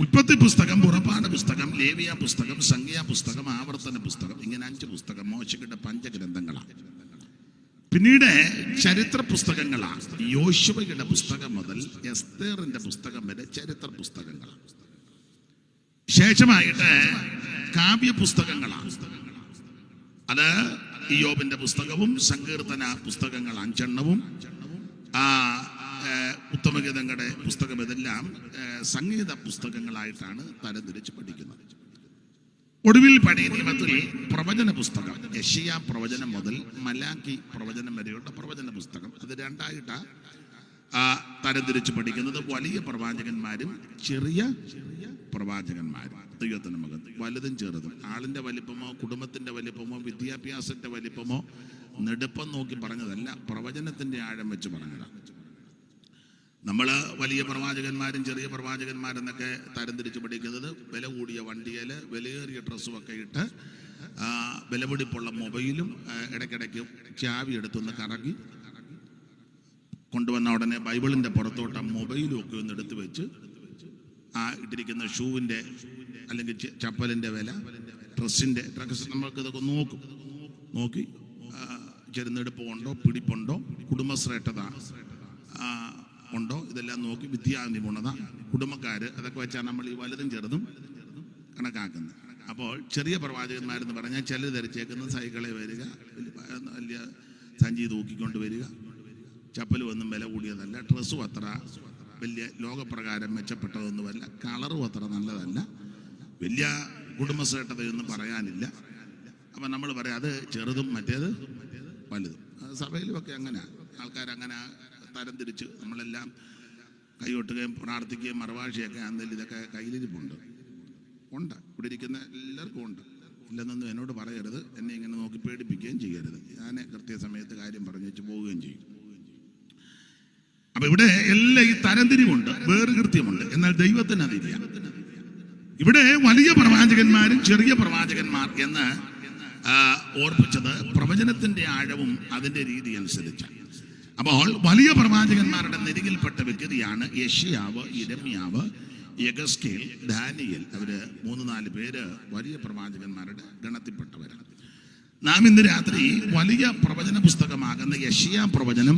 ഉൽപ്പത്തി പുസ്തകം, പുറപ്പാട് പുസ്തകം, ലേവ്യ പുസ്തകം, സംഖ്യാ പുസ്തകം, ആവർത്തന പുസ്തകം, ഇങ്ങനെ 5 പുസ്തകം മോശയുടെ പഞ്ചഗ്രന്ഥങ്ങളാണ്. പിന്നീട് ചരിത്ര പുസ്തകങ്ങളാണ്. യോശുവയുടെ പുസ്തകം മുതൽ എസ്തേറിന്റെ പുസ്തകം വരെ ചരിത്ര പുസ്തകങ്ങളാണ്. ശേഷമായിട്ട് കാവ്യ പുസ്തകങ്ങളാണ്. അത് ഇയ്യോബിന്റെ പുസ്തകവും സങ്കീർത്തന പുസ്തകങ്ങൾ 5 ഉത്തമഗീതങ്ങളുടെ പുസ്തകം, ഇതെല്ലാം സംഗീത പുസ്തകങ്ങളായിട്ടാണ് തരംതിരിച്ച് പഠിക്കുന്നത്. ഒടുവിൽ പഴയ നിയമത്തിൽ പ്രവചന പുസ്തകം, യെശയ്യാ പ്രവചനം മുതൽ മലാക്കി പ്രവചനം വരെയുള്ള പ്രവചന പുസ്തകം, അത് 2ആയിട്ടാണ് തരംതിരിച്ച് പഠിക്കുന്നത്. വലിയ പ്രവാചകന്മാരും ചെറിയ പ്രവാചകന്മാരും. ദൈവത്തിന്റെ മകൻ വലുതും ചെറുതും, ആളിന്റെ വലിപ്പമോ കുടുംബത്തിന്റെ വലിപ്പമോ വിദ്യാഭ്യാസത്തിന്റെ വലിപ്പമോ നെടുപ്പം നോക്കി പറഞ്ഞതല്ല, പ്രവചനത്തിന്റെ ആഴം വെച്ച് പറഞ്ഞതാണ്. നമ്മൾ വലിയ പ്രവാചകന്മാരും ചെറിയ പ്രവാചകന്മാരെന്നൊക്കെ തരംതിരിച്ച് പഠിക്കുന്നത് വില കൂടിയ വണ്ടിയിൽ വിലയേറിയ ഡ്രസ്സുമൊക്കെ ഇട്ട് വിലപിടിപ്പുള്ള മൊബൈലും ഇടയ്ക്കിടയ്ക്ക് ചാവി എടുത്തൊന്ന് കറങ്ങി കൊണ്ടുവന്ന ഉടനെ ബൈബിളിൻ്റെ പുറത്തോട്ട് മൊബൈലും ഒക്കെ ഒന്ന് എടുത്ത് വെച്ച് ഇട്ടിരിക്കുന്ന ഷൂവിൻ്റെ അല്ലെങ്കിൽ ചപ്പലിൻ്റെ വില, ഡ്രസ് നമ്മൾക്കിതൊക്കെ നോക്കി ചെറുന്നെടുപ്പുണ്ടോ, പിടിപ്പുണ്ടോ, കുടുംബശ്രേഷ്ഠത ഉണ്ടോ, ഇതെല്ലാം നോക്കി വിദ്യാനിപുണത, കുടുംബക്കാർ, അതൊക്കെ വെച്ചാണ് നമ്മൾ ഈ വലുതും ചെറുതും കണക്കാക്കുന്നത്. അപ്പോൾ ചെറിയ പ്രവാചകന്മാരെന്ന് പറഞ്ഞാൽ ചിലർ ധരിച്ചേക്കുന്നത് സൈക്കിളിൽ വരിക, വലിയ സഞ്ചി തൂക്കിക്കൊണ്ട് വരിക, ചപ്പലും ഒന്നും വില കൂടിയതല്ല, ഡ്രസ്സും അത്ര വലിയ ലോകപ്രകാരം മെച്ചപ്പെട്ടതൊന്നുമല്ല, കളറും അത്ര നല്ലതല്ല, വലിയ കുടുംബശ്രേഷ്ഠതയൊന്നും പറയാനില്ല. അപ്പം നമ്മൾ പറയാം അത് ചെറുതും മറ്റേത് വലുതും. സഭയിലുമൊക്കെ അങ്ങനെ ആൾക്കാരങ്ങനെ തരംതിരിച്ച് നമ്മളെല്ലാം കൈകൊട്ടുകയും പ്രാർത്ഥിക്കുകയും മറുഭാഷയൊക്കെ ആണെങ്കിലും ഇതൊക്കെ കയ്യിലിരിപ്പുണ്ട്. ഇവിടെ ഇരിക്കുന്ന എല്ലാവർക്കും ഉണ്ട്. ഇല്ലെന്നൊന്നും എന്നോട് പറയരുത്, എന്നെ ഇങ്ങനെ നോക്കി പേടിപ്പിക്കുകയും ചെയ്യരുത്. ഞാൻ കൃത്യസമയത്ത് കാര്യം പറഞ്ഞു വെച്ച് പോവുകയും ചെയ്യും. അപ്പം ഇവിടെ എല്ലാം ഈ തരംതിരിവുണ്ട്, വേറുകൃത്യമുണ്ട്. എന്നാൽ ദൈവത്തിന് അതില്ല. ഇവിടെ വലിയ പ്രവാചകന്മാരും ചെറിയ പ്രവാചകന്മാർ എന്ന് ഓർപ്പിച്ചത് പ്രവചനത്തിന്റെ ആഴവും അതിൻ്റെ രീതി അനുസരിച്ചാണ്. അപ്പോൾ വലിയ പ്രവാചകന്മാരുടെ നിരയിൽപ്പെട്ട വ്യക്തിയാണ് യെശയ്യാവ്, യിരെമ്യാവ്, യെഹെസ്കേൽ, ദാനിയേൽ. അവര് 3-4 പേര് വലിയ പ്രവാചകന്മാരുടെ ഗണത്തിൽപ്പെട്ടവരാണ്. നാം ഇന്ന് രാത്രി വലിയ പ്രവചന പുസ്തകമാകുന്ന യെശയ്യാ പ്രവചനം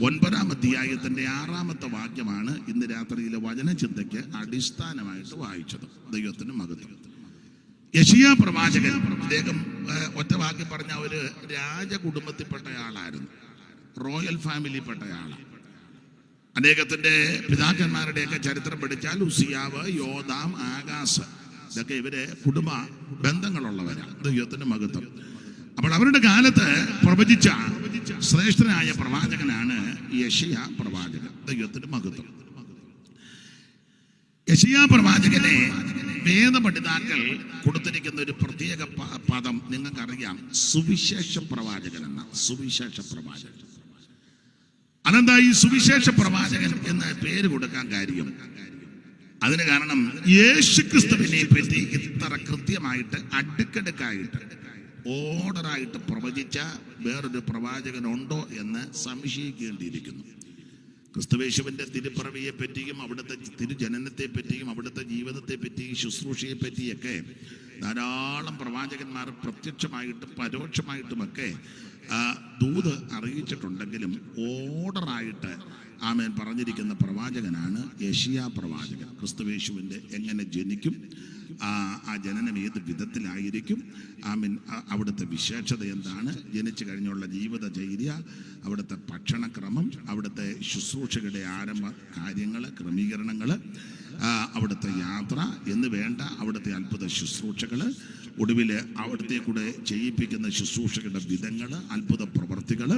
9-ാം അധ്യായത്തിന്റെ 6-ാമത്തെ വാക്യമാണ് ഇന്ന് രാത്രിയിലെ വചനചിന്തയ്ക്ക് അടിസ്ഥാനമായിട്ട് വായിച്ചത്. ദൈവത്തിന് മഹത്വം. യെശയ്യാ പ്രവാചകൻ, അദ്ദേഹം ഒറ്റ വാക്യം പറഞ്ഞ ഒരു രാജകുടുംബത്തിൽപ്പെട്ട ആളായിരുന്നു, റോയൽ ഫാമിലിയിൽപ്പെട്ട ആളാണ്. അദ്ദേഹത്തിന്റെ പിതാക്കന്മാരുടെയൊക്കെ ചരിത്രം പഠിച്ചാൽ ഉസിയാവ്, യോഥാം, ആഗാസ്, ഇതൊക്കെ ഇവര് കുടുംബ ബന്ധങ്ങളുള്ളവരാണ്. ദൈവത്തിന്റെ മഹത്വം. അപ്പോൾ അവരുടെ കാലത്ത് പ്രവചിച്ച ശ്രേഷ്ഠനായ പ്രവാചകനാണ് യെശയ്യാ പ്രവാചകൻ. ദൈവത്തിന്റെ മഹത്വം. യെശയ്യാ പ്രവാചകനെ വേദപണ്ഡിതാക്കൾ കൊടുത്തിരിക്കുന്ന ഒരു പ്രത്യേക പദം നിങ്ങൾക്കറിയാം, സുവിശേഷ പ്രവാചകൻ എന്ന. സുവിശേഷ പ്രവാചകൻ. അതെന്താ ഈ സുവിശേഷ പ്രവാചകൻ എന്ന പേര് കൊടുക്കാൻ കാര്യം? അതിന് കാരണം യേശുക്രിസ്തുവിനെ പറ്റി ഇത്ര കൃത്യമായിട്ട് അടുക്കടുക്കായിട്ട് ഓർഡറായിട്ട് പ്രവചിച്ച വേറൊരു പ്രവാചകനുണ്ടോ എന്ന് സംശയിക്കേണ്ടിയിരിക്കുന്നു. ക്രിസ്തുവേശുവിൻ്റെ തിരുപ്പിറവിയെ പറ്റിയും അവിടുത്തെ തിരുജനനത്തെ പറ്റിയും അവിടുത്തെ ജീവിതത്തെ പറ്റിയും ശുശ്രൂഷയെ പറ്റിയൊക്കെ ധാരാളം പ്രവാചകന്മാർ പ്രത്യക്ഷമായിട്ടും പരോക്ഷമായിട്ടുമൊക്കെ ദൂത് അറിയിച്ചിട്ടുണ്ടെങ്കിലും ഓർഡറായിട്ട് ആമേൻ പറഞ്ഞിരിക്കുന്ന പ്രവാചകനാണ് യെശയ്യാ പ്രവാചകൻ. ക്രിസ്തുവേശുവിൻ്റെ എങ്ങനെ ജനിക്കും, ആ ജനനം ഏത് വിധത്തിലായിരിക്കും, ആമീൻ അവിടുത്തെ വിശേഷത എന്താണ്, ജനിച്ചു കഴിഞ്ഞുള്ള ജീവിതചര്യ, അവിടുത്തെ ഭക്ഷണക്രമം, അവിടുത്തെ ശുശ്രൂഷകളുടെ ആരംഭ കാര്യങ്ങൾ, ക്രമീകരണങ്ങൾ, അവിടുത്തെ യാത്ര എന്ന് വേണ്ട അവിടുത്തെ അത്ഭുത ശുശ്രൂഷകൾ, ഒടുവിൽ അവിടുത്തെ കൂടെ ചെയ്യിപ്പിക്കുന്ന ശുശ്രൂഷകളുടെ വിധങ്ങൾ, അത്ഭുത പ്രവർത്തികൾ,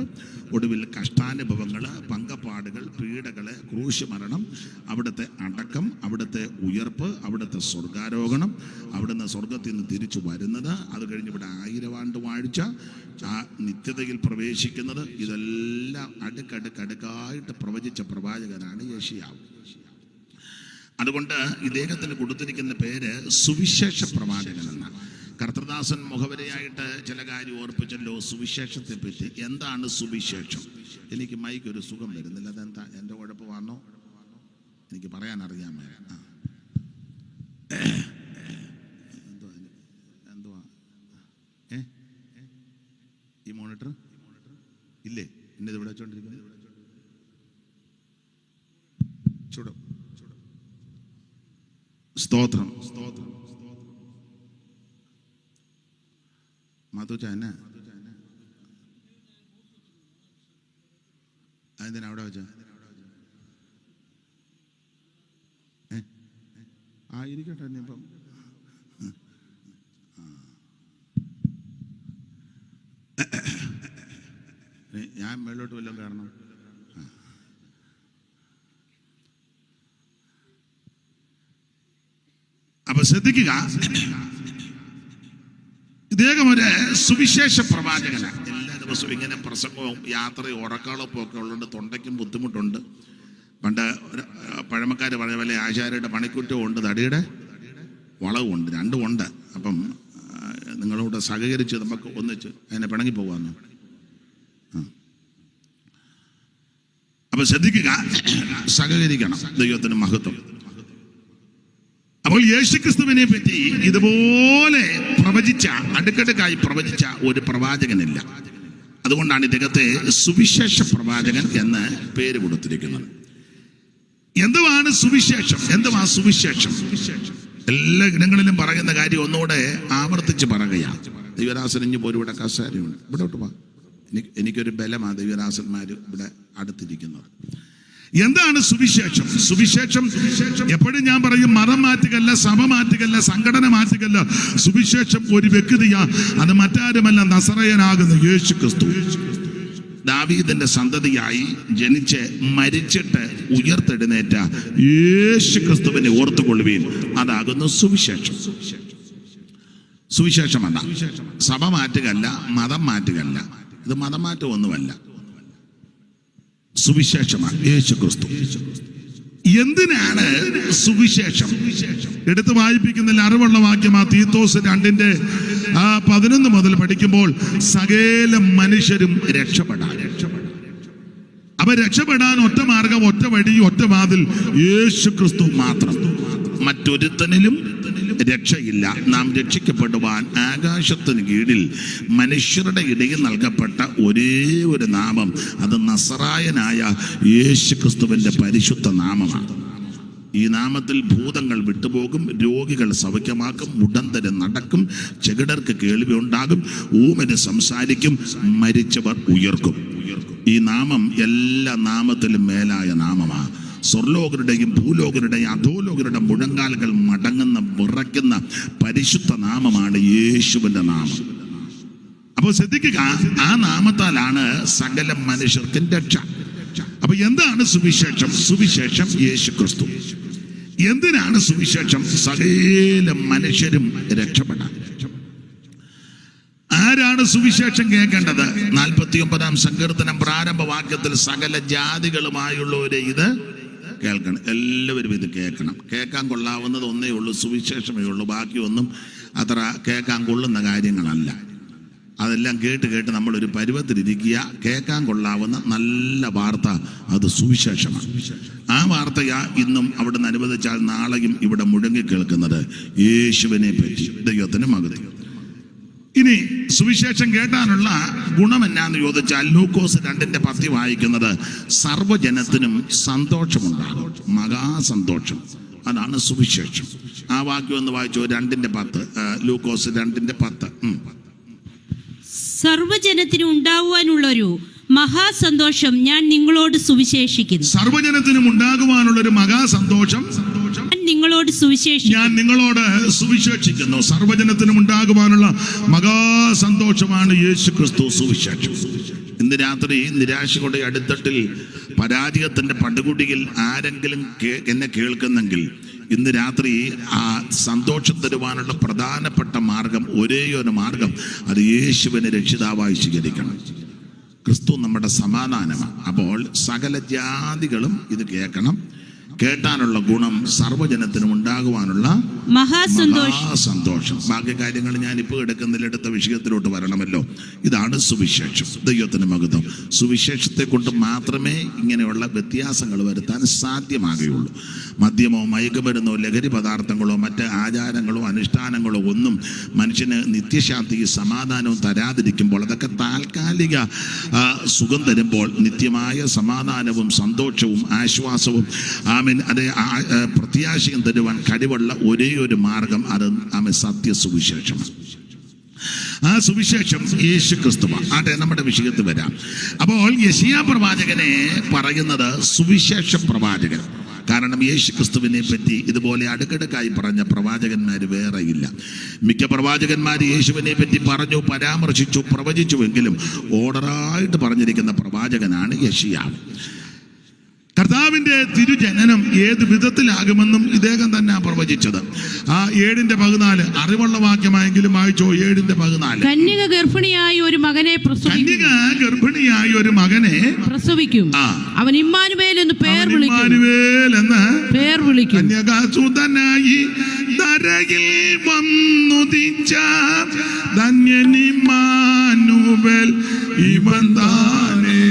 ഒടുവിൽ കഷ്ടാനുഭവങ്ങൾ, പങ്കപ്പാടുകൾ, പീഡകൾ, ക്രൂശ് മരണം, അവിടുത്തെ അടക്കം, അവിടുത്തെ ഉയർപ്പ്, അവിടുത്തെ സ്വർഗാരോഹണം, അവിടുന്ന് സ്വർഗത്തിൽ നിന്ന് തിരിച്ചു വരുന്നത്, അത് കഴിഞ്ഞ് ഇവിടെ 1000 ആണ്ട് വാഴ്ച, ആ നിത്യതയിൽ പ്രവേശിക്കുന്നത്, ഇതെല്ലാം അടുക്കടുക്കായിട്ട് പ്രവചിച്ച പ്രവാചകനാണ് യെശയ്യാവ്. അതുകൊണ്ട് ഇദ്ദേഹത്തിന് കൊടുത്തിരിക്കുന്ന പേര് സുവിശേഷ പ്രവാചകൻ എന്നാണ്. കർത്തൃദാസൻ മുഖവരയായിട്ട് ചില കാര്യം ഓർപ്പിച്ചല്ലോ സുവിശേഷത്തെ പറ്റി. എന്താണ് സുവിശേഷം? എനിക്ക് മൈക്കൊരു സുഖം വരുന്നില്ല, അതെന്താ? എൻ്റെ കുഴപ്പമാണോ? എനിക്ക് പറയാൻ അറിയാമേ. എന്നെ ഇവിടെ വെച്ചോണ്ടിരിക്കുന്നത് ചൂടും. സ്തോത്രം. മാതൂച്ചാന അതെന്തിനാ അവിടെ വെച്ച? ഇരിക്കട്ടെ. ഇപ്പം ഞാൻ മേലോട്ട് വല്ലതും കാരണം അപ്പൊ ശ്രദ്ധിക്കുക, ഇദ്ദേഹം ഒരു സുവിശേഷ പ്രവാചകനാണ്. എല്ലാ ദിവസവും ഇങ്ങനെ പ്രസംഗവും യാത്രയും ഉറക്കളപ്പും ഒക്കെ ഉള്ളതുകൊണ്ട് തൊണ്ടയ്ക്കും ബുദ്ധിമുട്ടുണ്ട്. പണ്ട് പഴമക്കാർ പറഞ്ഞ പോലെ ആശാരിയുടെ പണിക്കുറ്റവും ഉണ്ട്, തടിയുടെ വളവുമുണ്ട്, രണ്ടുമുണ്ട്. അപ്പം നിങ്ങളോട് സഹകരിച്ച് നമുക്ക് ഒന്നിച്ച് അതിനെ പിണങ്ങി പോകാമെന്ന്. അപ്പൊ ശ്രദ്ധിക്കുക, സഹകരിക്കണം. ദൈവത്തിന് മഹത്വം. അപ്പോൾ യേശുക്രിസ്തുവിനെ പറ്റി ഇതുപോലെ പ്രവചിച്ച, അടുക്കടുക്കായി പ്രവചിച്ച ഒരു പ്രവാചകനില്ല. അതുകൊണ്ടാണ് ഇദ്ദേഹത്തെ സുവിശേഷ പ്രവാചകൻ എന്ന് പേര് കൊടുത്തിരിക്കുന്നത്. എന്തുവാണ് സുവിശേഷം? എന്തുവാ സുവിശേഷം? എല്ലാ ഇടങ്ങളിലും പറയുന്ന കാര്യം ഒന്നുകൂടെ ആവർത്തിച്ച് പറയുകയാണ്. ദൈവദാസനിഞ്ഞ് പോലും ഇവിടെ കസേരയുണ്ട്, ഇവിടോട്ട് വാ. എനിക്കൊരു ബലമാണ് ദൈവദാസന്മാർ ഇവിടെ അടുത്തിരിക്കുന്നത്. എന്താണ് സുവിശേഷം? സുവിശേഷം എപ്പോഴും ഞാൻ പറയും, മതം മാറ്റുകല്ല, സഭ മാറ്റുകല്ല, സംഘടന മാറ്റുകല്ല. സുവിശേഷം ഒരു വ്യക്തിയാ. അത് മറ്റാരുമല്ല, നസറയനാകുന്ന യേശു ക്രിസ്തു. ദാവീദിന്റെ സന്തതിയായി ജനിച്ച് മരിച്ചിട്ട് ഉയർത്തെഴുന്നേറ്റ യേശു ക്രിസ്തുവിനെ ഓർത്തുകൊള്ളുവീൻ. അതാകുന്നു സുവിശേഷം. സുവിശേഷമല്ല, സഭ മാറ്റുകല്ല, മതം മാറ്റുകല്ല. ഇത് മതം മാറ്റമൊന്നുമല്ല, സുവിശേഷമാണ് യേശു ക്രിസ്തു. എന്തിനാണ് സുവിശേഷം? എടുത്ത് വായിപ്പിക്കുന്നതിൽ അറിവുള്ള വാക്യമാ തീത്തോസ് 2:11 മുതൽ പഠിക്കുമ്പോൾ, സകല മനുഷ്യരും രക്ഷപ്പെടാൻ. അപ്പൊ രക്ഷപ്പെടാൻ ഒറ്റ മാർഗം, ഒറ്റ വഴി, ഒറ്റ വാതിൽ, യേശു ക്രിസ്തു മാത്രം. മറ്റൊരുത്തനിലും രക്ഷയില്ല. നാം രക്ഷിക്കപ്പെടുവാൻ ആകാശത്തിന് കീഴിൽ മനുഷ്യരുടെ ഇടയിൽ നൽകപ്പെട്ട ഒരേ ഒരു നാമം, അത് നസറായനായ യേശു ക്രിസ്തുവിന്റെ പരിശുദ്ധ നാമമാണ്. ഈ നാമത്തിൽ ഭൂതങ്ങൾ വിട്ടുപോകും, രോഗികൾ സൗഖ്യമാക്കും, മുടന്തര് നടക്കും, ചെകിടർക്ക് കേൾവി ഉണ്ടാകും, ഊമന് സംസാരിക്കും, മരിച്ചവർ ഉയർക്കും. ഈ നാമം എല്ലാ നാമത്തിലും മേലായ നാമമാണ്. സ്വർലോകരുടെയും ഭൂലോകരുടെയും അധോലോകരുടെ മുഴങ്കാലുകൾ മടങ്ങുന്ന, വിറയ്ക്കുന്ന പരിശുദ്ധ നാമമാണ് യേശുവിന്റെ നാമം. അപ്പോൾ ശ്രദ്ധിക്കുക, ആ നാമത്താലാണ് സകല മനുഷ്യർക്കും രക്ഷ. അപ്പൊ എന്താണ് സുവിശേഷം? സുവിശേഷം യേശു ക്രിസ്തു. എന്തിനാണ് സുവിശേഷം? സകല മനുഷ്യരും രക്ഷപ്പെടാൻ. ആരാണ് സുവിശേഷം കേൾക്കേണ്ടത്? 49-ാം സങ്കീർത്തനം പ്രാരംഭ വാക്യത്തിൽ സകല ജാതികളുമായുള്ളവരെ ഇത് കേൾക്കണം. എല്ലാവരും ഇത് കേൾക്കണം. കേൾക്കാൻ കൊള്ളാവുന്നത് ഒന്നേ ഉള്ളൂ, സുവിശേഷമേ ഉള്ളൂ. ബാക്കിയൊന്നും അത്ര കേൾക്കാൻ കൊള്ളുന്ന കാര്യങ്ങളല്ല. അതെല്ലാം കേട്ട് കേട്ട് നമ്മളൊരു പരുവത്തിലിരിക്കുക. കേൾക്കാൻ കൊള്ളാവുന്ന നല്ല വാർത്ത അത് സുവിശേഷമാണ്. ആ വാർത്തയാ ഇന്നും അവിടെ നിന്ന് അനുവദിച്ചാൽ നാളെയും ഇവിടെ മുഴങ്ങി കേൾക്കുന്നത്, യേശുവിനെ പറ്റി. ദൈവത്തിന് മഹത്വം. ഇനി സുവിശേഷം കേട്ടാനുള്ള ഗുണം എന്നാന്ന് ചോദിച്ചാൽ, ലൂക്കോസ് 2:10 വായിക്കുന്നത്, സർവ്വജനത്തിനും സന്തോഷമുണ്ടാകും, മഹാസന്തോഷം. അതാണ് സുവിശേഷം. ആ വാക്യം ഒന്ന് വായിച്ചോ, 2:10, ലൂക്കോസ് 2:10. സർവ്വജനത്തിനും ഉണ്ടാകുവാനുള്ളൊരു മഹാസന്തോഷം ഞാൻ നിങ്ങളോട് സുവിശേഷിക്കുന്നു. സർവ്വജനത്തിനും ഉണ്ടാകുവാനുള്ളൊരു മഹാസന്തോഷം ഞാൻ നിങ്ങളോട് സുവിശേഷിക്കുന്നു. സർവ്വജനത്തിനും ഉണ്ടാകുവാനുള്ള മഹാസന്തോഷമാണ് യേശു ക്രിസ്തു സുവിശേഷം. ഇന്ന് രാത്രി നിരാശയുടെ അടിത്തട്ടിൽ പരാജയത്തിന്റെ പടുകുടിയിൽ ആരെങ്കിലും എന്നെ കേൾക്കുന്നെങ്കിൽ, ഇന്ന് രാത്രി ആ സന്തോഷം തരുവാനുള്ള പ്രധാനപ്പെട്ട മാർഗം, ഒരേയൊരു മാർഗം, അത് യേശുവിനെ രക്ഷിതാവായി സ്വീകരിക്കണം. ക്രിസ്തു നമ്മുടെ സമാധാനമാണ്. അപ്പോൾ സകല ജാതികളും ഇത് കേൾക്കണം. കേട്ടാനുള്ള ഗുണം സർവ്വജനത്തിനും ഉണ്ടാകുവാനുള്ള സന്തോഷം. ബാക്കി കാര്യങ്ങൾ ഞാൻ ഇപ്പോൾ എടുക്കുന്നില്ല, അടുത്ത വിഷയത്തിലോട്ട് വരണമല്ലോ. ഇതാണ് സുവിശേഷം. ദൈവത്തിന് മഹത്വം. സുവിശേഷത്തെ കൊണ്ട് മാത്രമേ ഇങ്ങനെയുള്ള വ്യത്യാസങ്ങൾ വരുത്താൻ സാധ്യമാകുകയുള്ളൂ. മദ്യമോ മയക്കുമരുന്നോ ലഹരി പദാർത്ഥങ്ങളോ മറ്റ് ആചാരങ്ങളോ അനുഷ്ഠാനങ്ങളോ ഒന്നും മനുഷ്യന് നിത്യശാന്തിയും സമാധാനവും തരാതിരിക്കുമ്പോൾ, അതൊക്കെ താൽക്കാലിക സുഖം തരുമ്പോൾ നിത്യമായ സമാധാനവും സന്തോഷവും ആശ്വാസവും അതെ പ്രത്യാശയും തരുവാൻ കഴിവുള്ള ഒരേ ഒരു മാർഗം അത് സത്യസുവിശേഷമാണ്. ആ സുവിശേഷം യേശു ക്രിസ്തുവാണ്. ആട്ടെ, നമ്മുടെ വിഷയത്തിൽ വരാം. അപ്പോൾ യെശയ്യാ പ്രവാചകനെ പറയുന്നത് സുവിശേഷ പ്രവാചകൻ. കാരണം യേശു ക്രിസ്തുവിനെ പറ്റി ഇതുപോലെ അടുക്കടുക്കായി പറഞ്ഞ പ്രവാചകന്മാർ വേറെയില്ല. മിക്ക പ്രവാചകന്മാർ യേശുവിനെ പറ്റി പറഞ്ഞു, പരാമർശിച്ചു, പ്രവചിച്ചുവെങ്കിലും ഓർഡറായിട്ട് പറഞ്ഞിരിക്കുന്ന പ്രവാചകനാണ് യെശയ്യാ. കർത്താവിന്റെ തിരുജനനം ഏത് വിധത്തിലാകുമെന്നും ഇദ്ദേഹം തന്നെ പ്രവചിച്ചത്. ആ 7:14 അറിവുള്ള വാക്യമായെങ്കിലും വായിച്ചോ. 7:14 കന്യക ഗർഭിണിയായ ഒരു മകനെ പ്രസവിക്കും, അവൻ ഇമ്മാനുവേൽ എന്ന് പേർ വിളിക്കും. കന്യകാസുതനായി ധരയിൽ വന്നുദിച്ച ധന്യൻ ഇമ്മാനുവേൽ ഇവൻ താനേ.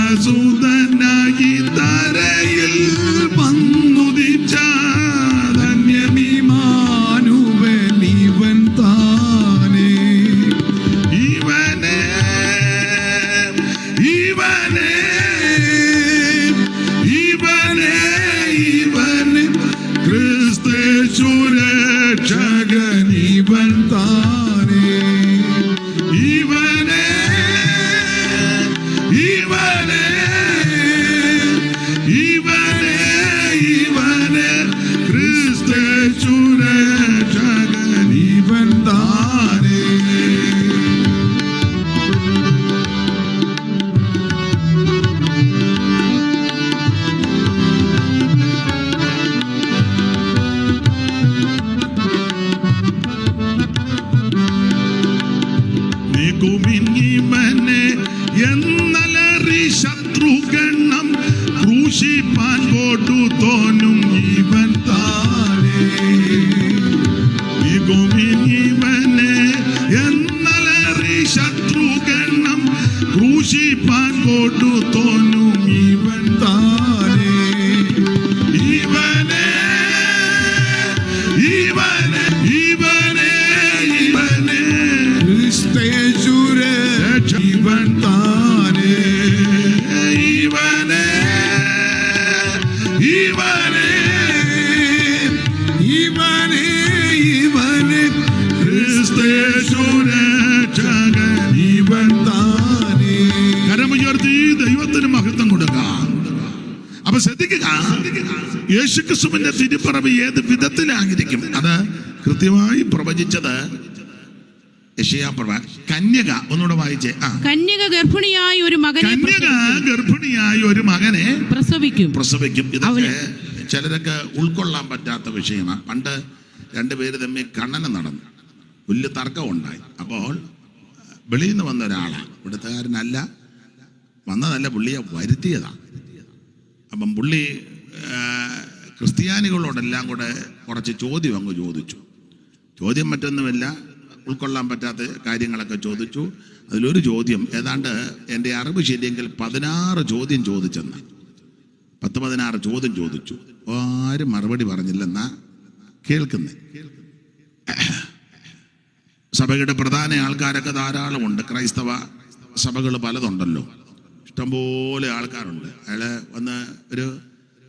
കന്യകാസുതനായി ധരയിൽ വന്നുദിച്ച ധന്യൻ ഇമ്മാനുവേൽ ഇവൻ താനേ. ഇവനെ ഇവനെ ഇവനെ ഇവനെ ക്രിസ്തേശു രക്ഷകൻ ഇവൻ താനേ. ഇവനെ ഇവനെ ഇവനെ ഇവനെ ക്രിസ്തേശു രക്ഷകൻ ഇവൻ താനേ. നീക്കുമിന്നിവനെ എന്നലറി ശത്രുഗണം ക്രൂശിപ്പാൻ കൊണ്ടു തോന്നും ഇവൻ താനേ. നീക്കുമിന്നിവനെ എന്നലറി ശത്രുഗണം ക്രൂശിപ്പാൻ കൊണ്ടു തോന്നും ഇവൻ താനേ. ഇവനെ ഇവനെ ഇവനെ ഇവനെ ക്രിസ്തേശു ഇവൻ താനേ. ഇവനെ ഇവനെ ഇവനെ ഇവനെ ക്രിസ്തേശു രക്ഷകൻ ഇവൻ താനേ. കരമുയർത്തി ദൈവത്തിന് മഹത്വം കൊടുക്കാം. അപ്പൊ ശ്രദ്ധിക്കുക, യേശുക്രിസ്തുവിന്റെ തിരുപ്പിറവി ഏത് വിധത്തിലായിരിക്കും അത് കൃത്യമായി പ്രവചിച്ചത് യെശയ്യാ പ്രവാചകൻ. കന്യക ഒന്നുകൂടെ വായിച്ചേ. കന്യക ഗർഭിണിയായ ഒരു മകനെ പ്രസവിക്കും. ഇതൊക്കെ ചിലരൊക്കെ ഉൾക്കൊള്ളാൻ പറ്റാത്ത വിഷയമാണ്. പണ്ട് രണ്ടുപേര് തമ്മിൽ കണ്ണനം നടന്നു, വലിയ തർക്കം ഉണ്ടായി. അപ്പോൾ വെളിയിൽ നിന്ന് വന്ന ഒരാളാണ്, ഇവിടുത്തുകാരനല്ല, വന്നതല്ല, പുള്ളിയെ വരുത്തിയതാണ്. അപ്പം പുള്ളി ക്രിസ്ത്യാനികളോടെല്ലാം കൂടെ കുറച്ച് ചോദ്യം അങ്ങ് ചോദിച്ചു. ചോദ്യം മറ്റൊന്നുമില്ല, ഉൾക്കൊള്ളാൻ പറ്റാത്ത കാര്യങ്ങളൊക്കെ ചോദിച്ചു. അതിലൊരു ചോദ്യം ഏതാണ്ട് എൻ്റെ അറിവ് ശരിയെങ്കിൽ 16 ചോദ്യം ചോദിച്ചെന്ന്. 16 ചോദ്യം ചോദിച്ചു. ആരും മറുപടി പറഞ്ഞില്ലെന്നാ കേൾക്കുന്നേ. സഭയുടെ പ്രധാന ആൾക്കാരൊക്കെ ധാരാളമുണ്ട്. ക്രൈസ്തവ സഭകൾ പലതുണ്ടല്ലോ, ഇഷ്ടംപോലെ ആൾക്കാരുണ്ട്. അയാളെ വന്ന് ഒരു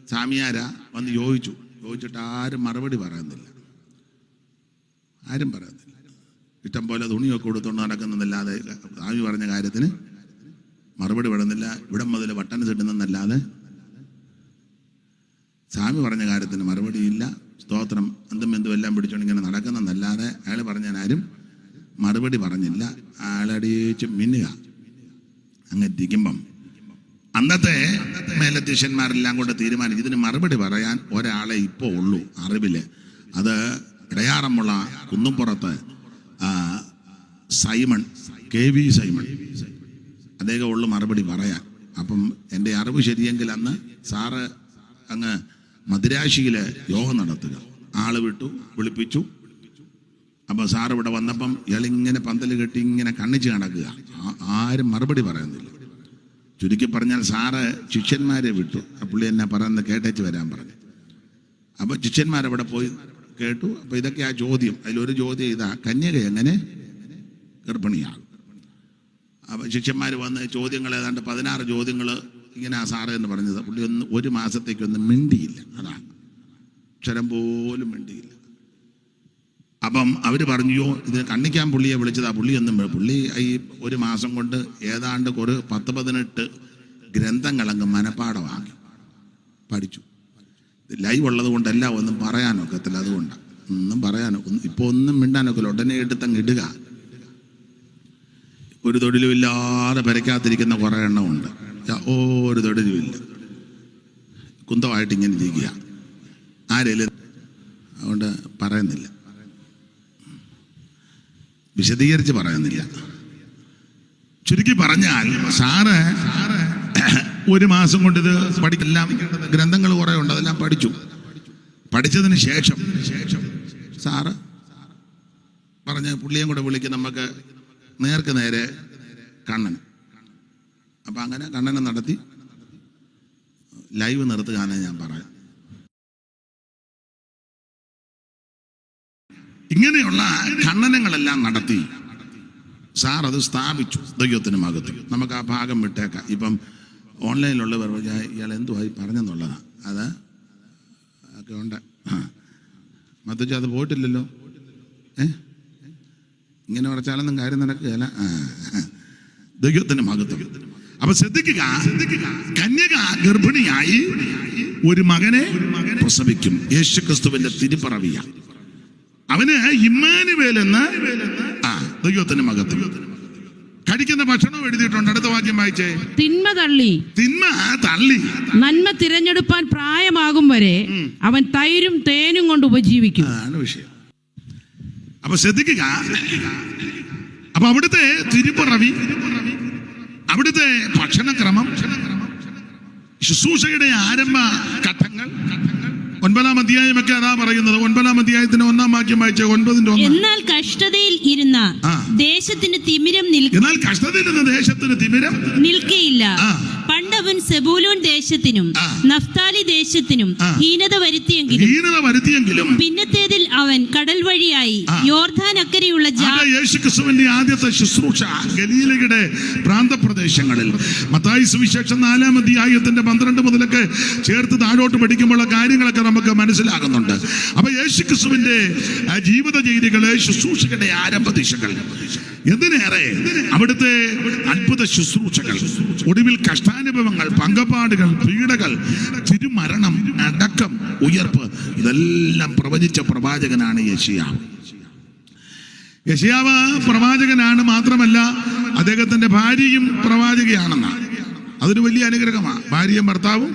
സ്വാമിയാര വന്ന് ചോദിച്ചിട്ട് ആരും മറുപടി പറയുന്നില്ല. ഇഷ്ടം പോലെ തുണിയൊക്കെ കൊടുത്തുകൊണ്ട് നടക്കുന്നതല്ലാതെ സ്വാമി പറഞ്ഞ കാര്യത്തിന് മറുപടി പറയുന്നില്ല. ഇവിടം മുതൽ വട്ടന് തിട്ടുന്നതല്ലാതെ സ്വാമി പറഞ്ഞ കാര്യത്തിന് മറുപടിയില്ല. സ്തോത്രം എന്തും എല്ലാം പിടിച്ചുകൊണ്ട് ഇങ്ങനെ നടക്കുന്നതല്ലാതെ അയാൾ പറഞ്ഞാലും മറുപടി പറഞ്ഞില്ല. അയാളടിച്ച് മിന്നുക. അങ്ങനെ ഇരിക്കുമ്പം അന്നത്തെ മേലധ്യക്ഷന്മാരെല്ലാം കൂടെ തീരുമാനിച്ചു, ഇതിന് മറുപടി പറയാൻ ഒരാളെ ഇപ്പോൾ ഉള്ളൂ അറിവില്. അത് Edayaranmula Kunnumpurathu Simon, KV Simon, അദ്ദേഹം ഉള്ളു മറുപടി പറയാൻ. അപ്പം എൻ്റെ അറിവ് ശരിയെങ്കിൽ അന്ന് സാറ് അങ്ങ് മദിരാശിയിൽ യോഗം നടത്തുക, ആള് വിട്ടു, വിളിപ്പിച്ചു. അപ്പം സാറ് ഇവിടെ വന്നപ്പം ഇയാളിങ്ങനെ പന്തൽ കെട്ടി ഇങ്ങനെ കണ്ണിച്ച് നടക്കുക, ആരും മറുപടി പറയുന്നില്ല. ചുരുക്കി പറഞ്ഞാൽ സാറ് ശിഷ്യന്മാരെ വിട്ടു. പുള്ളി എന്നെ പറയുന്നത് കേട്ടേച്ച് വരാൻ പറഞ്ഞു. അപ്പോൾ ശിഷ്യന്മാരവിടെ പോയി കേട്ടു. അപ്പോൾ ഇതൊക്കെ ആ ചോദ്യം, അതിലൊരു ചോദ്യം ഇതാ, കന്യക എങ്ങനെ ഗർഭിണിയാകും? അപ്പോൾ ശിഷ്യന്മാർ വന്ന് ചോദ്യങ്ങൾ ഏതാണ്ട് 16 ചോദ്യങ്ങൾ ഇങ്ങനെ ആ സാറ് എന്ന് പറഞ്ഞത്. പുള്ളി ഒരു മാസത്തേക്കൊന്നും മിണ്ടിയില്ല, അതാണ്, അക്ഷരം പോലും മിണ്ടിയില്ല. അപ്പം അവർ പറഞ്ഞു, ഇത് കണ്ണിക്കാൻ പുള്ളിയെ വിളിച്ചതാ. പുള്ളി ഈ ഒരു മാസം കൊണ്ട് ഏതാണ്ട് ഒരു 10-18 ഗ്രന്ഥങ്ങളങ്ങ് മനപ്പാടമാക്കി പഠിച്ചു. ലൈവ് ഉള്ളത് കൊണ്ടല്ല ഒന്നും പറയാനൊക്കത്തില്ല, അതുകൊണ്ടാണ് ഒന്നും പറയാനോ ഇപ്പോൾ ഒന്നും മിണ്ടാനൊക്കില്ല. ഉടനെ എടുത്തങ്ങ് ഇടുക. ഒരു തൊഴിലും ഇല്ലാതെ പെരയ്ക്കാത്തിരിക്കുന്ന കുറേ എണ്ണമുണ്ട്, ഒരു തൊഴിലുമില്ല, കുന്തമായിട്ട് ഇങ്ങനെ ഇരിക്കുക. ആരേലും അതുകൊണ്ട് പറയുന്നില്ല, വിശദീകരിച്ച് പറയുന്നില്ല. ചുരുക്കി പറഞ്ഞാൽ സാറ് ഒരു മാസം കൊണ്ട് ഇത് പഠിക്കെല്ലാം ഗ്രന്ഥങ്ങൾ കുറേ ഉണ്ട്, അതെല്ലാം പഠിച്ചു. പഠിച്ചതിന് ശേഷം സാറ് പറഞ്ഞ് പുള്ളിയും കൂടെ വിളിക്കും, നമുക്ക് നേർക്ക് നേരെ കണ്ണൻ. അപ്പം അങ്ങനെ കണ്ണനെ നടത്തി ലൈവ് നിർത്തുകയാണെന്ന് ഞാൻ പറയാം. ഇങ്ങനെയുള്ള ഖണ്ഡനങ്ങളെല്ലാം നടത്തി സാർ അത് സ്ഥാപിച്ചു ദൈവത്തിന് മകത്ത്. നമുക്ക് ആ ഭാഗം വിട്ടേക്കാം. ഇപ്പം ഓൺലൈനിലുള്ളവർ ഇയാൾ എന്തുവായി പറഞ്ഞെന്നുള്ളതാണ്, അത് ഒക്കെ ഉണ്ട്. മത്തച്ച അത് പോയിട്ടില്ലല്ലോ, ഇങ്ങനെ പറച്ചാലൊന്നും കാര്യം നടക്കുകയല്ല. ദൈവത്തിന് മകത്വം. അപ്പൊ ശ്രദ്ധിക്കുക, കന്യക ഗർഭിണിയായി ഒരു മകനെ പ്രസവിക്കും. യേശുക്രിസ്തുവിന്റെ തിരുപ്പിറവിയ. അവന് ഇമ്മാനുവേൽ എന്ന ദൈവത്തിന് മകത്വം. കഴിക്കുന്ന ഭക്ഷണം എഴുതിയിട്ടുണ്ട്. അടുത്ത വാക്യം വായിച്ചേ. തിന്മ തള്ളി നന്മ തിരഞ്ഞെടുപ്പാൻ പ്രായമാകും വരെ അവൻ തൈരും തേനും കൊണ്ട് ഉപജീവിക്കും. അതാണ് വിഷയം. അപ്പൊ ശ്രദ്ധിക്കുക. അപ്പൊ അവിടുത്തെ തിരുപ്പിറവി, അവിടുത്തെ ഭക്ഷണക്രമം, ശുശ്രൂഷയുടെ ആരംഭ ഘട്ടങ്ങൾ 9-ാം അധ്യായമൊക്കെ അതാ പറയുന്നത്. 9-ാം അധ്യായത്തിന്റെ 1-ാം വാക്യം വായിച്ച 9-ന്റെ 1. എന്നാൽ കഷ്ടതയിൽ ഇരുന്ന ദേശത്തിന് തിമിരം നിൽക്കയില്ല. പണ്ടവൻ സെബൂലൂൻ ദേശത്തിനും നഫ്താലി ദേശത്തിനും ഹീനത വരുത്തിയെങ്കിലും പിന്നത്തേതിൽ അവൻ കടൽ വഴിയായി യോർദാൻ അക്കരെയുള്ള യേശുക്രിസ്തുവിന്റെ ആദ്യത്തെ ശുശ്രൂഷ ഗലീലയുടെ പ്രാന്തപ്രദേശങ്ങളിൽ. മത്തായി സുവിശേഷം 4-ാം അധ്യായത്തിന്റെ 12 മുതലൊക്കെ ചേർത്ത് താഴോട്ട് പഠിക്കുമ്പോൾ കാര്യങ്ങളൊക്കെ നമുക്ക് മനസ്സിലാകുന്നുണ്ട്. അപ്പൊ യേശുക്രിസ്തുവിന്റെ ജീവിത രീതികള്, ശുശ്രൂഷകളുടെ ആരംഭ ദിശകൾ, എന്തിനേറെ അവിടുത്തെ അത്ഭുത ശുശ്രൂഷകൾ, ഒടുവിൽ കഷ്ടാനുഭവങ്ങൾ, പങ്കപ്പാടുകൾ, പീഡകൾ, തിരുമരണം, അടക്കം, ഉയർപ്പ്, ഇതെല്ലാം പ്രവചിച്ച പ്രവാചകനാണ് യെശയ്യാവ്. യെശയ്യാവ് പ്രവാചകനാണ്, മാത്രമല്ല അദ്ദേഹത്തിന്റെ ഭാര്യയും പ്രവാചകയാണെന്നാണ്. അതൊരു വലിയ അനുഗ്രഹമാണ്. ഭാര്യയും ഭർത്താവും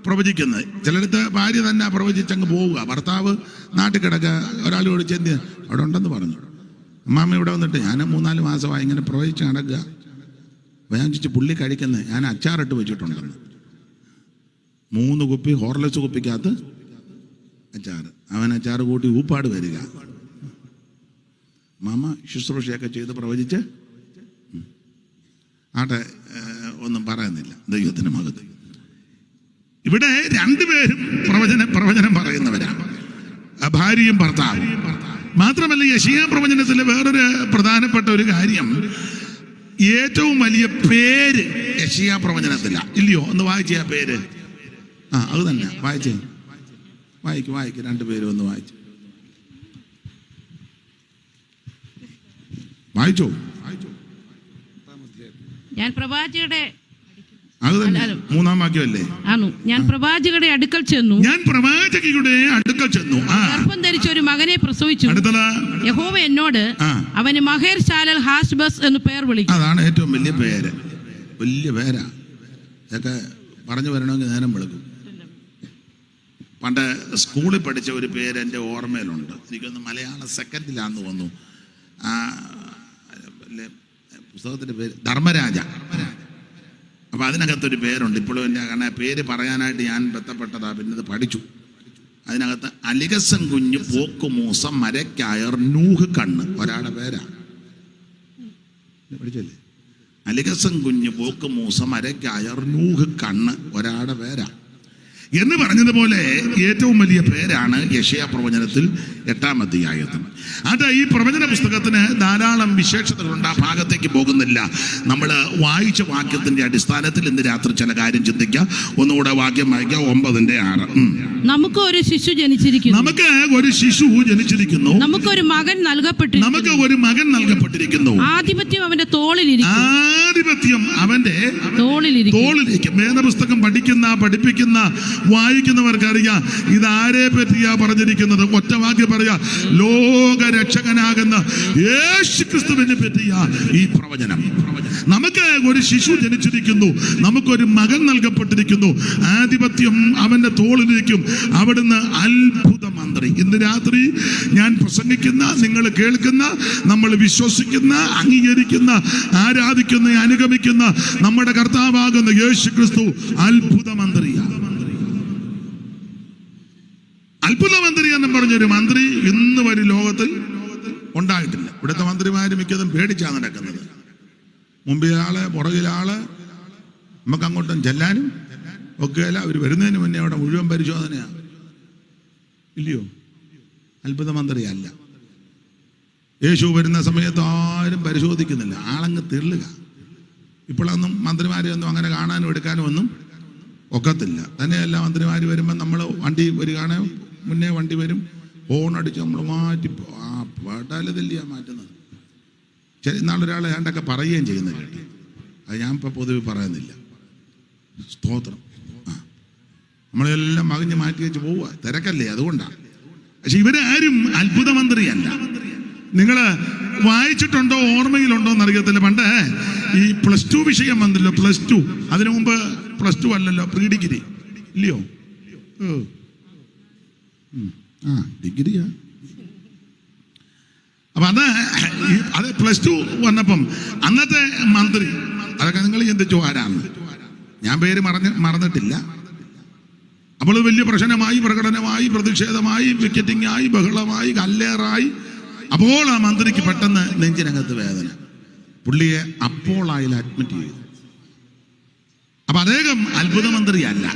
പ്രവചിക്കുന്നത്. ചിലടത്ത് ഭാര്യ തന്നെ പ്രവചിച്ചങ്ങ് പോവുക, ഭർത്താവ് നാട്ടിൽ കിടക്കുക. ഒരാളോട് ചെന്ന് അവിടെ ഉണ്ടെന്ന് പറഞ്ഞു. അമ്മാമ്മ ഇവിടെ വന്നിട്ട് ഞാൻ 3-4 മാസമായി ഇങ്ങനെ പ്രവചിച്ച് നടക്കുക. അപ്പോൾ ഞാൻ ചോദിച്ചു, പുള്ളി കഴിക്കുന്നത് ഞാൻ അച്ചാറിട്ട് വെച്ചിട്ടുണ്ടെന്ന്. 3 കുപ്പി ഹോർലിക്സ് കുപ്പിക്കകത്ത് അച്ചാറ്. അവൻ അച്ചാറ് കൂട്ടി ഊപ്പാട് വരിക. മാമ ശുശ്രൂഷയൊക്കെ ചെയ്ത് പ്രവചിച്ച് ആട്ടെ, ഒന്നും പറയുന്നില്ല. ദൈവത്തിന് മകത്ത്. ഇവിടെ രണ്ടുപേരും പ്രവചനം പറയുന്നവരാണ്, ഭാര്യയും ഭർത്താവും. മാത്രമല്ല യെശയ്യാ പ്രവചനത്തിലെ വേറൊരു പ്രധാനപ്പെട്ട ഒരു കാര്യം, ഏറ്റവും വലിയ പേര് യെശയ്യാ പ്രവചനത്തില, ഇല്ലയോ? ഒന്ന് വായിച്ചേ ആ പേര്. അത് തന്നെ വായിച്ചേ, വായിക്കും 2 പേരും ഒന്ന് വായിച്ചോ. ഞാൻ പ്രവാചകരുടെ അത് തന്നെ 3-ാം വാക്യമല്ലേ? ഞാൻ പ്രവാചകരുടെ അടുക്കൽ ചെന്നു, ഗർഭം ധരിച്ച ഒരു മകനെ പ്രസവിച്ചു. യഹോവ എന്നോട് അവന് മഹേർ ശാലൽ ഹാസ്ബസ് എന്ന് പേർ വിളിക്കും. അതാണ് ഏറ്റവും വലിയ പേര്, വലിയ പേരാ. ഇതൊക്കെ പറഞ്ഞു വരണമെങ്കിൽ നേരം വിളിക്കും. പണ്ട് സ്കൂളിൽ പഠിച്ച ഒരു പേര് എൻ്റെ ഓർമ്മയിലുണ്ട്. എനിക്കൊന്ന് മലയാളം സെക്കൻഡിലാന്ന് തോന്നുന്നു. പുസ്തകത്തിൻ്റെ പേര് ധർമ്മരാജ. അപ്പം അതിനകത്തൊരു പേരുണ്ട്. ഇപ്പോഴും എൻ്റെ കാരണം പേര് പറയാനായിട്ട് ഞാൻ ബന്ധപ്പെട്ടതാ, പിന്നെ ഇത് പഠിച്ചു. അതിനകത്ത് അലികസൻ കുഞ്ഞ് പോക്ക് മൂസ മരക്കായർ നൂഹ് കണ്ണ് ഒരാളുടെ പേരാണ്. പഠിച്ചല്ലേ? അലികസൻ കുഞ്ഞ് പോക്ക് മൂസ മരക്കായർ നൂഹ് കണ്ണ് ഒരാളുടെ പേരാ എന്ന് പറഞ്ഞതുപോലെ ഏറ്റവും വലിയ പേരാണ് യെശയ്യാ പ്രവചനത്തിൽ 8-ാം അധ്യായത്തിൽ. അത് ഈ പ്രവചന പുസ്തകത്തിന് ധാരാളം വിശേഷതകളുണ്ട്. ആ ഭാഗത്തേക്ക് പോകുന്നില്ല. നമ്മൾ വായിച്ച വാക്യത്തിന്റെ അടിസ്ഥാനത്തിൽ ഇന്ന് രാത്രി ചില കാര്യം ചിന്തിക്കാം. ഒന്നുകൂടെ വാക്യം വായിക്കാം. 9:6. നമുക്ക് ഒരു ശിശു ജനിച്ചിരിക്കുന്നു, നമുക്ക് ഒരു ശിശു ജനിച്ചിരിക്കുന്നു, നമുക്കൊരു മകൻ നൽകപ്പെട്ടിരിക്കുന്നു, നമുക്ക് ഒരു മകൻ നൽകപ്പെട്ടിരിക്കുന്നു, ആധിപത്യം അവന്റെ തോളിലിരിക്കും, ആധിപത്യം അവന്റെ തോളിലിരിക്കും. വേദപുസ്തകം പഠിപ്പിക്കുന്ന വായിക്കുന്നവർക്കറിയാം ഇതാരെ പറ്റിയാ പറഞ്ഞിരിക്കുന്നത്. ഒറ്റ വാക്യം പറയാ, ലോകരക്ഷകനാകുന്ന യേശു ക്രിസ്തുവിനെ പറ്റിയാ ഈ പ്രവചനം. നമുക്ക് ഒരു ശിശു ജനിച്ചിരിക്കുന്നു, നമുക്കൊരു മകൻ നൽകപ്പെട്ടിരിക്കുന്നു, ആധിപത്യം അവന്റെ തോളിലിരിക്കും, അവിടുന്ന് അത്ഭുത മന്ത്രി. ഇന്ന് രാത്രി ഞാൻ പ്രസംഗിക്കുന്ന, നിങ്ങൾ കേൾക്കുന്ന, നമ്മൾ വിശ്വസിക്കുന്ന, അംഗീകരിക്കുന്ന, ആരാധിക്കുന്ന, അനുഗമിക്കുന്ന നമ്മുടെ കർത്താവാകുന്ന യേശു ക്രിസ്തു അത്ഭുത മന്ത്രിയാണ്. അത്ഭുത മന്ത്രി എന്ന് പറഞ്ഞൊരു മന്ത്രി ഇന്ന് വരെ ലോകത്തിൽ ഉണ്ടായിട്ടില്ല. ഇവിടുത്തെ മന്ത്രിമാര് മിക്കതും പേടിച്ചാണ് നടക്കുന്നത്. മുമ്പിലാള്, പുറകിലാള്, നമുക്ക് അങ്ങോട്ടും ചെല്ലാനും ഒക്കെയല്ല. അവർ വരുന്നതിന് മുന്നേ അവിടെ മുഴുവൻ പരിശോധനയാണ്. ഇല്ലയോ? അത്ഭുത മന്ത്രിയല്ല. യേശു വരുന്ന സമയത്ത് ആരും പരിശോധിക്കുന്നില്ല, ആളങ്ങ് തെള്ളുക. ഇപ്പോഴൊന്നും മന്ത്രിമാരെ ഒന്നും അങ്ങനെ കാണാനും എടുക്കാനും ഒന്നും ഒക്കത്തില്ല. തന്നെയല്ല, മന്ത്രിമാർ വരുമ്പോൾ നമ്മൾ വണ്ടി വരികയാണെ മുന്നേ വണ്ടി വരും, ഹോണടിച്ച് നമ്മൾ മാറ്റി പാട്ടാലതല്ലിയാ മാറ്റുന്നത്. ശരി, നാളൊരാളെ ഏണ്ടൊക്കെ പറയുകയും ചെയ്യുന്നത് കേട്ടി. അത് ഞാൻ ഇപ്പം പൊതുവെ പറയുന്നില്ല. സ്തോത്രം. നമ്മളെല്ലാം മകഞ്ഞ് മാറ്റി വെച്ച് പോവുക, തിരക്കല്ലേ, അതുകൊണ്ടാണ്. പക്ഷെ ഇവരാരും അത്ഭുത മന്ത്രിയല്ല. നിങ്ങൾ വായിച്ചിട്ടുണ്ടോ, ഓർമ്മയിലുണ്ടോ എന്നറിയത്തില്ല. പണ്ട് ഈ +2 വിഷയം വന്നല്ലോ, +2. അതിനു മുമ്പ് +2 അല്ലല്ലോ, പ്രീ ഡിഗ്രി ഇല്ലയോ? ഡിഗ്രിയാ. അപ്പൊ അത് +2 വന്നപ്പം അന്നത്തെ മന്ത്രി, അതൊക്കെ നിങ്ങൾ ചിന്തിച്ചു ആരാന്ന്. ഞാൻ പേര് മറന്നിട്ടില്ല. അപ്പോൾ വലിയ പ്രശ്നമായി, പ്രകടനമായി, പ്രതിഷേധമായി, വിക്കറ്റിംഗ് ആയി, ബഹളമായി, കല്ലേറായി. അപ്പോൾ ആ മന്ത്രിക്ക് പെട്ടെന്ന് നെഞ്ചിനകത്ത് വേദന. പുള്ളിയെ അപ്പോളായിൽ അഡ്മിറ്റ് ചെയ്തു. അപ്പൊ അദ്ദേഹം അത്ഭുത മന്ത്രിയല്ല,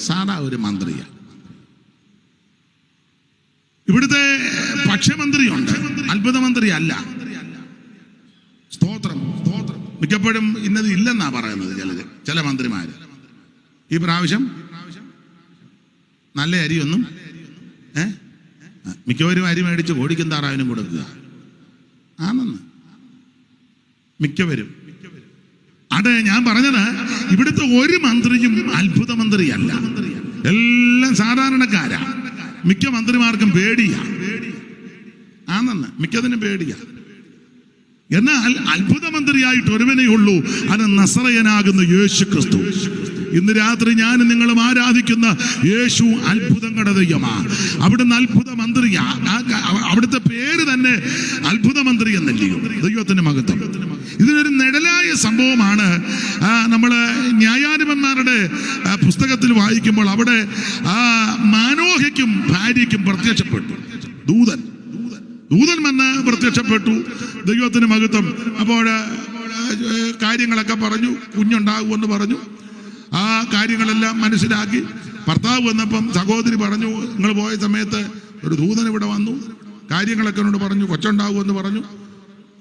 സാധാ ഒരു മന്ത്രിയാണ്. ഇവിടുത്തെ ഭക്ഷ്യമന്ത്രിയുണ്ട്, അത്ഭുത മന്ത്രി അല്ല. സ്തോത്രം. മിക്കപ്പോഴും ഇന്നത് ഇല്ലെന്നാ പറയുന്നത് ചില മന്ത്രിമാര്. ഈ പ്രാവശ്യം നല്ല അരിയൊന്നും മിക്കവരും അരി മേടിച്ച് കോടിക്കും താറാവിനും കൊടുക്കുക ആണെന്ന് മിക്കവരും. അത് ഞാൻ പറഞ്ഞത്, ഇവിടുത്തെ ഒരു മന്ത്രിയും അത്ഭുത മന്ത്രിയല്ല, എല്ലാം സാധാരണക്കാരാ. മിക്ക മന്ത്രിമാർക്കും പേടിയാ ആണെന്ന്, മിക്കതിനും പേടിയാ. എന്നാൽ അത്ഭുത മന്ത്രിയായിട്ട് ഒരുവനേ ഉള്ളൂ, അത് നസറയനാകുന്ന യേശു ക്രിസ്തു. ഇന്ന് രാത്രി ഞാൻ നിങ്ങളും ആരാധിക്കുന്ന യേശു അത്ഭുതങ്ങളുടെ ദൈവമാണ്. അവിടുന്ന് അത്ഭുത മന്ത്രിയാ. അവിടുത്തെ പേര് തന്നെ അത്ഭുത മന്ത്രി എന്നല്ലയോ? ദൈവത്തിന്റെ മഹത്വം. ഇതിനൊരു നിഴലായ സംഭവമാണ്. നമ്മൾ ന്യായാധിപന്മാരുടെ പുസ്തകത്തിൽ വായിക്കുമ്പോൾ അവിടെ മാനോഹയ്ക്കും ഭാര്യയ്ക്കും പ്രത്യക്ഷപ്പെട്ടു ദൂതൻ വന്ന് പ്രത്യക്ഷപ്പെട്ടു. ദൈവത്തിന് മഹത്വം. അപ്പോൾ കാര്യങ്ങളൊക്കെ പറഞ്ഞു, കുഞ്ഞുണ്ടാകുമെന്ന് പറഞ്ഞു. ആ കാര്യങ്ങളെല്ലാം മനസ്സിലാക്കി. ഭർത്താവ് വന്നപ്പം സഹോദരി പറഞ്ഞു, നിങ്ങൾ പോയ സമയത്ത് ഒരു ദൂതൻ ഇവിടെ വന്നു, കാര്യങ്ങളൊക്കെ എന്നോട് പറഞ്ഞു, കൊച്ചുണ്ടാകുമെന്ന് പറഞ്ഞു.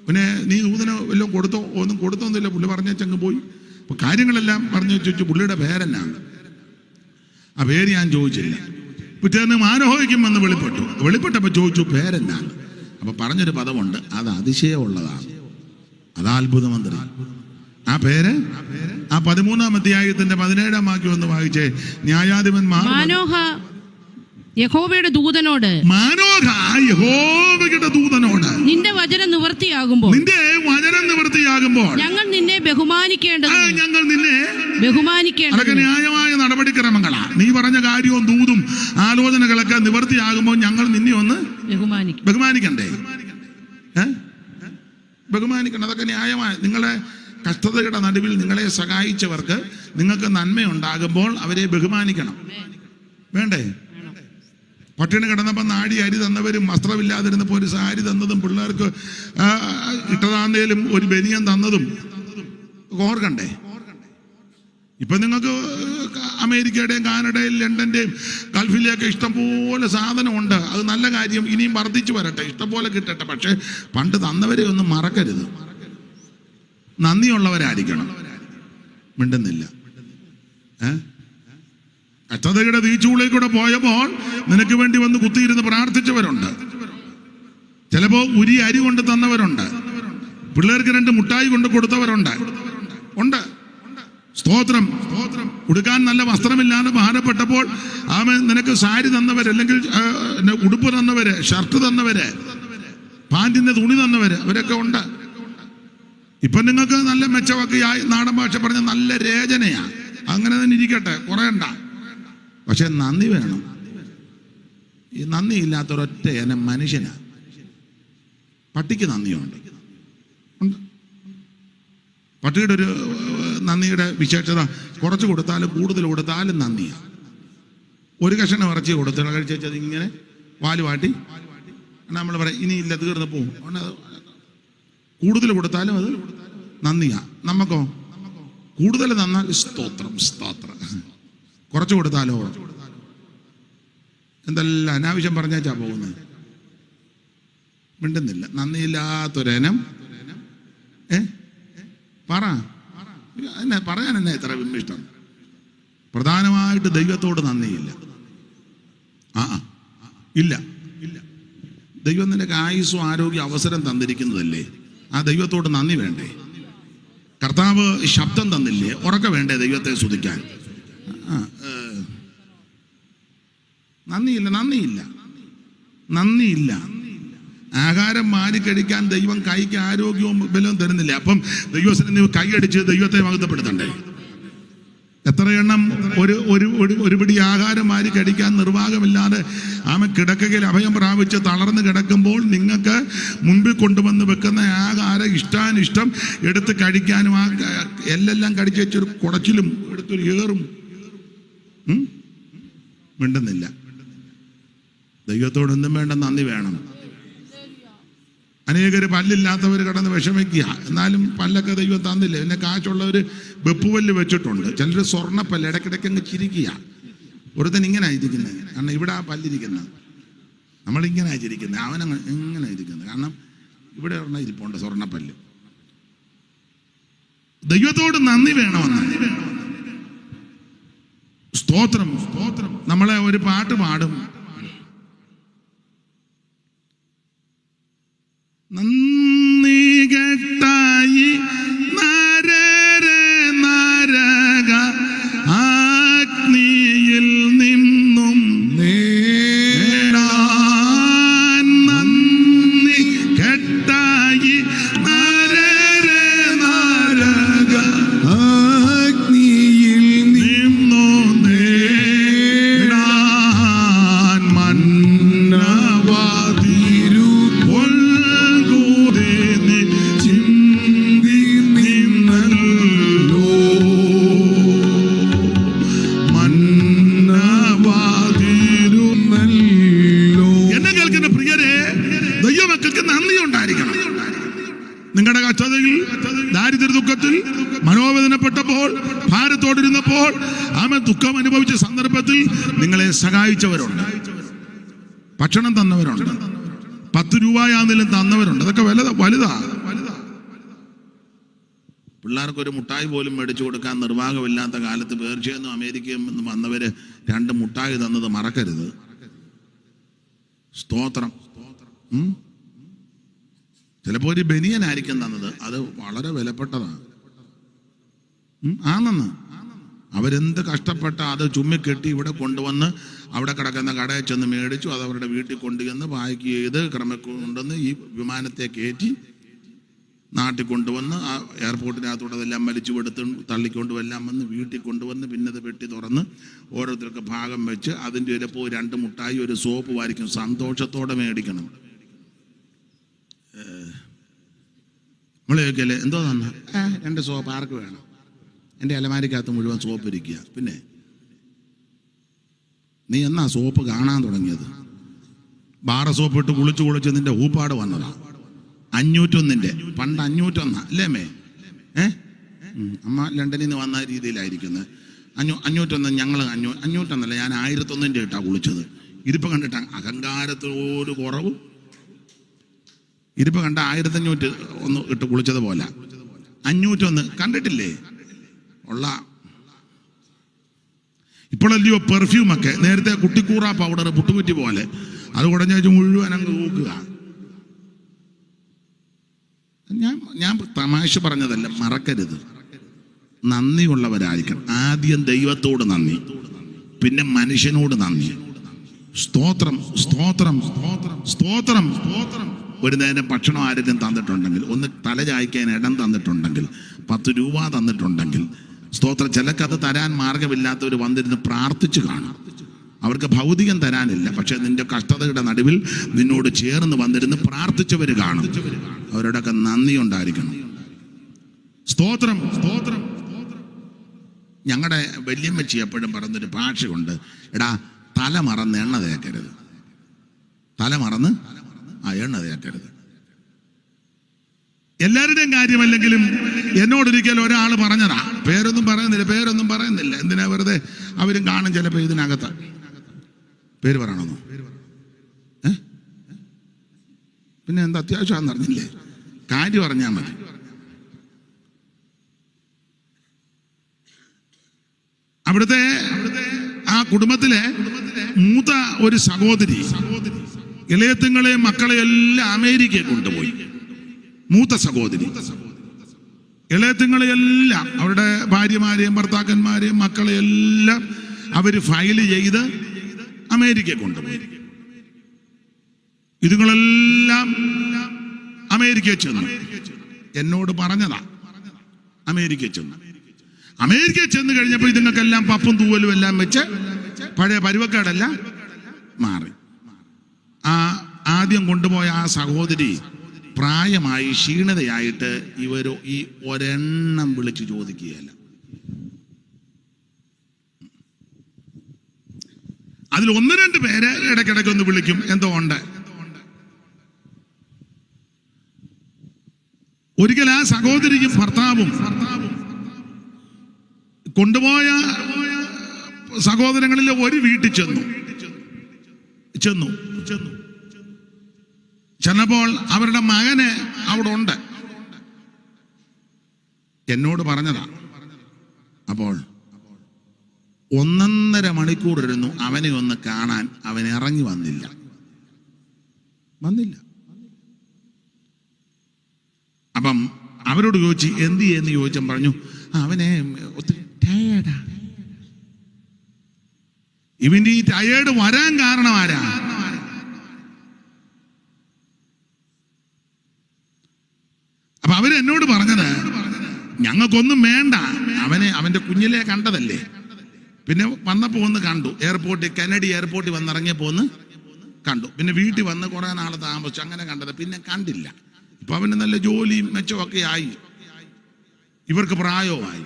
പിന്നെ നീ ദൂതന് വല്ലതും കൊടുത്തോ? ഒന്നും കൊടുത്തൊന്നുമില്ല, പുള്ളി പറഞ്ഞങ്ങ് പോയി. അപ്പൊ കാര്യങ്ങളെല്ലാം പറഞ്ഞു ചോദിച്ചു, പുള്ളിയുടെ പേരെന്നാണ്? ആ പേര് ഞാൻ ചോദിച്ചില്ല. പിറ്റേന്ന് മാനോഹയ്ക്കും വന്ന് വെളിപ്പെട്ടപ്പോൾ ചോദിച്ചു പേരെന്നാണ്. അപ്പൊ പറഞ്ഞൊരു പദമുണ്ട്, അത് അതിശയമുള്ളതാണ്, അതാ അത്ഭുത മന്ത്രി. ആ പേര് ആ 13-ാം അധ്യായത്തിന്റെ 17-ാം വാക്യം ഒന്ന് വായിച്ചേ. ന്യായാധിപന്മാർ മാനോഹ യഹോവയുടെ ദൂതനോട് നിന്റെ വചനം നിവൃത്തിയാകുമ്പോൾ ഞങ്ങൾ നിന്നെ ബഹുമാനിക്കേണ്ടത്. അതൊക്കെ ന്യായമായ നടപടിക്രമങ്ങളാ. നീ പറഞ്ഞ കാര്യവും ദൂതും ആലോചനകളൊക്കെ നിവൃത്തിയാകുമ്പോൾ ഞങ്ങൾ നിന്നെ ഒന്ന് ബഹുമാനിക്കണ്ടേ? ബഹുമാനിക്കണം. അതൊക്കെ ന്യായമായ. നിങ്ങളെ കഷ്ടതയുടെ നടുവിൽ നിങ്ങളെ സഹായിച്ചവർക്ക് നിങ്ങൾക്ക് നന്മയുണ്ടാകുമ്പോൾ അവരെ ബഹുമാനിക്കണം. വേണ്ടേ? പട്ടിണി കിടന്നപ്പോൾ നാടി അരി തന്നവരും വസ്ത്രമില്ലാതിരുന്നപ്പോൾ ഒരു സാരി തന്നതും പിള്ളേർക്ക് ഇട്ടതാന്നേലും ഒരു ബനിയൻ തന്നതും ഓർക്കണ്ടേ? ഇപ്പൊ നിങ്ങൾക്ക് അമേരിക്കയുടെയും കാനഡയും ലണ്ടന്റെയും ഗൾഫിലെയൊക്കെ ഇഷ്ടംപോലെ സാധനമുണ്ട്. അത് നല്ല കാര്യം, ഇനിയും വർദ്ധിച്ചു വരട്ടെ, ഇഷ്ടംപോലെ കിട്ടട്ടെ. പക്ഷെ പണ്ട് തന്നവരെ ഒന്നും മറക്കരുത്, നന്ദിയുള്ളവരായിരിക്കണം. മിണ്ടുന്നില്ല. കഷ്ടതയുടെ തീച്ചൂളയിൽ കൂടെ പോയപ്പോൾ നിനക്ക് വേണ്ടി വന്ന് കുത്തിയിരുന്ന് പ്രാർത്ഥിച്ചവരുണ്ട്. ചിലപ്പോ ഉരി അരി കൊണ്ട് തന്നവരുണ്ട്. പിള്ളേർക്ക് 2 മുട്ടായി കൊണ്ട് കൊടുത്തവരുണ്ട്. ഉണ്ട്. സ്തോത്രം. ഉടുക്കാൻ നല്ല വസ്ത്രമില്ലാതെ ഭാരപ്പെട്ടപ്പോൾ നിനക്ക് സാരി തന്നവര്, അല്ലെങ്കിൽ ഉടുപ്പ് തന്നവര്, ഷർട്ട് തന്നവര്, പാന്റിന്റെ തുണി തന്നവര്, അവരൊക്കെ ഉണ്ട്. ഇപ്പൊ നിങ്ങൾക്ക് നല്ല മെച്ചമൊക്കെ ആയി, നാടൻ ഭാഷ പറഞ്ഞ നല്ല രേചനയാ. അങ്ങനെ തന്നെ ഇരിക്കട്ടെ, കുറയണ്ട. പക്ഷെ നന്ദി വേണം. ഈ നന്ദി ഇല്ലാത്തൊരൊറ്റ ഇനം മനുഷ്യനാ. പട്ടിക്ക് നന്ദിയുണ്ട്. പട്ടിയുടെ ഒരു നന്ദിയുടെ വിശേഷത, കുറച്ച് കൊടുത്താലും കൂടുതൽ കൊടുത്താലും നന്ദിയാണ്. ഒരു കഷണം ഇറച്ചി കൊടുത്ത് കഴിച്ചത് ഇങ്ങനെ വാല് വാട്ടി നമ്മൾ പറയാം, ഇനിയില്ല തീർന്ന് പോവും. കൂടുതൽ കൊടുത്താലും അത് നന്ദിയാ. നമുക്കോ കൂടുതൽ തന്നാൽ സ്തോത്രം. കുറച്ച് കൊടുത്താലോ എന്തെല്ലാം അനാവശ്യം പറഞ്ഞാച്ചാ പോകുന്നത്. മിണ്ടുന്നില്ല. നന്ദിയില്ലാത്തൊരനം പറയാൻ എന്നെ ഇത്ര ഇഷ്ടം. പ്രധാനമായിട്ട് ദൈവത്തോട് നന്ദിയില്ല. ഇല്ല. ദൈവം നിനക്ക് ആയുസ്സും ആരോഗ്യ അവസരം തന്നിരിക്കുന്നതല്ലേ, ആ ദൈവത്തോട് നന്ദി വേണ്ടേ? കർത്താവ് ശബ്ദം തന്നില്ലേ, ഉറക്ക വേണ്ടേ ദൈവത്തെ സ്തുതിക്കാൻ? നന്ദിയില്ല. ആഹാരം മാറിക്കഴിക്കാൻ ദൈവം കൈക്ക് ആരോഗ്യവും ബലവും തരുന്നില്ല. അപ്പം ദൈവത്തിന് കൈയടിച്ച് ദൈവത്തെ മഹത്വപ്പെടുത്തണ്ടേ? എത്ര എണ്ണം ഒരു പിടി ആഹാരം മാറി കഴിക്കാൻ നിർവാഹമില്ലാതെ കിടക്കയിൽ അഭയം പ്രാപിച്ച് തളർന്ന് കിടക്കുമ്പോൾ നിങ്ങൾക്ക് മുൻപിൽ കൊണ്ടുവന്ന് വെക്കുന്ന ആഹാരം ഇഷ്ടാനിഷ്ടം എടുത്ത് കഴിക്കാനും ആ എല്ലാം കടിച്ചു വെച്ചൊരു കുടച്ചിലും എടുത്തൊരു ഏറും മിണ്ടുന്നില്ല. ദൈവത്തോടൊന്നും വേണ്ട, നന്ദി വേണം. അനേകര് പല്ലില്ലാത്തവർ കിടന്ന് വിഷമിക്കുക, എന്നാലും പല്ലൊക്കെ ദൈവം തന്നില്ല. പിന്നെ കാശുള്ളവർ വെപ്പുപല്ല് വെച്ചിട്ടുണ്ട്. ചിലർ സ്വർണ്ണപ്പല്ല് ഇടയ്ക്കിടയ്ക്ക് അങ്ങ് ചിരിക്കുക. ഒരുത്തൻ ഇങ്ങനെ ആയിരിക്കുന്നത്, കാരണം ഇവിടെ ആ പല്ലിരിക്കുന്നത്. നമ്മളിങ്ങനെ ആയിരിക്കുന്നത്, അവനങ്ങ് ഇങ്ങനെ ഇരിക്കുന്നത്, കാരണം ഇവിടെ ഒരെണ്ണം ഇരിപ്പുണ്ട് സ്വർണ്ണപ്പല്ല്. ദൈവത്തോട് നന്ദി വേണമെന്ന്. സ്തോത്രം. നമ്മളെ ഒരു പാട്ട് പാടും, നന്ദി കെട്ടായി നരക അഗ്നിയിൽ നിന്നും നേടാൻ. നന്ദി കെട്ടായി നരക അഗ്നിയിൽ നിന്നും നേടാൻ. മന്നവാതിരു നിങ്ങളുടെ കഷ്ടതയിൽ, ദാരിദ്ര്യ ദുഃഖത്തിൽ, മനോവേദനപ്പെട്ടപ്പോൾ, ഭാരത്തോടിരുന്നപ്പോൾ, ദുഃഖം അനുഭവിച്ച സന്ദർഭത്തിൽ നിങ്ങളെ സഹായിച്ചവരുണ്ട്. ഭക്ഷണം തന്നവരുണ്ട്. 10 രൂപയാണെങ്കിലും തന്നവരുണ്ട്. അതൊക്കെ വലുതാ. പിള്ളേർക്കൊരു മുട്ടായി പോലും മേടിച്ചു കൊടുക്കാൻ നിർവാഹമില്ലാത്ത കാലത്ത് പേർഷ്യയിൽ നിന്നും അമേരിക്കയിൽ നിന്നും വന്നവര് 2 മുട്ടായി തന്നത് മറക്കരുത്. സ്തോത്രം. ചിലപ്പോൾ ഒരു ബനിയനായിരിക്കും തന്നത്, അത് വളരെ വിലപ്പെട്ടതാണ്. ആണെന്ന് അവരെന്ത് കഷ്ടപ്പെട്ട അത് ചുമ്മിക്കെട്ടി ഇവിടെ കൊണ്ടുവന്ന് അവിടെ കിടക്കുന്ന കടയിൽ ചെന്ന് മേടിച്ചു. അത് അവരുടെ വീട്ടിൽ കൊണ്ടുവന്ന് പാക്ക് ചെയ്ത് ക്രമക്കൊണ്ടുവന്ന് ഈ വിമാനത്തെ കയറ്റി നാട്ടിൽ കൊണ്ടുവന്ന് ആ എയർപോർട്ടിനകത്തൂടെ അതെല്ലാം വലിച്ചു കൊടുത്ത് തള്ളിക്കൊണ്ടുമെല്ലാം വന്ന് വീട്ടിൽ കൊണ്ടുവന്ന് പിന്നെ അത് വെട്ടി തുറന്ന് ഓരോരുത്തർക്ക് ഭാഗം വെച്ച് അതിൻ്റെ ചിലപ്പോൾ 2 മുട്ടായി ഒരു സോപ്പ് വാരിക്കും. സന്തോഷത്തോടെ മേടിക്കണം. നമ്മൾ ചോദിക്കല്ലേ എന്തോ തന്ന എൻ്റെ സോപ്പ് ആർക്ക് വേണം? എൻ്റെ അലമാരിക്കകത്ത് മുഴുവൻ സോപ്പ് ഇരിക്കുക. പിന്നെ നീ എന്നാ സോപ്പ് കാണാൻ തുടങ്ങിയത്? ബാറ സോപ്പ് ഇട്ട് കുളിച്ച് നിന്റെ ഊപ്പാട് വന്നതാ. 501 പണ്ട് 501 അല്ലേ മേ? അമ്മ ലണ്ടനിൽ നിന്ന് വന്ന രീതിയിലായിരിക്കുന്നത്. 501 ഞങ്ങൾ 501 ഞാൻ 1001 ഇട്ടാ കുളിച്ചത്. ഇരിപ്പ് കണ്ടിട്ട് അഹങ്കാരത്തോട് കുറവും. ഇരിപ്പ് കണ്ട 1501 ഇട്ട് കുളിച്ചത് പോലെ 501 കണ്ടിട്ടില്ലേ ഉള്ള. ഇപ്പോഴല്ലയോ പെർഫ്യൂമൊക്കെ. നേരത്തെ കുട്ടിക്കൂറ പൗഡർ പുട്ടുകുറ്റി പോലെ അത് കുടഞ്ഞു വെച്ച് മുഴുവൻ അങ്ങ് നോക്കുക. ഞാൻ തമാശ പറഞ്ഞതല്ല, മറക്കരുത്. നന്ദിയുള്ളവരായിരിക്കണം. ആദ്യം ദൈവത്തോട് നന്ദി, പിന്നെ മനുഷ്യനോട് നന്ദി. സ്തോത്രം സ്തോത്രം സ്തോത്രം സ്തോത്രം സ്തോത്രം. ഒരു നേരം ഭക്ഷണം ആരെങ്കിലും തന്നിട്ടുണ്ടെങ്കിൽ, ഒന്ന് തല ചായ്ക്കാൻ ഇടം തന്നിട്ടുണ്ടെങ്കിൽ, 10 രൂപ തന്നിട്ടുണ്ടെങ്കിൽ സ്തോത്രം. ചിലക്കത് തരാൻ മാർഗമില്ലാത്തവർ വന്നിരുന്ന് പ്രാർത്ഥിച്ചു കാണും. അവർക്ക് ഭൗതികം തരാനില്ല, പക്ഷെ നിന്റെ കഷ്ടതയുടെ നടുവിൽ നിന്നോട് ചേർന്ന് വന്നിരുന്ന് പ്രാർത്ഥിച്ചവർ കാണും. അവരോടൊക്കെ നന്ദി ഉണ്ടായിരിക്കണം. സ്തോത്രം സ്തോത്രം. ഞങ്ങളുടെ വല്യമ്മച്ചി എപ്പോഴും പറയുന്നൊരു ഭാഷയുണ്ട്, എടാ തല മറന്ന് എണ്ണ തേക്കരുത്. തല മറന്ന് എണ്ണ തേക്കരുത്. എല്ലാവരുടെയും കാര്യമല്ലെങ്കിലും എന്നോടൊരിക്കലും ഒരാൾ പറഞ്ഞതാ. പേരൊന്നും പറയുന്നില്ല. എന്തിനാ വെറുതെ? അവരും കാണും ചിലപ്പോൾ ഇതിനകത്ത്. പേര് പറയണമെന്നോ? പിന്നെ എന്താ അത്യാവശ്യമാണെന്ന് അറിഞ്ഞില്ലേ? കാര്യം അറിഞ്ഞാൽ മതി. അവിടുത്തെ ആ കുടുംബത്തിലെ മൂത്ത ഒരു സഹോദരി ഇളയത്തുങ്ങളെയും മക്കളെയും എല്ലാം അമേരിക്കയിൽ കൊണ്ടുപോയി. മൂത്ത സഹോദരി ഇളയത്തുങ്ങളെയെല്ലാം അവരുടെ ഭാര്യമാരെയും ഭർത്താക്കന്മാരെയും മക്കളെയെല്ലാം അവർ ഫയൽ ചെയ്ത് അമേരിക്കയിൽ കൊണ്ടുപോയി. ഇതുങ്ങളെല്ലാം അമേരിക്കയിൽ ചെന്നു. എന്നോട് പറഞ്ഞതാ. അമേരിക്കയിൽ ചെന്ന് കഴിഞ്ഞപ്പോൾ ഇതുങ്ങൾക്കെല്ലാം പപ്പും തൂവലും എല്ലാം വെച്ച് പഴയ പരുവക്കേടെല്ലാം മാറി. ആദ്യം കൊണ്ടുപോയ ആ സഹോദരി പ്രായമായി ക്ഷീണിതയായിട്ട് ഇവരോ ഈ ഒരെണ്ണം വിളിച്ചു ചോദിക്കുകയല്ല. അതിൽ 1-2 പേര് ഇടയ്ക്കിടയ്ക്കൊന്ന് വിളിക്കും, എന്തോ ഉണ്ട്. ഒരിക്കൽ ആ സഹോദരിക്കും ഭർത്താവും കൊണ്ടുപോയ സഹോദരങ്ങളിൽ ഒരു വീട്ടിൽ ചെന്നപ്പോൾ അവരുടെ മകന് അവിടെ ഉണ്ട്. എന്നോട് പറഞ്ഞതാ. അപ്പോൾ 1.5 മണിക്കൂർ ഇരുന്നു അവനെ ഒന്ന് കാണാൻ. അവൻ ഇറങ്ങി വന്നില്ല. അപ്പം അവരോട് ചോദിച്ചു എന്ത് ചെയ്യുന്നു ചോദിച്ചാൽ പറഞ്ഞു അവനെ ഒത്തിരി ടയേർഡാ. ഇവന്റെ ഈ ടയേർഡ് വരാൻ കാരണം ആരാ? അപ്പൊ അവരെന്നോട് പറഞ്ഞത് ഞങ്ങൾക്കൊന്നും വേണ്ട, അവന്റെ കുഞ്ഞിലെ കണ്ടതല്ലേ. പിന്നെ വന്നപ്പോ ഒന്ന് കണ്ടു, കെനഡി എയർപോർട്ടിൽ വന്നിറങ്ങിയപ്പോ ഒന്ന് കണ്ടു. പിന്നെ വീട്ടിൽ വന്ന് കുറെ നാൾ താമസിച്ചു, അങ്ങനെ കണ്ടത്. പിന്നെ കണ്ടില്ല. ഇപ്പൊ അവന് നല്ല ജോലിയും മെച്ചമൊക്കെ ആയി, ഇവർക്ക് പ്രായവുമായി.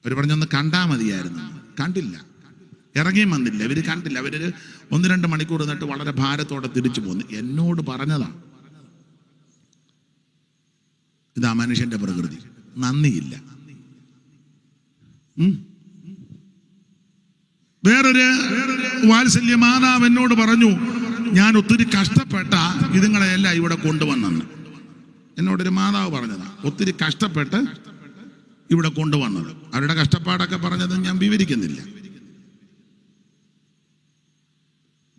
അവർ പറഞ്ഞൊന്ന് കണ്ടാ മതിയായിരുന്നു. കണ്ടില്ല, ഇറങ്ങിയും വന്നില്ല. ഇവര് കണ്ടില്ല. അവര് 1-2 മണിക്കൂർ നിന്നിട്ട് വളരെ ഭാരത്തോടെ തിരിച്ചു പോന്നു. എന്നോട് പറഞ്ഞതാ. ഇതാ മനുഷ്യന്റെ പ്രകൃതി, നന്ദിയില്ല. വേറൊരു വാത്സല്യ മാതാവ് എന്നോട് പറഞ്ഞു, ഞാൻ ഒത്തിരി കഷ്ടപ്പെട്ട ഇതുങ്ങളെയെല്ലാം ഇവിടെ കൊണ്ടുവന്നെന്ന്. എന്നോടൊരു മാതാവ് പറഞ്ഞതാ, ഒത്തിരി കഷ്ടപ്പെട്ട് ഇവിടെ കൊണ്ടുവന്നത്. അവരുടെ കഷ്ടപ്പാടൊക്കെ പറഞ്ഞത് ഞാൻ വിവരിക്കുന്നില്ല.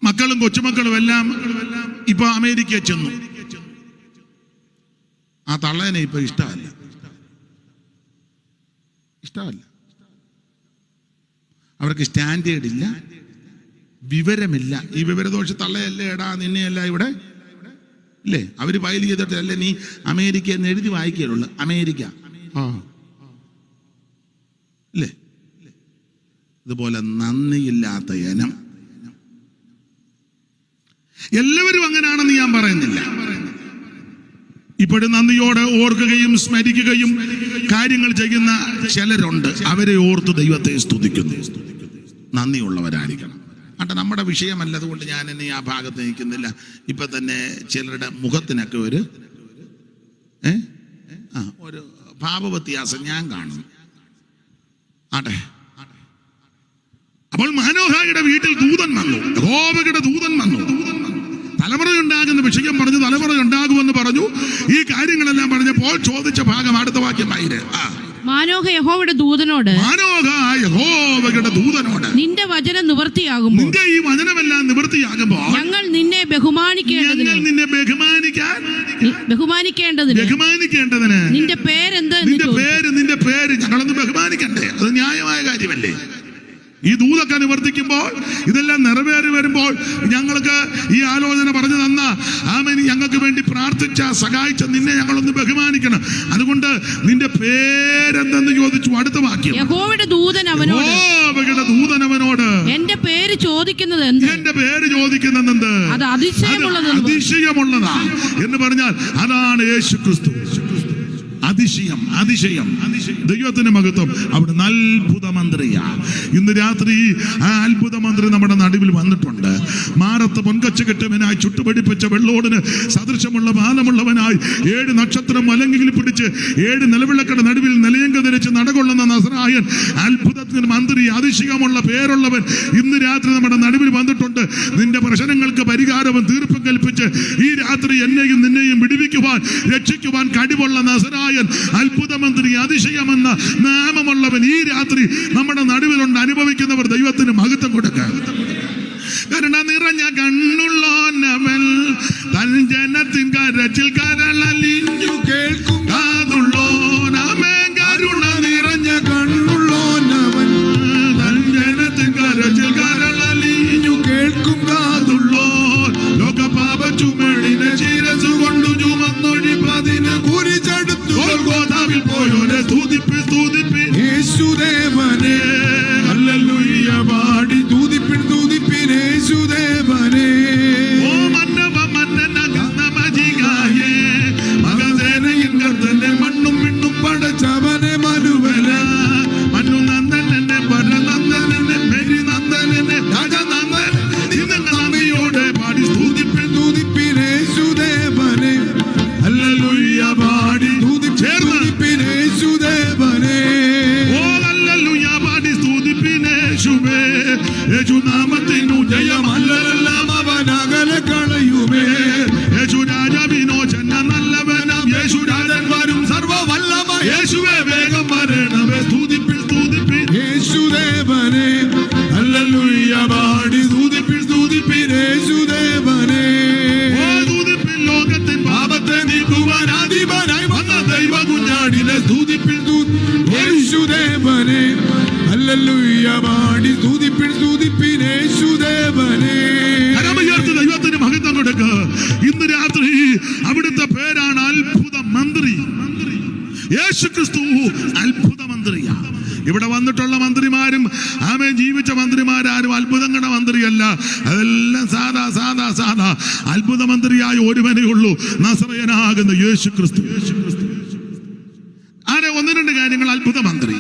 മക്കളും കൊച്ചുമക്കളും എല്ലാം ഇപ്പൊ അമേരിക്കയിൽ ചെന്നു. ആ തള്ളേനെ ഇപ്പൊ ഇഷ്ടമല്ല. അവർക്ക് സ്റ്റാൻഡേർഡ് ഇല്ല, വിവരമില്ല. ഈ വിവരദോഷ തള്ളയല്ലേ എടാ നിന്നെയല്ല ഇവിടെ ഇല്ലേ? അവര് ഫയൽ ചെയ്തിട്ടല്ലേ നീ അമേരിക്ക എന്ന് എഴുതി വായിക്കലുള്ളു. അമേരിക്ക ഇല്ലേ? ഇതുപോലെ നന്ദിയില്ലാത്ത ഇനം. എല്ലാവരും അങ്ങനെയാണെന്ന് ഞാൻ പറയുന്നില്ല. ഇപ്പോഴും നന്ദിയോടെ ഓർക്കുകയും സ്മരിക്കുകയും കാര്യങ്ങൾ ചെയ്യുന്ന ചിലരുണ്ട്. അവരെ ഓർത്ത് ദൈവത്തെ സ്തുതിക്കുന്നു. നന്ദിയുള്ളവരായിരിക്കണം. അട്ടെ, നമ്മുടെ വിഷയമല്ല, അതുകൊണ്ട് ഞാൻ ഇനി ആ ഭാഗത്ത് നിൽക്കുന്നില്ല. ഇപ്പൊ തന്നെ ചിലരുടെ മുഖത്തിനൊക്കെ ഒരു ഭാവവ്യത്യാസം ഞാൻ കാണുന്നു. ആട്ടെ, അപ്പോൾ മാനോഹയുടെ വീട്ടിൽ ദൂതൻ വന്നു, യഹോവയുടെ ദൂതൻ വന്നു. തലമുറയുണ്ടാകുന്ന വിഷയം പറഞ്ഞു, തലമുറയുണ്ടാകുമെന്ന് പറഞ്ഞു. ഈ കാര്യങ്ങളെല്ലാം പറഞ്ഞപ്പോൾ ചോദിച്ച ഭാഗം അടുത്ത വാക്യമായിര്. മാനോഹ യഹോവയുടെ ദൂതനോട്, നിന്റെ വചനം നിവൃത്തിയാകുമ്പോൾ, നിന്റെ ഈ വചനമെല്ലാം നിവൃത്തിയാകുമ്പോൾ ഞങ്ങൾ നിന്നെ ബഹുമാനിക്കേണ്ടതിന് നിന്റെ പേരെന്ത്? നിന്റെ പേര് ഞങ്ങളൊന്ന് ബഹുമാനിക്കണ്ടേ? അത് ന്യായമായ കാര്യമല്ലേ? ഈ ദൂതൊക്കെ നിവർത്തിക്കുമ്പോൾ, ഇതെല്ലാം നിറവേറി വരുമ്പോൾ ഞങ്ങൾക്ക് ഈ ആലോചന പറഞ്ഞു തന്ന ആമേൻ, ഞങ്ങൾക്ക് വേണ്ടി പ്രാർത്ഥിച്ച സഹായിച്ച നിന്നെ ഞങ്ങളൊന്ന് ബഹുമാനിക്കണം. അതുകൊണ്ട് നിന്റെ പേരെന്തെന്ന് ചോദിച്ചു. അടുത്ത വാക്യം, യഹോവയുടെ ദൂതൻ അവനോട് എന്റെ പേര് ചോദിക്കുന്നത് എന്ത്? എന്റെ പേര് ചോദിക്കുന്നത് എന്ത്? അത് അതിശയമുള്ളതാ എന്ന് പറഞ്ഞാൽ അതാണ് യേശു ക്രിസ്തു. അതിശയം, അതിശയം, ദൈവത്തിന്റെ മഹത്വം. അവിടുന്ന് അത്ഭുത മന്ത്രിയാ. ഇന്ന് രാത്രി ആ അത്ഭുത മന്ത്രി നമ്മുടെ നടുവിൽ വന്നിട്ടുണ്ട്. മാറത്ത് പൊൻകച്ച കെട്ടുവനായി, ചുട്ടുപടിപ്പിച്ച വെള്ളോടിന് സദൃശമുള്ള ബാലമുള്ളവനായി, 7 നക്ഷത്രം മലങ്കിൽ പിടിച്ച് 7 നിലവിളക്കട നടുവിൽ നിലയങ്ക ധരിച്ച് നടകൊള്ളുന്ന നസറായൻ, അത്ഭുതത്തിന് മന്ത്രി, അതിശയമുള്ള പേരുള്ളവൻ ഇന്ന് രാത്രി നമ്മുടെ നടുവിൽ വന്നിട്ടുണ്ട്. നിന്റെ പ്രശ്നങ്ങൾക്ക് പരിഹാരവും തീർപ്പും കൽപ്പിച്ച് ഈ രാത്രി എന്നെയും നിന്നെയും വിടുവിക്കുവാൻ, രക്ഷിക്കുവാൻ കഴിവുള്ള നസറായൻ, അത്ഭുത മന്ത്രി, അതിശയമെന്ന നാമമുള്ളവൻ ഈ രാത്രി നമ്മുടെ നടുവിലുണ്ട്. അനുഭവിക്കുന്നവർ ദൈവത്തിന് മഹത്വം കൊടുക്കുക. കരുണ നിറഞ്ഞ കണ്ണുള്ളോനവൻ, തൻ ജനത്തിൻ കരച്ചിൽ കരളലിഞ്ഞു കേൾക്കും കാതുള്ളോനവൻ. കരുണ നിറഞ്ഞ കണ്ണുള്ളോനവൻ, തൻ ജനത്തിൻ കരച്ചിൽ കരളലിഞ്ഞു കേൾക്കും കാതുള്ളോൻ. ലോകപാപ ചുമടിനെ ശിരസു കൊണ്ടു ചുമന്നൊഴിപ്പതിന് കുരിച്ചെടുത്തു ഗോദാവിൽ പോയോനെ സ്തുതിപ്പി സ്തുതിപ്പി യേശുദേവനെ. ഹല്ലേലൂയ പാടി സ്തുതിപ്പിൻ സ്തുതിപ്പിൻ യേശുദേവനെ. ഓ മന്നവ മന്നന ഗന്ധമജികായേ, മകസേനയിൽ കർത്തനെ മണ്ണും വിണ്ണും പടച്ചവനെ മനുവല. മന്നു നന്ദനെ പരനന്ദനെ മെരി നന്ദനെ രാജനന്ദൻ. ഇന്ന് നന്ദിയോടെ പാടി സ്തുതിപ്പിൻ സ്തുതിപ്പിൻ യേശുദേവനെ. ഹല്ലേലൂയ പാടി സ്തുതിപ്പിൻ യേശുദേവനെ. ഓ ഹല്ലേലൂയ പാടി സ്തുതിപ്പിൻ യേശുവേ. യേശുനാമത്തിനു ജയമല്ലെല്ലാം അവനകല കളയുമേ. യേശു രാജാവിനോ ചെന്ന നല്ലവനാം, യേശു രാജൻ വരും സർവവല്ലഭ. യേശുവേ വേഗം വരണമേ. സ്തുതിപ്പിൻ സ്തുതിപ്പിൻ യേശുദേവനെ. ഹല്ലേലൂയ പാടി സ്തുതിപ്പിൻ സ്തുതിപ്പിൻ യേശുദേവനെ. ഓ സ്തുതിപ്പിൻ ലോകത്തിൻ പാപത്തെ നീക്കുവാൻ ആദിപനായി വന്ന ദൈവ കുഞ്ഞാടിനെ. സ്തുതിപ്പിൻ യേശുദേവനെ. ഹല്ലേലൂയ പാടി സ്തുതിപ്പിൻ സ്തുതിപ്പിൻ യേശുദേവനെ. കരമുയർത്തി ദൈവത്തിന് മഹത്വം കൊടുക്കുക. ഇന്ന് രാത്രി അവിടുത്തെ പേരാണ് അത്ഭുത മന്ത്രി. യേശു ക്രിസ്തു അത്ഭുത മന്ത്രിയാ. ഇവിടെ വന്നിട്ടുള്ള മന്ത്രിമാരും ആമേ ജീവിച്ച മന്ത്രിമാരും അത്ഭുതങ്ങളുടെ മന്ത്രിയല്ല. അതെല്ലാം സാധാ സാധാ സാധാ അത്ഭുത മന്ത്രിയായ ഒരുവനേ ഉള്ളൂ, നസറയനാകുന്ന യേശു ക്രിസ്തു. ആരെ 1-2 കാര്യങ്ങൾ അത്ഭുത മന്ത്രി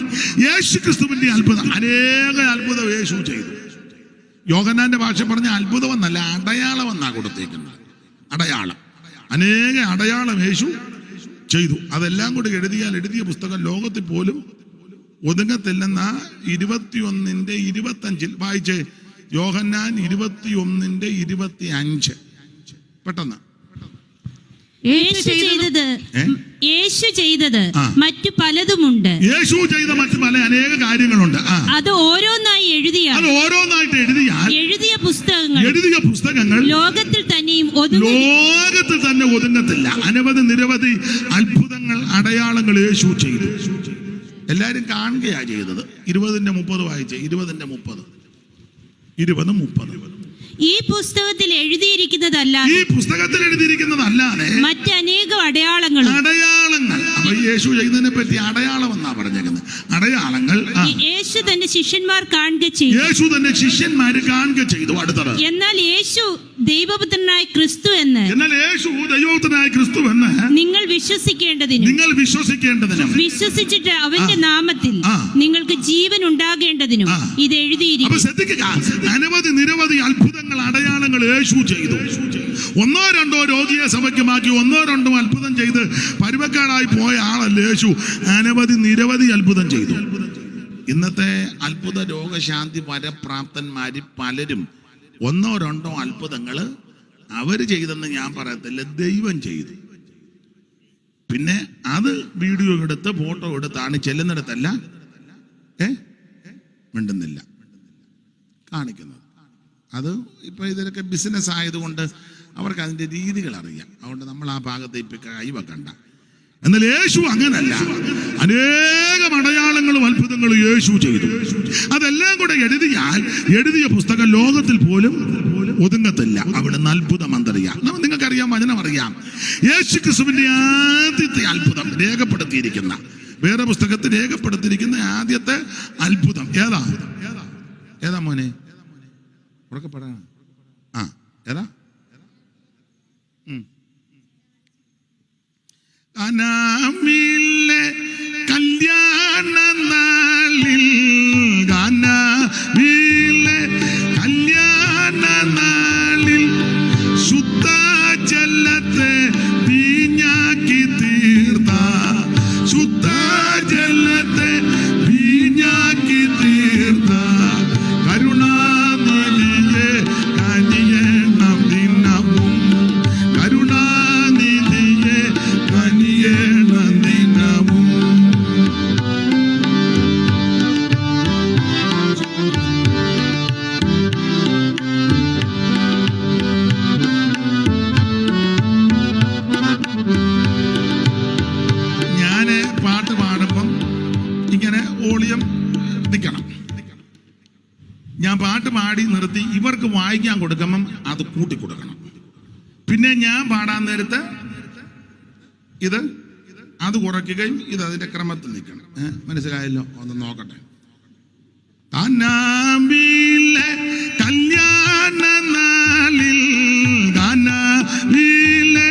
യേശു ക്രിസ്തുവിന്റെ അത്ഭുതം. അനേക അത്ഭുതം യേശു ചെയ്തു. യോഹന്നാന്റെ ഭാഷ പറഞ്ഞ അത്ഭുതം എന്നല്ല, അടയാളം എന്നാ കൊടുത്തേക്കുന്നത്. അടയാളം, അനേക അടയാളം യേശു ചെയ്തു. അതെല്ലാം കൂടി എഴുതിയ പുസ്തകം ലോകത്തിൽ പോലും ഒതുങ്ങത്തില്ലെന്ന 21:25 വായിച്ചേ. യോഹന്നാൻ 21:25. പെട്ടെന്ന്. യേശു ചെയ്തത് മറ്റു പലതുമുണ്ട്. യേശു ചെയ്ത മറ്റു പല അനേക കാര്യങ്ങളുണ്ട്. അത് ഓരോന്നായി ഓരോന്നായിട്ട് എഴുതിയ പുസ്തകങ്ങൾ ലോകത്തിൽ തന്നെ ഒതുങ്ങത്തില്ല. നിരവധി അത്ഭുതങ്ങൾ, അടയാളങ്ങൾ യേശു ചെയ്തു. എല്ലാരും കാണുകയാ ചെയ്തത്. 20:30 വായിച്ചേ. 20:30. ഈ പുസ്തകത്തിൽ എഴുതിയിരിക്കുന്നതല്ലാതെ മറ്റനേകം അടയാളങ്ങൾ. അപ്പൊ യേശു ചെയ്യുന്നതിനെ പറ്റി അടയാളം എന്നാ പറഞ്ഞേക്കുന്നത്. അടയാളങ്ങൾ യേശു തന്റെ ശിഷ്യന്മാർ കാണുക ചെയ്തു. യേശു തന്റെ ശിഷ്യന്മാര് കാണുക ചെയ്തു. അടുത്തത്, എന്നാൽ യേശു ദൈവപുത്രനായ ക്രിസ്തു എന്ന് നിങ്ങൾ വിശ്വസിക്കേണ്ടതിനും വിശ്വസിച്ചിട്ട് അവന്റെ നാമത്തിൽ നിങ്ങൾക്ക് ജീവൻ ഉണ്ടാകേണ്ടതിനും ഇത് എഴുതിയിരിക്കുന്നു. അനവധി നിരവധി അത്ഭുതങ്ങൾ, അടയാളങ്ങൾ യേശു ചെയ്തു. ഒന്നോ രണ്ടോ രോഗിയെ സൗഖ്യമാക്കി, ഒന്നോ രണ്ടോ അത്ഭുതം ചെയ്ത് പരുവക്കാടായി പോയ ആളല്ല യേശു. അനവധി നിരവധി അത്ഭുതം ചെയ്തു. ഇന്നത്തെ അത്ഭുത രോഗശാന്തി വരപ്രാപ്തന്മാര് പലരും ഒന്നോ രണ്ടോ അത്ഭുതങ്ങൾ അവര് ചെയ്തെന്ന് ഞാൻ പറയത്തില്ല, ദൈവം ചെയ്തു. പിന്നെ അത് വീഡിയോ എടുത്ത് ഫോട്ടോ എടുത്താണ് ചെല്ലുന്നിടത്തല്ല മിണ്ടുന്നില്ല കാണിക്കുന്നത്. അത് ഇപ്പൊ ഇതിലൊക്കെ ബിസിനസ് ആയതുകൊണ്ട് അവർക്ക് അതിന്റെ രീതികൾ അറിയാം. അതുകൊണ്ട് നമ്മൾ ആ ഭാഗത്ത് ഇപ്പൊ കൈവക്കണ്ട. എന്നാൽ യേശു അങ്ങനല്ല. അനേകം അടയാളങ്ങളും അത്ഭുതങ്ങളും യേശു ചെയ്തു. അതെല്ലാം കൂടെ എഴുതിയ പുസ്തകം ലോകത്തിൽ പോലും ഒതുങ്ങത്തില്ല. അവിടുന്ന് അത്ഭുതം എന്തറിയാം. നിങ്ങൾക്കറിയാം, വചനം അറിയാം. യേശു ക്രിസ്തുവിന്റെ ആദ്യത്തെ അത്ഭുതം രേഖപ്പെടുത്തിയിരിക്കുന്ന, വേറെ പുസ്തകത്തിൽ രേഖപ്പെടുത്തിയിരിക്കുന്ന ആദ്യത്തെ അത്ഭുതം ഏതാ മോനെ? ഉറക്കെ പറയണം. ഏതാ? കാനാവിലെ കല്യാണ നാളിൽ, കാനാവിലെ കല്യാണ നാളിൽ ശുദ്ധ ജലത്തെ വീഞ്ഞാക്കി തീർത്ത, ശുദ്ധ ജലത്തെ വീഞ്ഞാക്കി തീർത്ത കരുണാനിധിയെ കനിയണം ദിനവും, കരുണാനിധിയെ കനിയണം ദിനവും. ഞാന് പാട്ട് പാടുമ്പം ഇങ്ങനെ വോളിയം നിൽക്കണം. ഞാൻ പാട്ട് പാടി നിർത്തി ഇവർക്ക് വായിക്കാൻ കൊടുക്കുമ്പം അത് കൂട്ടി കൊടുക്കണം. പിന്നെ ഞാൻ പാടാൻ നേരത്ത് അത് കുറയ്ക്കുകയും ഇത് അതിന്റെ ക്രമത്തിൽ നിൽക്കണം. മനസ്സിലായല്ലോ? ഒന്ന് നോക്കട്ടെ. കാനാവിലെ കല്യാണ നാളിൽ, കാനാവിലെ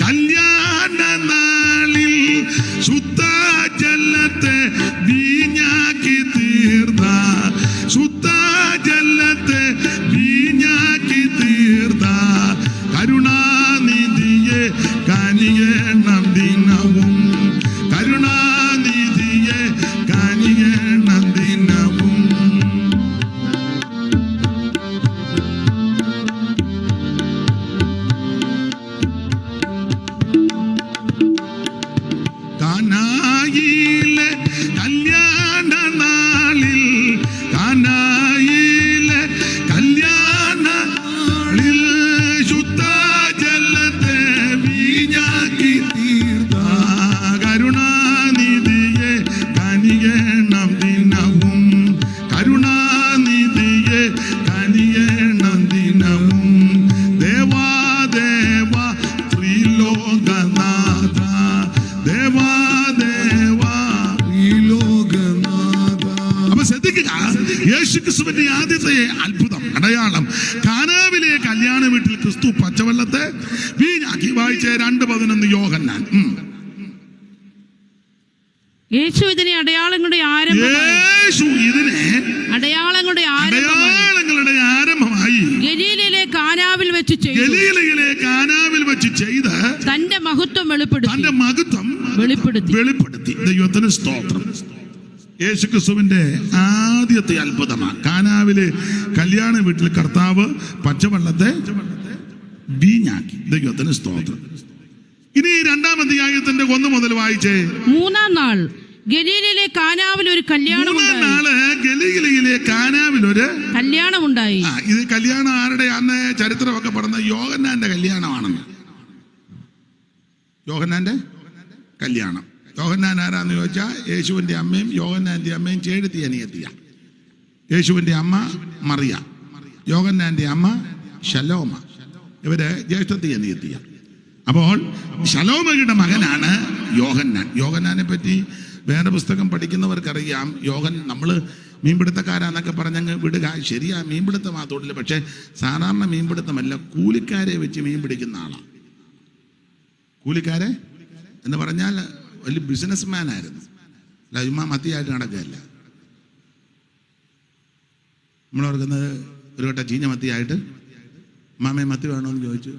കല്യാണ നാളിൽ ശുദ്ധ ജലത്തെ വീഞ്ഞാക്കി തീർത്ത, ശുദ്ധ ജലത്തെ വീഞ്ഞാക്കി തീർത്ത കരുണാനിധിയെ കനിയണം ദിനവും, കരുണാനിധിയെ കനിയണം ദിനവും. കാനായിലെ കല്യാണ നാളിൽ, കാനായിലെ കല്യാണ നാളിൽ ശുദ്ധ ജലത്തെ വീഞ്ഞാക്കി തീർത്ത കരുണാനിധിയെ കനിയണം ദിനവും, കരുണാനിധിയെ കനിയണം ദിനവും. ദേവാദേവ ത്രിലോകനാഥ, ദേവാദേവ ത്രിലോകനാഥ. അപ്പൊ ശ്രദ്ധിക്കുക, യേശുക്രിസ്തുവിന്റെ ആദ്യത്തെ അത്ഭുതം, അടയാളം, കാനാവിലെ കല്യാണ വീട്ടിൽ ക്രിസ്തു പച്ചവെള്ളത്തെ വീഞ്ഞാക്കി. വായിച്ച 2:11 യോഹന്നാൻ. യേശു ഇതിനെ അടയാളങ്ങളുടെ ആരംഭമായി ഗലീലയിലെ കാനാവിൽ വെച്ച് ചെയ്ത് തന്റെ മഹത്വം വെളിപ്പെടുത്തി. ദൈവത്തിന് സ്തോത്രം. യേശുക്രിസ്തുവിന്റെ ആദ്യത്തെ അത്ഭുതമാണ് കാനാവിലെ കല്യാണ വീട്ടിൽ കർത്താവ് പച്ചവെള്ളത്തെ വീഞ്ഞാക്കി. ദൈവത്തിന് സ്തോത്രം. ഇനി 2-ാം അധ്യായത്തിന്റെ 1 മുതൽ വായിച്ചേ. 3-ാം നാൾ ഗലീലയിലെ കാനാവിൽ ഒരു കല്യാണമുണ്ടായി. ഇത് കല്യാണം ആരുടെ? അന്ന് ചരിത്രമൊക്കെ പറഞ്ഞ യോഹന്നാന്റെ കല്യാണമാണെന്ന്. യോഹന്നാന്റെ കല്യാണം. യോഹന്നാൻ ആരാന്ന് ചോദിച്ചാൽ യേശുവിന്റെ അമ്മയും യോഹന്നാന്റെ അമ്മയും ചേടത്തി അനിയത്തിയ. യേശുവിന്റെ അമ്മ മറിയ, യോഹന്നാന്റെ അമ്മ ശലോമ. ഇവര് ജ്യേഷ്ഠത്തി അനിയത്തിയ. അപ്പോൾ ശലോമയുടെ മകനാണ് യോഹന്നാൻ. യോഹന്നാനെ പറ്റി വേറെ പുസ്തകം പഠിക്കുന്നവർക്കറിയാം. നമ്മൾ മീൻപിടുത്തക്കാരാന്നൊക്കെ പറഞ്ഞങ്ങ് വിടുക. ശരിയാ, മീൻപിടുത്തം ആ തൊഴിൽ. പക്ഷേ സാധാരണ മീൻപിടുത്തമല്ല, കൂലിക്കാരെ വെച്ച് മീൻ പിടിക്കുന്ന ആളാണ്. കൂലിക്കാരെ എന്ന് പറഞ്ഞാൽ വലിയ ബിസിനസ്മാൻ ആയിരുന്നു. അല്ല ചുമ്മാ മത്തിയായിട്ട് നടക്കുകയല്ല. നമ്മളോർക്കുന്നത് ഒരു വട്ടം ചീഞ്ഞ മത്തിയായിട്ട് മാമേ മത്തി വേണമെന്ന് ചോദിച്ചു.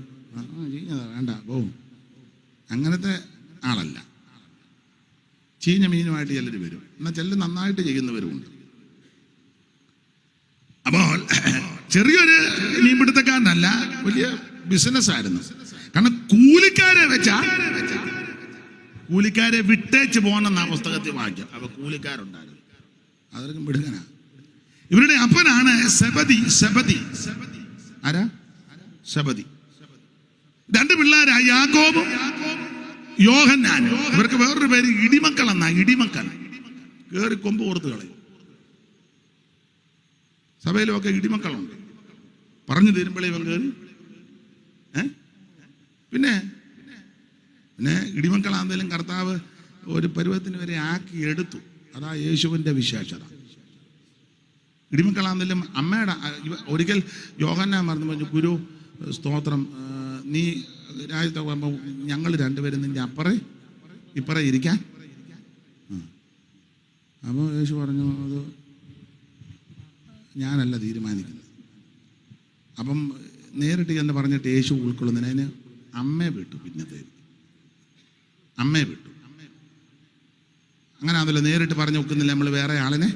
ചീഞ്ഞതാ, വേണ്ട പോവും. അങ്ങനത്തെ ആളല്ല. ചീഞ്ഞ മീനുമായിട്ട് ചിലർ വരും. എന്നാൽ ചിലർ നന്നായിട്ട് ചെയ്യുന്നവരുമുണ്ട്. അപ്പോൾ ചെറിയൊരു മീൻപിടുത്തക്കാരനല്ല, വലിയ ബിസിനസ് ആയിരുന്നു. കാരണം കൂലിക്കാരെ വിട്ടേച്ച് പോകണമെന്നാ പുസ്തകത്തിൽ വായിക്കാം. അപ്പൊ കൂലിക്കാരുണ്ടായിരുന്നു, അതൊക്കെ മിടുങ്ങനാ. ഇവരുടെ അപ്പനാണ് സെബദി. ആരാ? സെബദി. രണ്ട് പിള്ളേരാ, യാക്കോബും യോഹന്നാനും. ഇവർക്ക് വേറൊരു പേര് ഇടിമക്കൾ എന്നാ. ഇടിമക്കൾ കേറി കൊമ്പ് ഓർത്ത് കളയും. സഭയിലുമൊക്കെ ഇടിമക്കളുണ്ട്. പറഞ്ഞു തരുമ്പോഴേ ഇവൻ കയറി. പിന്നെ ഇടിമക്കളാണെങ്കിലും കർത്താവ് ഒരു പരുവത്തിന് വരെ ആക്കി എടുത്തു. അതാ യേശുവിൻ്റെ വിശേഷത. ഇടിമക്കളാണെങ്കിലും അമ്മയുടെ ഒരിക്കൽ യോഹന്നാൻ പറഞ്ഞു, ഗുരു സ്തോത്രം, നീ രാജ്യത്ത് പോകുമ്പോൾ ഞങ്ങൾ രണ്ടുപേരും നിന്റെ ഇപ്പറേ ഇരിക്കാൻ. അപ്പോൾ യേശു പറഞ്ഞു, അത് ഞാനല്ല തീരുമാനിക്കുന്നത്. അപ്പം നേരിട്ട് എന്ന് പറഞ്ഞിട്ട് യേശു ഉൾക്കൊള്ളുന്നതിന് അതിന് അമ്മയെ വിട്ടു. പിന്നത്തെ അമ്മയെ വിട്ടു. അങ്ങനെ അതല്ല, നേരിട്ട് പറഞ്ഞു നോക്കുന്നില്ല നമ്മൾ വേറെ ആളിനെ.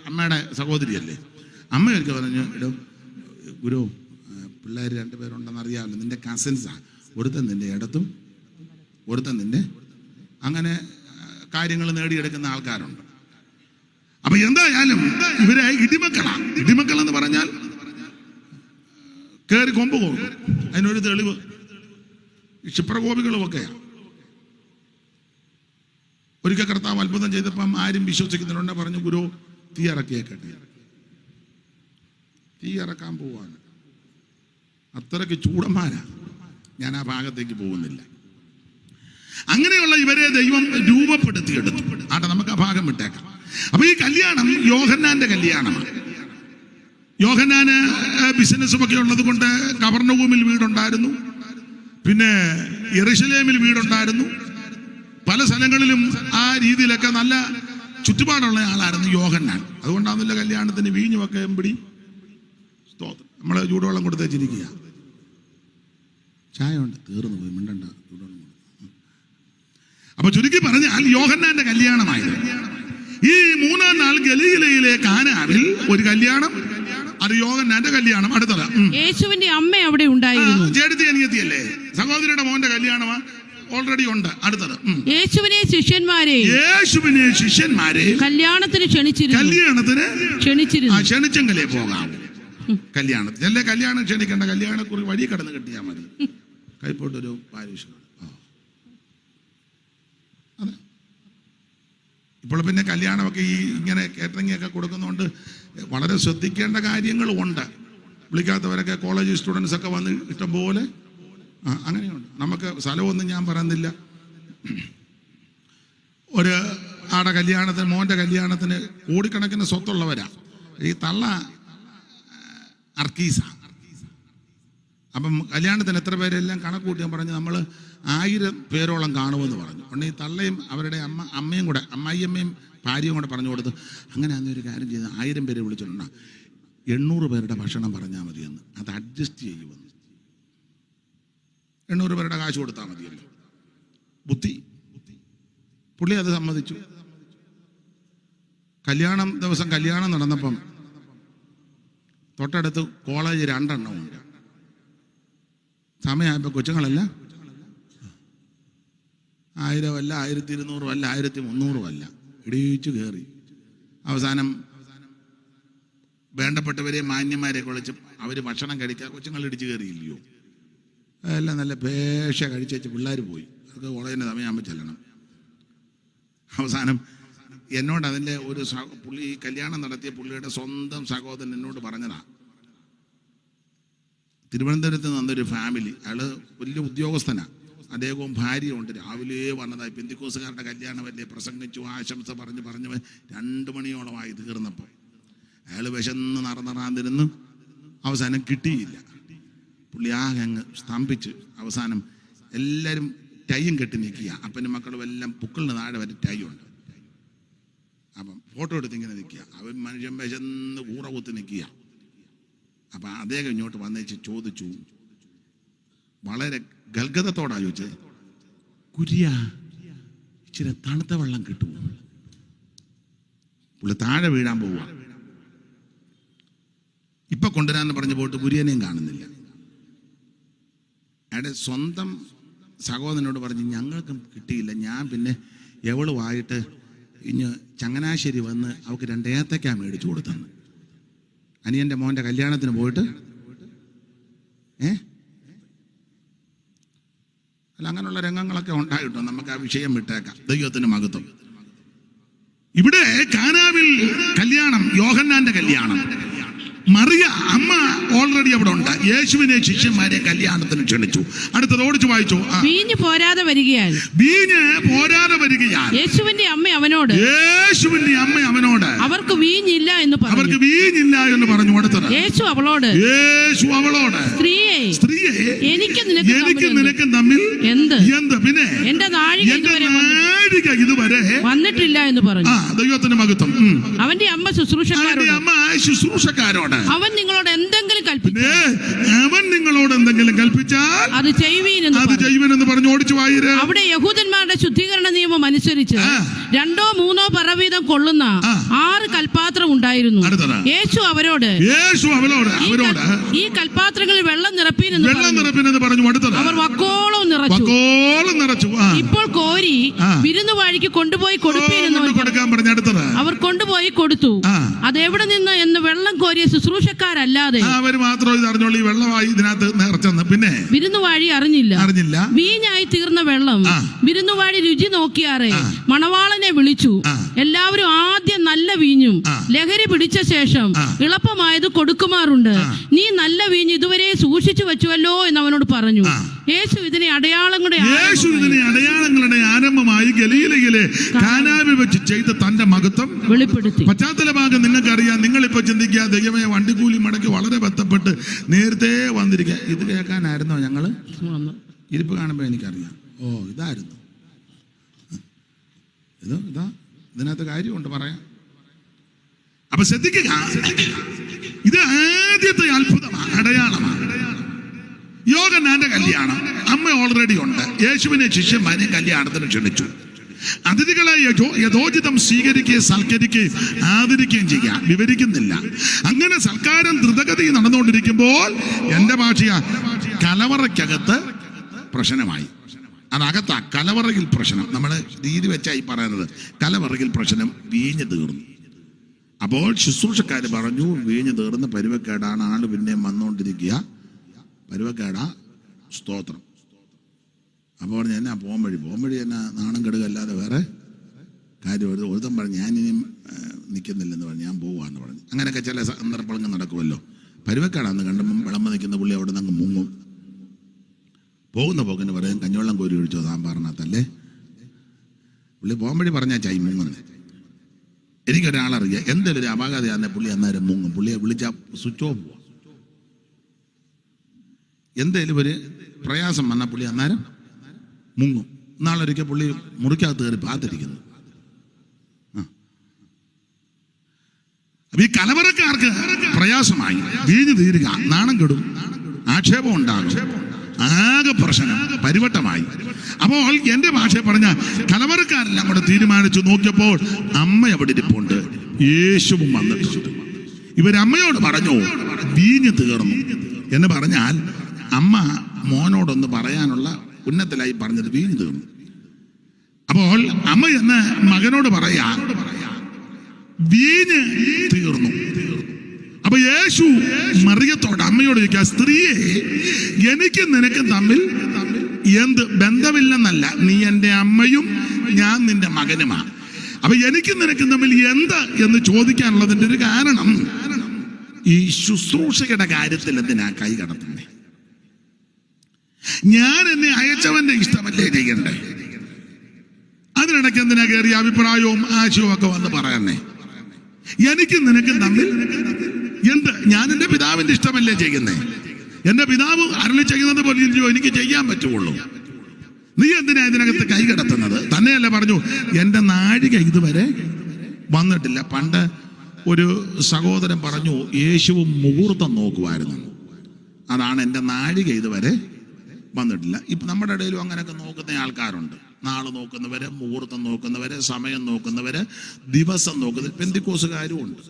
അമ്മയുടെ സഹോദരിയല്ലേ. അമ്മ എനിക്ക് പറഞ്ഞു, ഇടോ ഗുരു, പിള്ളേർ രണ്ടുപേരുണ്ടെന്ന് അറിയാമല്ലോ, നിന്റെ കസിൻസാണ്. ഒരുത്തൻ നിന്റെ ഇടത്തും ഒരുത്തൻ നിന്റെ. അങ്ങനെ കാര്യങ്ങൾ നേടിയെടുക്കുന്ന ആൾക്കാരുണ്ട്. അപ്പൊ എന്തായാലും ഇവരെ ഇടിമക്കളാണ്. ഇടിമക്കൾ എന്ന് പറഞ്ഞാൽ കയറി കൊമ്പ് കൊടുക്കും. അതിനൊരു തെളിവ് ക്ഷിപ്രകോപികളുമൊക്കെയാണ്. ഒരിക്കൽ കർത്താവ് അത്ഭുതം ചെയ്തപ്പം ആരും വിശ്വസിക്കുന്നുണ്ട്. പറഞ്ഞു, ഗുരു തീ ഇറക്കിയേക്കട്ടെ. തീ ഇറക്കാൻ പോവാണ്. അത്രയ്ക്ക് ചൂടന്മാരാ. ഞാൻ ആ ഭാഗത്തേക്ക് പോകുന്നില്ല. അങ്ങനെയുള്ള ഇവരെ ദൈവം രൂപപ്പെടുത്തിയെടുത്തു. ആട്ടെ, നമുക്ക് ആ ഭാഗം വിട്ടേക്കാം. അപ്പൊ ഈ കല്യാണം യോഹന്നാന്റെ കല്യാണമാണ്. യോഹന്നാന് ബിസിനസ്സുമൊക്കെ ഉള്ളത് കൊണ്ട് കവർന്നവൂമിൽ വീടുണ്ടായിരുന്നു, പിന്നെ യെരുശലേമിൽ വീടുണ്ടായിരുന്നു. പല സ്ഥലങ്ങളിലും ആ രീതിയിലൊക്കെ നല്ല ചുറ്റുപാടുള്ള ആളായിരുന്നു യോഹന്നാൻ. അതുകൊണ്ടാണല്ലോ കല്യാണത്തിന് വീഞ്ഞുമൊക്കെ എമ്പടി സ്തോത്രം. നമ്മള് ചൂടുവെള്ളം കൊടുത്തേച്ചിരിക്കുക. ചായ ഉണ്ട്, തീർന്നു പോയി, മിണ്ടണ്ട. അപ്പൊ ചുരുക്കി പറഞ്ഞാൽ യോഹന്നാന്റെ കല്യാണമായിരുന്നു. ഈ മൂന്നാം നാൾ ഗലീലയിലെ കാനാവിൽ ഒരു കല്യാണം, അത് യോഹന്നാന്റെ കല്യാണം. അടുത്തത് യേശുവിന്റെ അമ്മ അവിടെ ഉണ്ടായിരുന്നു. ചേട്ടത്തി അനിയത്തിയല്ലേ, സഹോദരിയുടെ മോന്റെ കല്യാണമാണ്, ഓൾറെഡി ഉണ്ട്. അടുത്തത് യേശുവിനെ ശിഷ്യന്മാരെ കല്യാണത്തിന് ക്ഷണിച്ചെങ്കിലേ പോകാം. കല്യാണത്തിന് എല്ലാ കല്യാണം ക്ഷണിക്കേണ്ട, കല്യാണക്കുറി വഴി കടന്ന് കിട്ടിയാൽ മതി. കൈപ്പോട്ടൊരു പാരീഷ്. അതെ, ഇപ്പോൾ പിന്നെ കല്യാണമൊക്കെ ഈ ഇങ്ങനെ കേറ്ററിംഗ് ഒക്കെ കൊടുക്കുന്നതുകൊണ്ട് വളരെ ശ്രദ്ധിക്കേണ്ട കാര്യങ്ങളും ഉണ്ട്. വിളിക്കാത്തവരൊക്കെ കോളേജ് സ്റ്റുഡൻസ് ഒക്കെ വന്ന് ഇഷ്ടംപോലെ അങ്ങനെയുണ്ട്. നമുക്ക് സ്ഥലമൊന്നും ഞാൻ പറയുന്നില്ല. ഒരു ആടെ കല്യാണത്തിന്, മോൻ്റെ കല്യാണത്തിന് കോടിക്കണക്കിന് സ്വത്തുള്ളവരാ. ഈ തള്ള അർക്കീസ. അപ്പം കല്യാണത്തിന് എത്ര പേരെല്ലാം കണക്ക് കൂട്ടിയാൽ പറഞ്ഞു, നമ്മൾ 1000 പേരോളം കാണുമെന്ന് പറഞ്ഞു. ഉടനെ ഈ തള്ളയും അവരുടെ അമ്മയും കൂടെ, അമ്മായിയമ്മയും ഭാര്യയും കൂടെ പറഞ്ഞു കൊടുത്തു, അങ്ങനെ അന്നൊരു കാര്യം ചെയ്ത് 1000 പേരെ വിളിച്ചിട്ടുണ്ട, 800 പേരുടെ ഭക്ഷണം പറഞ്ഞാൽ മതിയെന്ന്. അത് അഡ്ജസ്റ്റ് ചെയ്യുമെന്ന്. 800 പേരുടെ കാശ് കൊടുത്താൽ മതിയല്ലോ. ബുദ്ധി. പുള്ളി അത് സമ്മതിച്ചു. കല്യാണം ദിവസം കല്യാണം നടന്നപ്പം തൊട്ടടുത്ത് കോളേജ് 2 എണ്ണമുണ്ട്. സമയമായപ്പോൾ കൊച്ചുങ്ങളല്ല 1000 അല്ല, 1200 അല്ല, 1300 അല്ല, ഇടിച്ചു കയറി. അവസാനം വേണ്ടപ്പെട്ടവരെ മാന്യന്മാരെ വിളിച്ച് അവർ ഭക്ഷണം കഴിക്കാൻ കൊച്ചുങ്ങൾ ഇടിച്ചു കയറിയില്ലയോ. എല്ലാം നല്ല പേശ കഴിച്ചേച്ച് പിള്ളേർ പോയി. അതൊക്കെ കോളേജിൻ്റെ സമയമാകുമ്പോൾ ചെല്ലണം. അവസാനം എന്നോട് അതിൻ്റെ ഒരു പുള്ളി കല്യാണം നടത്തിയ പുള്ളിയുടെ സ്വന്തം സഹോദരൻ എന്നോട് പറഞ്ഞതാ, തിരുവനന്തപുരത്ത് നിന്നൊരു ഫാമിലി, അയാൾ വലിയ ഉദ്യോഗസ്ഥനാണ്, അദ്ദേഹവും ഭാര്യയുണ്ട്. രാവിലെ വന്നതായി പെന്തിക്കോസുകാരുടെ കല്യാണമല്ലേ, പ്രസംഗിച്ചു ആശംസ പറഞ്ഞ് 2 മണിയോളമായി തീർന്നപ്പോൾ അയാൾ വിശന്ന് നടന്നിരുന്ന് അവസാനം കിട്ടിയില്ല. പുള്ളി ആകെ അങ്ങ് സ്തംഭിച്ച് അവസാനം എല്ലാവരും ടൈയും കെട്ടി നിൽക്കുക. അപ്പനും മക്കളും എല്ലാം പുക്കളിന് താഴെ വരെ ടൈ ഉണ്ട്. അപ്പം ഫോട്ടോ എടുത്ത് ഇങ്ങനെ നിൽക്കുക. അവൻ മനുഷ്യൻ വിശന്ന് കൂറ കുത്തി നിൽക്കുക. അപ്പം അദ്ദേഹം ഇങ്ങോട്ട് വന്നേച്ച് ചോദിച്ചു, വളരെ ഗൽഗതത്തോടാ ചോദിച്ചത്, കുര്യ ഇച്ചിരി തണുത്ത വെള്ളം കിട്ടുമോ? പുള്ളി താഴെ വീഴാൻ പോവുക. ഇപ്പൊ കൊണ്ടുവരാന്ന് പറഞ്ഞ് പോയിട്ട് കുര്യനെയും കാണുന്നില്ല. അയാളുടെ സ്വന്തം സഹോദരനോട് പറഞ്ഞ് ഞങ്ങൾക്കും കിട്ടിയില്ല, ഞാൻ പിന്നെ എവളുമായിട്ട് ഇനി ചങ്ങനാശ്ശേരി വന്ന് അവൾക്ക് 2 ഏത്തക്ക മേടിച്ചു കൊടുത്തെന്ന്. അനിയൻ്റെ മോൻ്റെ കല്യാണത്തിന് പോയിട്ട് അല്ല, അങ്ങനെയുള്ള രംഗങ്ങളൊക്കെ ഉണ്ടായിട്ടോ. നമുക്ക് ആ വിഷയം വിട്ടേക്കാം. ദൈവത്തിന് മഹത്വം. ഇവിടെ കാനാവിൽ കല്യാണം, യോഹന്നാന്റെ കല്യാണം. മറിയ അമ്മ ഓൾറെഡി അവിടെ ഉണ്ട്. യേശുവിനെ ശിഷ്യന്മാരെ കല്യാണത്തിന് ക്ഷണിച്ചു. അടുത്തത് ഓടിച്ചു വായിച്ചു. വീഞ്ഞ് പോരാതെ വരികയാൽ യേശുവിന്റെ അമ്മ അവനോട് അവർക്ക് വീഞ്ഞില്ല എന്ന് പറഞ്ഞു. അടുത്തത് യേശു അവളോട് സ്ത്രീയെ എനിക്ക് നിനക്കും തമ്മിൽ എന്ത്? പിന്നെ എന്റെ നാഴിക ഇതുവരെ വന്നിട്ടില്ല എന്ന് പറഞ്ഞു. ദൈവത്തിന് മഹത്വം. അവന്റെ അമ്മ ശുശ്രൂഷക്കാരോട് അവൻ നിങ്ങളോട് എന്തെങ്കിലും കൽപ്പിച്ചാൽ അത് ചെയ്യുവീനെന്ന് പറഞ്ഞു. ഓടിച്ചു വായിര്. അവിടെ യഹൂദന്മാരുടെ ശുദ്ധീകരണ നിയമം അനുസരിച്ച് 2 or 3 പറ വീതം കൊള്ളുന്ന 6 കൽപാത്രം ഉണ്ടായിരുന്നു. യേശു അവരോട് ഈ കൽപാത്രങ്ങളിൽ വെള്ളം നിറപ്പീനെന്ന് പറഞ്ഞു. അവർ വക്കോളം നിറച്ചു. ഇപ്പോൾ കോരി വിരുന്നുവാഴിക്ക് കൊണ്ടുപോയി കൊടുപ്പീനെന്ന് അവർ കൊണ്ടുപോയി കൊടുത്തു. അതെവിടെ നിന്ന് എന്ന് വെള്ളം കോരിയ ശുശ്രൂഷക്കാരല്ലാതെ അവർ മാത്രം ഇത് അറിഞ്ഞോളൂ, ഈ വെള്ളമായി ഇതിനകത്ത് നിറച്ചെന്ന്. പിന്നെ വിരുന്നുവാഴി അറിഞ്ഞില്ല. വീഞ്ഞായി തീർന്ന വെള്ളം വിരുന്നുവാഴി രുചി നോക്കിയാറേ മണവാളനെ വിളിച്ചു. എല്ലാവരും ആദ്യം നല്ല വീഞ്ഞും ലഹരി പിടിച്ച ശേഷം എളുപ്പമായത് കൊടുക്കുമാറുണ്ട്. നീ നല്ല വീഞ്ഞ് ഇതുവരെ സൂക്ഷിച്ചു വെച്ചുവല്ലോ എന്ന് അവനോട് പറഞ്ഞു. യേശു ഇതിനെ അടയാളങ്ങളുടെ ആരംഭമായി ഗലീലയിലെ കാനാവിൽ വെച്ച് ചെയ്ത തന്റെ മഹത്വം വെളിപ്പെടുത്തി. പശ്ചാത്തല ഭാഗം നിങ്ങൾക്കറിയാം. നിങ്ങളിപ്പോ ചിന്തിക്കുക, ദൈവമേ വണ്ടിക്കൂലി മടക്കി വളരെ ബന്ധപ്പെട്ട് നേരത്തെ വന്നിരിക്കുക. ഇത് കേൾക്കാനായിരുന്നോ ഞങ്ങള്? ഇരിപ്പ് കാണുമ്പോ എനിക്കറിയാം, ഇതായിരുന്നു ഇതിനകത്ത് കാര്യമുണ്ട് പറയാം. അപ്പൊ ശ്രദ്ധിക്കുക, ഇത് ആദ്യത്തെ അത്ഭുതമാണ്, അടയാളമാണ്. യോഹന്നാന്റെ കല്യാണം. അമ്മ ഓൾറെഡി ഉണ്ട്. യേശുവിനെ ശിഷ്യന്മാരെ കല്യാണത്തിന് ക്ഷണിച്ചു. അതിഥികളെ യഥോചിതം സ്വീകരിക്കുകയും സൽക്കരിക്കുകയും ആദരിക്കുകയും ചെയ്യുക. വിവരിക്കുന്നില്ല. അങ്ങനെ സൽക്കാരം ദ്രുതഗതി നടന്നുകൊണ്ടിരിക്കുമ്പോൾ എന്റെ ഭാഷയ കലവറയ്ക്കകത്ത് പ്രശ്നമായി. അതകത്താ കലവറയിൽ പ്രശ്നം. നമ്മൾ രീതി വെച്ചായി പറയുന്നത്. കലവറയിൽ പ്രശ്നം, വീഞ്ഞ് തീർന്നു. അപ്പോൾ ശുശ്രൂഷക്കാർ പറഞ്ഞു, വീഞ്ഞ് തീർന്ന് പരുവക്കേടാണ്, ആള് പിന്നെയും വന്നുകൊണ്ടിരിക്കുക, പരുവക്കേടാ, സ്തോത്രം. അപ്പോൾ പറഞ്ഞു എന്നാ പോംവഴി എന്നാ നാണം കെടുകല്ലാതെ വേറെ കാര്യം. ഒരുത്തം പറഞ്ഞു ഞാനിനിയും നിൽക്കുന്നില്ലെന്ന് പറഞ്ഞു, ഞാൻ പോവാന്ന് പറഞ്ഞു. അങ്ങനെയൊക്കെ ചില സന്ദർഭങ്ങൾ നടക്കുമല്ലോ. പരുവക്കേടാന്ന് കണ്ടുമ്പം വിളമ്പ് നിൽക്കുന്ന പുള്ളി അവിടെ നിന്ന് മുങ്ങും. പോകുന്ന പോക്കിന് പറയും കഞ്ഞിവെള്ളം കോരി ഒഴിച്ചോ സാമ്പാറിനകത്തല്ലേ. പുള്ളി പോംവഴി പറഞ്ഞാൽ ചായി മുങ്ങുന്നത്. എനിക്കൊരാളറിയാം, എന്തെങ്കിലും ഒരു അപാകതയാന്നെ പുള്ളി അന്നേരം മുങ്ങും. പുള്ളിയെ വിളിച്ചാൽ സ്വിച്ച് ഓഫ് പോവാം. എന്തേലും ഒരു പ്രയാസം വന്നാൽ പുള്ളി അന്നേരം മുങ്ങും. നാളൊരിക്കൽ പുള്ളി മുറിക്കകത്ത് കയറി പാത്തിരിക്കുന്നു. അപ്പൊ ഈ കലവറക്കാർക്ക് പ്രയാസമായി, വീഞ്ഞു തീരുക, നാണം കെടും, ആക്ഷേപം ഉണ്ടാകും, ആകെ പ്രശ്നം, പരിവട്ടമായി. അപ്പോൾ എന്റെ ഭാഷയെ പറഞ്ഞ കലവറക്കാരെല്ലാം കൂടെ തീരുമാനിച്ചു. നോക്കിയപ്പോൾ അമ്മ അവിടെ ഇരിപ്പുണ്ട്, യേശുവും വന്നിട്ടുണ്ട്. ഇവരമ്മയോട് പറഞ്ഞു വീഞ്ഞ് തീർന്നു എന്ന് പറഞ്ഞാൽ അമ്മ മോനോടൊന്ന് പറയാനുള്ള ഉന്നത്തിലായി പറഞ്ഞത് വീഞ്ഞ് തീർന്നു. അപ്പോൾ അമ്മ എന്ന് മകനോട് പറയാ വീഞ്ഞ് തീർന്നു. അപ്പൊ യേശു മറിയത്തോട് അമ്മയോട് ചോദിക്കുക, സ്ത്രീയെ എനിക്ക് നിനക്ക് തമ്മിൽ എന്ത് ബന്ധമില്ലെന്നല്ല, നീ എൻ്റെ അമ്മയും ഞാൻ നിന്റെ മകനുമാ. അപ്പൊ എനിക്ക് നിനക്ക് തമ്മിൽ എന്ത് എന്ന് ചോദിക്കാനുള്ളതിന്റെ ഒരു കാരണം, ഈ ശുശ്രൂഷയുടെ കാര്യത്തിൽ എന്തിനാ കൈ കടത്തുന്നേ? ഞാൻ എന്നെ അയച്ചവന്റെ ഇഷ്ടമല്ലേ ചെയ്യണ്ടേ? അതിനിടയ്ക്ക് എന്തിനാ കയറിയ അഭിപ്രായവും ആശയവും ഒക്കെ വന്ന് പറയണേ? എനിക്കും നിനക്കും തമ്മിൽ എന്ത്? ഞാൻ എന്റെ പിതാവിന്റെ ഇഷ്ടമല്ലേ ചെയ്യുന്നേ? എന്റെ പിതാവ് അരുളി ചെയ്യുന്നത് പോലെ എനിക്ക് ചെയ്യാൻ പറ്റുള്ളൂ. നീ എന്തിനാ ഇതിനകത്ത് കൈ കിടത്തുന്നത്? തന്നെയല്ല പറഞ്ഞു, എന്റെ നാഴിക ഇതുവരെ വന്നിട്ടില്ല. പണ്ട് ഒരു സഹോദരൻ പറഞ്ഞു, യേശുവും മുഹൂർത്തം നോക്കുമായിരുന്നു. അതാണ് എൻ്റെ നാഴിക ഇതുവരെ വന്നിട്ടില്ല. ഇപ്പം നമ്മുടെ ഇടയിലും അങ്ങനെയൊക്കെ നോക്കുന്ന ആൾക്കാരുണ്ട്. നാളെ നോക്കുന്നവര്, മുഹൂർത്തം നോക്കുന്നവര്, സമയം നോക്കുന്നവര്, ദിവസം നോക്കുന്നവര്. പെന്തിക്കോസുകാരും ഉണ്ട്.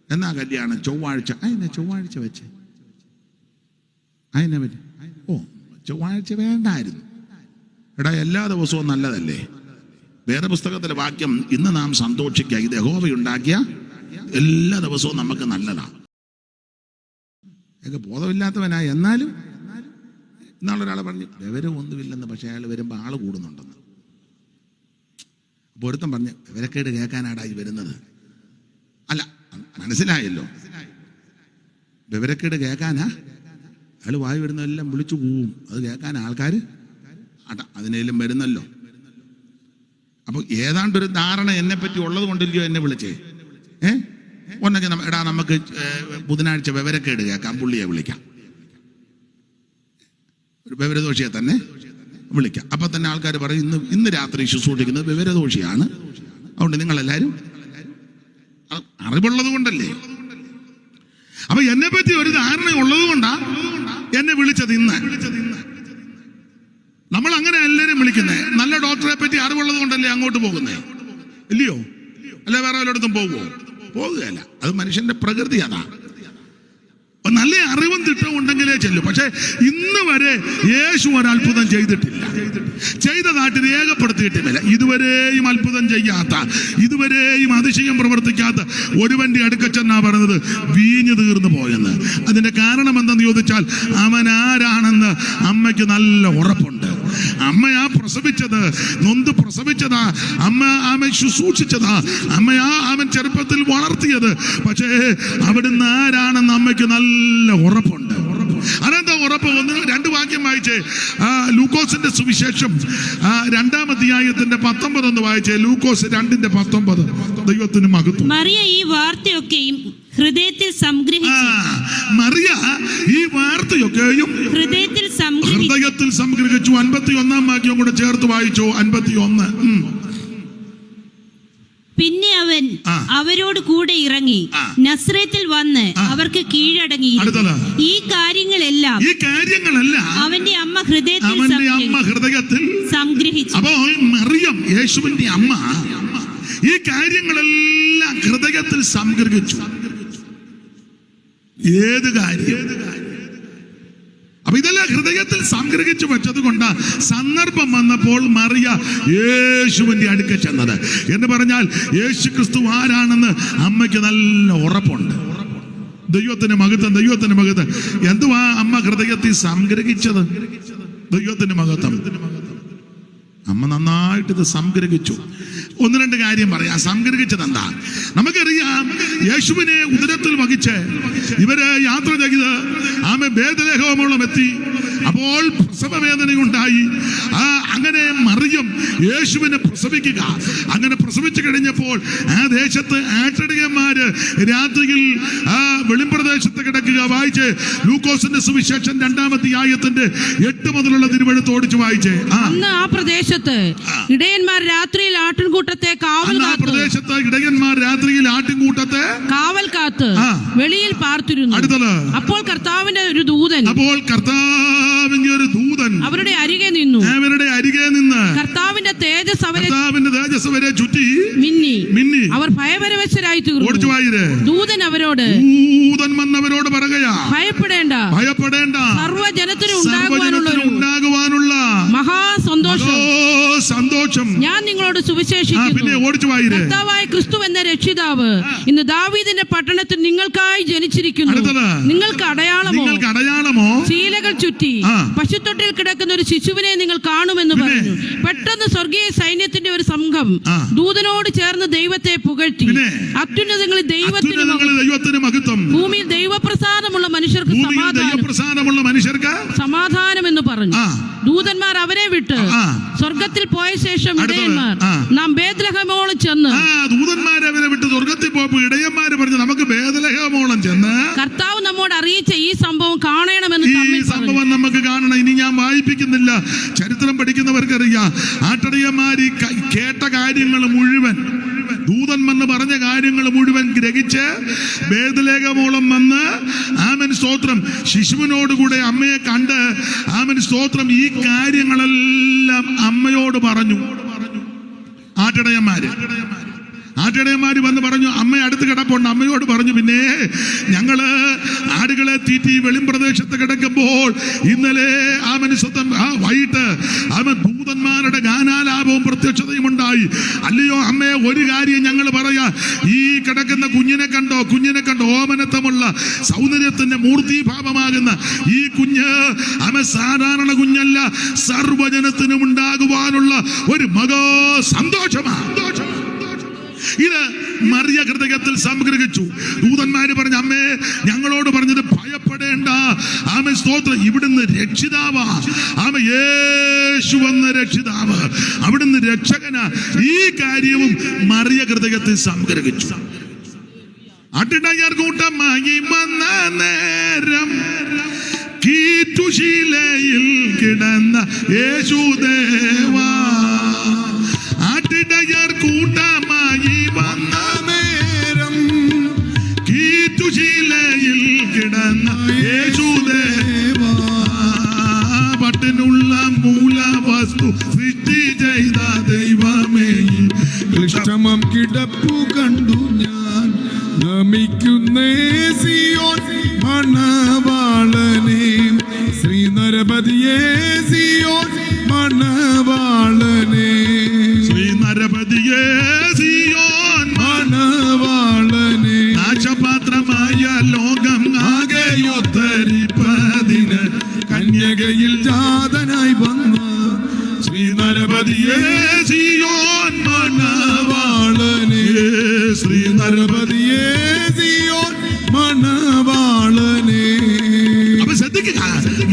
എന്നാ കല്യാണം ചൊവ്വാഴ്ച, അതിനെ ചൊവ്വാഴ്ച വെച്ച് അതിനെ പറ്റി ചൊവ്വാഴ്ച വേണ്ടായിരുന്നു. എടാ, എല്ലാ ദിവസവും നല്ലതല്ലേ? വേറെ പുസ്തകത്തിലെ വാക്യം, ഇന്ന് നാം സന്തോഷിക്കുക, ഇത് യഹോവയുണ്ടാക്കിയ എല്ലാ ദിവസവും നമുക്ക് നല്ലതാണ്. എനിക്ക് ബോധമില്ലാത്തവനാ. എന്നാലും ഇന്നാളൊരാളെ പറഞ്ഞു വിവരമൊന്നുമില്ലെന്ന്, പക്ഷെ അയാൾ വരുമ്പോൾ ആള് കൂടുന്നുണ്ടെന്ന്. അപ്പോൾ ഒരുത്തൻ പറഞ്ഞു, വിവരക്കേട് കേൾക്കാനാടായി വരുന്നത്. അല്ല, മനസ്സിലായല്ലോ, വിവരക്കേട് കേൾക്കാനാ. അയാൾ വായി വരുന്നതെല്ലാം വിളിച്ചു പോവും. അത് കേൾക്കാൻ ആൾക്കാർ അതിനേലും വരുന്നല്ലോ. അപ്പോൾ ഏതാണ്ടൊരു ധാരണ എന്നെ പറ്റി ഉള്ളത് കൊണ്ടിരിക്കോ എന്നെ വിളിച്ചേ? ഒന്നെങ്കിൽ എടാ നമുക്ക് ബുധനാഴ്ച വിവരക്കേട് കേൾക്കാം, പുള്ളിയെ വിളിക്കാം, ഒരു വിവരദോഷിയെ തന്നെ വിളിക്കാം. അപ്പൊ തന്നെ ആൾക്കാർ പറയും, ഇന്ന് രാത്രി ശുശ്രൂഷിക്കുന്നത് വിവരദോഷിയാണ്, അതുകൊണ്ട് നിങ്ങളെല്ലാവരും അറിവുള്ളത് കൊണ്ടല്ലേ. അപ്പൊ എന്നെ പറ്റി ഒരു ധാരണ ഉള്ളത് കൊണ്ടാ എന്നെ വിളിച്ചത്. ഇന്ന് നമ്മൾ അങ്ങനെ എല്ലാവരും വിളിക്കുന്നേ. നല്ല ഡോക്ടറെ പറ്റി അറിവുള്ളത് കൊണ്ടല്ലേ അങ്ങോട്ട് പോകുന്നേ, ഇല്ലയോ? അല്ല വേറെ വല്ലയിടത്തും പോകുമോ? പോകുകയല്ല. അത് മനുഷ്യന്റെ പ്രകൃതി. അതാ, നല്ല അറിവും തിട്ടവും ഉണ്ടെങ്കിലേ ചെല്ലു. പക്ഷെ ഇന്ന് വരെ യേശു ഒരു അത്ഭുതം ചെയ്തിട്ടില്ല, ചെയ്തതായിട്ട് രേഖപ്പെടുത്തിയിട്ടില്ല. ഇതുവരെയും അത്ഭുതം ചെയ്യാത്ത, ഇതുവരെയും അതിശയം പ്രവർത്തിക്കാത്ത ഒരുവന്റെ അടുക്ക ചെന്നാ പറഞ്ഞത് വീഞ്ഞു തീർന്നു പോയെന്ന്. അതിന്റെ കാരണം എന്തെന്ന് ചോദിച്ചാൽ, അവൻ ആരാണെന്ന് അമ്മയ്ക്ക് നല്ല ഉറപ്പുണ്ട്. അമ്മയാ പ്രസവിച്ചത്, നൊന്ത് പ്രസവിച്ചതാ, അവൻ ശുശ്രൂഷിച്ചതാ, അവൻ ചെറുപ്പത്തിൽ വളർത്തിയത്. പക്ഷേ അവിടുന്ന് ആരാണെന്ന് അമ്മയ്ക്ക് നല്ല ഉറപ്പുണ്ട്. അതെന്താ ഉറപ്പ്? രണ്ട് വാക്യം വായിച്ചേ. ലൂക്കോസിന്റെ സുവിശേഷം 2-ാം അധ്യായത്തിന്റെ 19 ഒന്ന് വായിച്ചേ. ലൂക്കോസ് 2:19. ദൈവത്തിന് മഹത്വം. മറിയ ഈ വാർത്തയൊക്കെയും ഹൃദയത്തിൽ സംഗ്രഹിച്ചു. മറിയ ഈ വാർത്തയൊക്കെയും ഹൃദയത്തിൽ സംഗ്രഹിച്ചു. 51-ാം വാക്യം കൂടെ ചേർത്ത് വായിച്ചോ. 51. പിന്നെ അവൻ അവരോട് കൂടെ ഇറങ്ങി നസ്രത്തിൽ വന്ന് അവർക്ക് കീഴടങ്ങി. ഈ കാര്യങ്ങളെല്ലാം അവന്റെ അമ്മ ഹൃദയത്തിൽ സംഗ്രഹിച്ചു. അപ്പോ മറിയം, യേശുവിന്റെ അമ്മ, ഈ കാര്യങ്ങളെല്ലാം ഹൃദയത്തിൽ സംഗ്രഹിച്ചു. ഏത് കാര്യം? അപ്പൊ ഇതെല്ലാം ഹൃദയത്തിൽ സംഗ്രഹിച്ചു വെച്ചത് കൊണ്ട് സന്ദർഭം വന്നപ്പോൾ മറിയ യേശുവിന്റെ അടുക്ക ചെന്നത്. എന്ന് പറഞ്ഞാൽ യേശു ക്രിസ്തു ആരാണെന്ന് അമ്മയ്ക്ക് നല്ല ഉറപ്പുണ്ട്. ദൈവത്തിന് മഹത്വം, ദൈവത്തിന് മഹത്വം. എന്തുവാ അമ്മ ഹൃദയത്തിൽ സംഗ്രഹിച്ചത്? ദൈവത്തിന് മഹത്വം. അമ്മ നന്നായിട്ട് ഇത് സംഗ്രഹിച്ചു. 1-2 കാര്യം പറയാം. സംഗ്രഹിച്ചത് എന്താ? നമുക്കറിയാം, യേശുവിനെ ഉദരത്തിൽ വഹിച്ച് ഇവര് യാത്ര ചെയ്ത് ബേത്ലഹേമോളം എത്തി. അപ്പോൾ പ്രസവ വേദനയുണ്ടായി. അങ്ങനെ മറിയം യേശുവിനെ പ്രസവിക്കുക. അങ്ങനെ പ്രസവിച്ചു കഴിഞ്ഞപ്പോൾ ആ ദേശത്ത് ആട്ടിടയന്മാര് രാത്രിയിൽ വെളിമ്പ്രദേശത്ത് കിടക്കുക. വായിച്ച് ലൂക്കോസിന്റെ സുവിശേഷം 2-ാം അധ്യായത്തിന്റെ 8 മുതലുള്ള തിരുവെഴുത്ത് ഓടിച്ചു വായിച്ചേ. ആ പ്രദേശത്ത് ഇടയന്മാർ രാത്രിയിൽ ആട്ടിൻകൂട്ടത്തെ കാവൽ കാത്ത് വെളിയിൽ പാർത്തിരുന്നു. അപ്പോൾ കർത്താവിന്റെ ഒരു ദൂതൻ അവരുടെ അരികെ നിന്നു. കർത്താവിന്റെ തേജസ് അവരെ ചുറ്റി മിന്നി. അവർ ഭയപരവശരായി തീർന്നു. ദൂതൻ അവരോട് പറയുകയാ, ഭയപ്പെടേണ്ട, സർവ്വജനത്തിനും ഉണ്ടാകുവാനുള്ള മഹാസന്തോഷം ഞാൻ നിങ്ങളോട് സുവിശേഷിക്കുന്നു. കർത്താവായ ക്രിസ്തു എന്ന രക്ഷിതാവ് ഇന്ന് ദാവീദിന്റെ പട്ടണത്തിൽ നിങ്ങൾക്കായി ജനിച്ചിരിക്കുന്നു. നിങ്ങൾക്ക് അടയാളമോ ശീലകൾ ചുറ്റി പശുത്തൊട്ടിൽ കിടക്കുന്ന ഒരു ശിശുവിനെ നിങ്ങൾ കാണുമെന്ന് പറഞ്ഞു. പെട്ടെന്ന് സ്വർഗീയ സൈന്യത്തിന്റെ ഒരു സംഘം ദൂതനോട് ചേർന്ന് ദൈവത്തെ പുകഴ്ത്തി. അത്യുന്നതങ്ങളിൽ ദൈവത്തിന് മഹത്വം, ഭൂമിയിൽ ദൈവപ്രസാദമുള്ള മനുഷ്യർക്ക് സമാധാനം എന്ന് പറഞ്ഞു. ദൂതന്മാർ അവരെ വിട്ട് സ്വർഗത്തിൽ പോയ ശേഷം ഇടയന്മാർ നാം ബേത്ലഹേമോളം ചെന്ന് ദൂതന്മാരെ അവരെ വിട്ട് സ്വർഗത്തിൽ പോയപ്പോൾ ഇടയന്മാര് പറഞ്ഞു നമുക്ക് ബേത്ലഹേമോളം ചെന്ന് കർത്താവ് നമ്മോട് അറിയിച്ച ഈ സംഭവം കാണണമെന്ന് ഈ സംഭവം നമുക്ക് കാണണം. ഇനി ഞാൻ വായിപ്പിക്കുന്നില്ല, ചരിത്രം പഠിക്കുന്നവർക്കറിയാം. ആട്ടിടയന്മാർ കേട്ട കാര്യങ്ങൾ മുഴുവൻ, ദൂതന്മെന്ന് പറഞ്ഞ കാര്യങ്ങൾ മുഴുവൻ ഗ്രഹിച്ച് ബേത്ലഹേമോളം വന്ന് ആമേൻ സ്തോത്രം ശിശുവിനോടുകൂടെ അമ്മയെ കണ്ട് ആമേൻ സ്തോത്രം ഈ കാര്യങ്ങളെല്ലാം അമ്മയോട് പറഞ്ഞു. ആട്ടിടയന്മാര് വന്ന് പറഞ്ഞു, അമ്മ അടുത്ത് കിടപ്പുണ്ട്. അമ്മയോട് പറഞ്ഞു, പിന്നെ ഞങ്ങള് ആടുകളെ തീറ്റി വെളിമ്പ്രദേശത്ത് കിടക്കുമ്പോൾ ഇന്നലെ വൈകിട്ട് ദൂതന്മാരുടെ ഗാനാലാപവും പ്രത്യക്ഷതയും ഉണ്ടായി. അല്ലയോ അമ്മയെ, ഒരു കാര്യം ഞങ്ങൾ പറയാ, ഈ കിടക്കുന്ന കുഞ്ഞിനെ കണ്ടോ ഓമനത്വമുള്ള സൗന്ദര്യത്തിന്റെ മൂർത്തിഭാവമാകുന്ന ഈ കുഞ്ഞ് അമ്മ സാധാരണ കുഞ്ഞല്ല, സർവജനത്തിനും ഉണ്ടാകുവാനുള്ള ഒരു മഹാ സന്തോഷമാണ്. ഇത് മറിയ ഹൃദയത്തിൽ സംഗ്രഹിച്ചു. ദൂതന്മാര് പറഞ്ഞു, അമ്മേ ഞങ്ങളോട് പറഞ്ഞത് ഭയപ്പെടേണ്ട, ആമേ സ്തോത്രം, ഇവിടുന്ന് രക്ഷിതാവാ, ആമേ യേശു എന്ന രക്ഷിതാവ്, അവിടുന്ന് രക്ഷകനാ. ഈ കാര്യവും മറിയ ഹൃദയത്തിൽ സംഗ്രഹിച്ചു. അട്ടിടയർ കൂട്ടമായി വന്ന നേരം കീറ്റുശീലയിൽ കിടന്ന യേശുദേവാ, ആട്ടിടയർ കൂട്ടമായി വന്ന നേരം കീറ്റുശീലയിൽ കിടന്ന യേശുദേവാ, പട്ടിനുള്ള മൂലവസ്തു സൃഷ്ടി ചെയ്ത ദൈവമേ, ക്ലിഷ്ടമം കിടപ്പു കണ്ടു ഞാൻ നമിക്കുന്നേ സിയോൻ മണവാളനെ, ശ്രീനരപതിയേ സിയോൻ മണവാളനെ, ശ്രീനരപതിയേ സിയോൻ മണവാളനെ, നാശപാത്രമായ ലോകം ആകെയുദ്ധരിപ്പതിന് കന്യകയിൽ ജാതനായി വന്ന ശ്രീനരപതിയേ സിയോൻ മണവാളനെ, ശ്രീനരപതിയേ സിയോൻ മണവാളനെ. അപ്പൊ ശ്രദ്ധിക്കുക,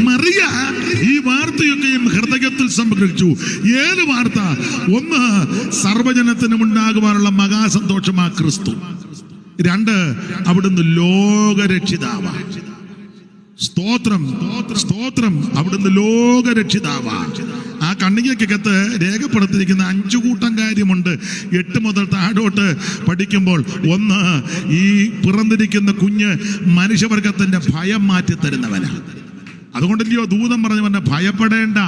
മറിയ ഈ വാർത്തയൊക്കെയും ഹൃദയത്തിൽ സംഗ്രഹിച്ചു. ഏത് വാർത്ത? ഒന്ന്, സർവജനത്തിനും ഉണ്ടാകുവാനുള്ള മഹാസന്തോഷമാ ക്രിസ്തു. രണ്ട്, അവിടുന്ന് ലോകരക്ഷിതാവാ. സ്തോത്രം സ്തോത്രം, അവിടുന്ന് ലോകരക്ഷിതാവാ. ആ കണ്ണികയ്ക്കകത്ത് രേഖപ്പെടുത്തിയിരിക്കുന്ന 5 കൂട്ടം കാര്യമുണ്ട്. 8 മുതൽ താഴോട്ട് പഠിക്കുമ്പോൾ, ഒന്ന്, ഈ പിറന്നിരിക്കുന്ന കുഞ്ഞ് മനുഷ്യവർഗത്തിന്റെ ഭയം മാറ്റി തരുന്നവനാണ്. അതുകൊണ്ടല്ലയോ ദൂതൻ പറഞ്ഞു ഭയപ്പെടേണ്ട.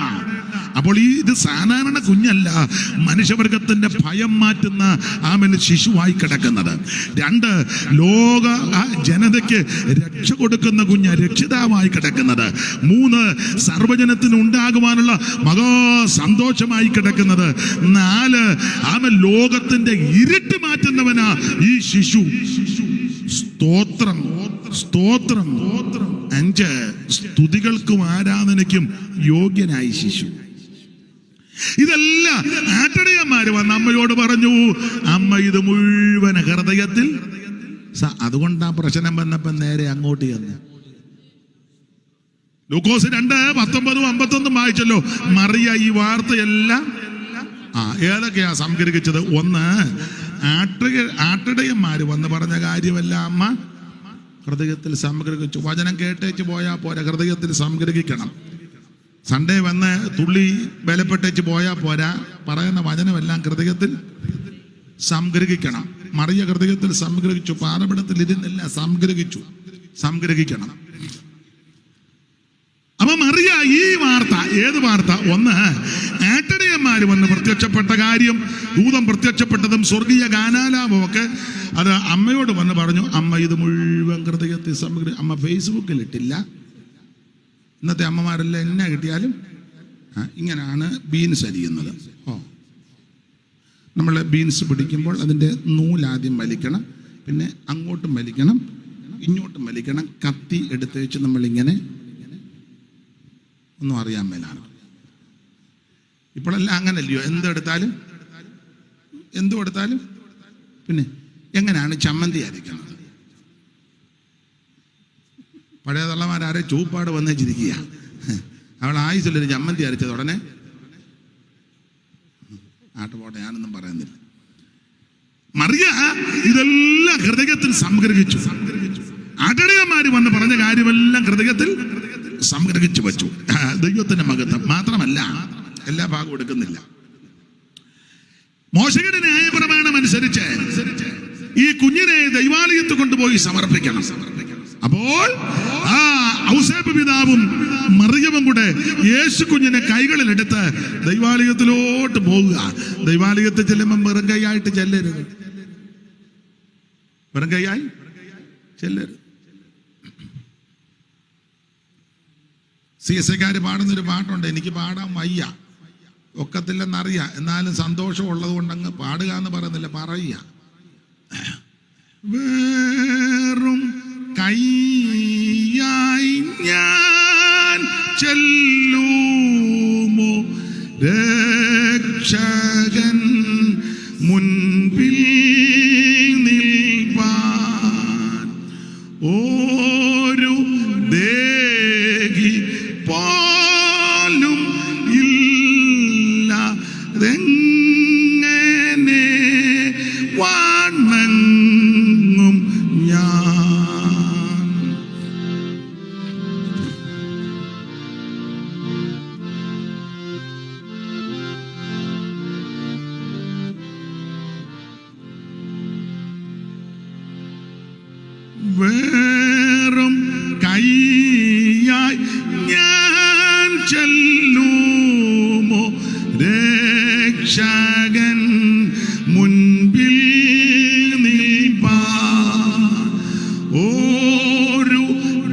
അപ്പോൾ ഇത് സാധാരണ കുഞ്ഞല്ല, മനുഷ്യവർഗത്തിന്റെ ഭയം മാറ്റുന്ന ശിശുവായി കിടക്കുന്നത്. രണ്ട്, ലോക ജനതയ്ക്ക് രക്ഷ കൊടുക്കുന്ന കുഞ്ഞ് രക്ഷിതാവായി കിടക്കുന്നത്. മൂന്ന്, സർവജനത്തിന് ഉണ്ടാകുവാനുള്ള മഹാ സന്തോഷമായി കിടക്കുന്നത്. നാല്, ലോകത്തിന്റെ ഇരുട്ട് മാറ്റുന്നവനാ ഈ ശിശു. സ്തോത്രം സ്തോത്രം. 5, സ്തുതികൾക്കും ആരാധനയ്ക്കും യോഗ്യനായി ശിശു. ഇതെല്ലാം ആട്ടിടയന്മാര് വന്ന് അമ്മയോട് പറഞ്ഞു. അമ്മ ഇത് മുഴുവൻ ഹൃദയത്തിൽ. അതുകൊണ്ട് ആ പ്രശ്നം വന്നപ്പോ നേരെ അങ്ങോട്ട് ചെന്ന് ലൂക്കോസ് 2:19-51 വായിച്ചല്ലോ. മറിയ ഈ വാർത്തയെല്ലാം ഏതൊക്കെയാ സംഗ്രഹിച്ചത്? ഒന്ന്, ആട്ടിടയന്മാര് വന്ന് പറഞ്ഞ കാര്യമെല്ലാം അമ്മ ഹൃദയത്തിൽ സംഗ്രഹിച്ചു. വചനം കേട്ടേച്ച് പോയാൽ പോരാ, ഹൃദയത്തിൽ സംഗ്രഹിക്കണം. സൺഡേ വന്ന് തുള്ളി ബലപ്പെട്ടേച്ച് പോയാൽ പോരാ, പറയുന്ന വചനമെല്ലാം ഹൃദയത്തിൽ സംഗ്രഹിക്കണം. മറിയ ഹൃദയത്തിൽ സംഗ്രഹിച്ചു, പാറപടത്തിൽ ഇരുന്നില്ല, സംഗ്രഹിക്കണം. അപ്പൊ മറിയ ഈ വാർത്ത, ഏത് വാർത്ത? ഒന്ന്, ആട്ടിടയന്മാര് വന്ന് പ്രത്യക്ഷപ്പെട്ട കാര്യം, ദൂതം പ്രത്യക്ഷപ്പെട്ടതും സ്വർഗീയ ഗാനാലാപവും ഒക്കെ അത് അമ്മയോട് വന്ന് പറഞ്ഞു. അമ്മ ഇത് മുഴുവൻ ഹൃദയത്തിൽ അമ്മ ഫേസ്ബുക്കിൽ ഇട്ടില്ല. ഇന്നത്തെ അമ്മമാരെല്ലാം എന്നെ കിട്ടിയാലും ഇങ്ങനെയാണ് ബീൻസ് അരിയുന്നത്. നമ്മൾ ബീൻസ് പിടിക്കുമ്പോൾ അതിൻ്റെ നൂലാദ്യം വലിക്കണം, പിന്നെ അങ്ങോട്ടും വലിക്കണം, ഇങ്ങോട്ടും വലിക്കണം. കത്തി എടുത്ത് വെച്ച് നമ്മളിങ്ങനെ ഒന്നും അറിയാൻ മേലാണ്. ഇപ്പോഴെല്ലാം അങ്ങനല്ലയോ, എന്തെടുത്താലും പിന്നെ എങ്ങനെയാണ് ചമ്മന്തി അരയ്ക്കുന്നത്? പഴയ തള്ളമാരെ ചൂപ്പാട് വന്നേച്ചിരിക്കുക. അവൾ ആയുസിലൊരു ചമ്മന്തി അരച്ചത് ഉടനെ ആട്ടുപോട്ടെ, ഞാനൊന്നും പറയുന്നില്ല. മറിയ ഇതെല്ലാം ഹൃദയത്തിൽ സംഗ്രഹിച്ചു. അടയന്മാര് വന്ന് പറഞ്ഞ കാര്യമെല്ലാം ഹൃദയത്തിൽ സംഗ്രഹിച്ചു വെച്ചു. ദൈവത്തിന്റെ മഹത്വം മാത്രമല്ല, എല്ലാ ഭാഗവും എടുക്കുന്നില്ല. മോശയുടെ ന്യായപ്രമാണം അനുസരിച്ച് ഈ കുഞ്ഞിനെ ദൈവാലയത്തിൽ കൊണ്ടുപോയി സമർപ്പിക്കണം. അപ്പോൾ ആ ഔസേപ്പ് പിതാവും മറിയവും കൂടെ യേശു കുഞ്ഞിനെ കൈകളിലെടുത്ത് ദൈവാലയത്തിലോട്ട് പോകുക. ദൈവാലയത്തിൽ ചെല്ലുമ്പോൾ വെറും കൈയായിട്ട് ചെല്ലരുത്, വെറും കൈയായി ചെല്ലരുത്. CSIക്കാര് പാടുന്നൊരു പാട്ടുണ്ട്, എനിക്ക് പാടാൻ വയ്യ, ഒക്കത്തില്ലെന്നറിയാം, എന്നാലും സന്തോഷം ഉള്ളത് കൊണ്ടങ്ങ് പാടുക എന്ന് പറയുന്നില്ല, പറയുക. വേറും കൈയായി ഞാൻ ചെല്ലുമോ രക്ഷകൻ മുൻപിൽ നിൽപ്പാൻ, ഒരു ദേഹി പോലും ഇല്ലെങ്ങനെ വണങ്ങും ഞാൻ. വേറും കൈയായി ഞാൻ ചെല്ലുമോ രക്ഷകൻ മുൻപിൽ നിൽപ്പാൻ, ഒരു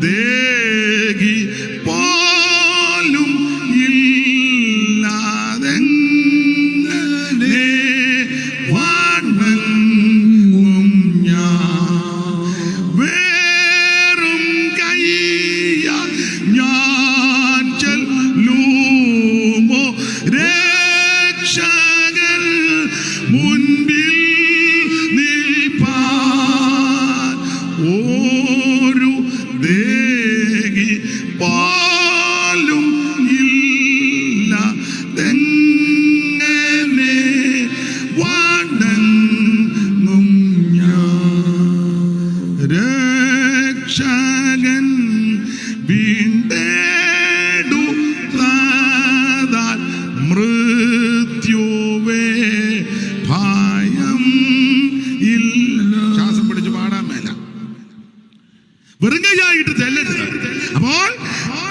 ദേഹി പോലും ഇല്ലാതെങ്ങനെ വണങ്ങും ഞാൻ. വേറും കൈയായി ഞാൻ ചെല്ലുമോ രക്ഷകൻ മുൻപിൽ നിൽപ്പാൻ, ഒരു ദേഹി പോലും ഇല്ലെങ്ങനെ വണങ്ങും ഞാൻ. രക്ഷകൻ വീണ്ടെടുത്താൽ മൃത്യുവേ ഭയം ഇല്ല. ശ്വാസം പിടിച്ച് പാടാൻ മേല, വെറുങ്കയായിട്ട് ചെല്ലരുത്. അപ്പോൾ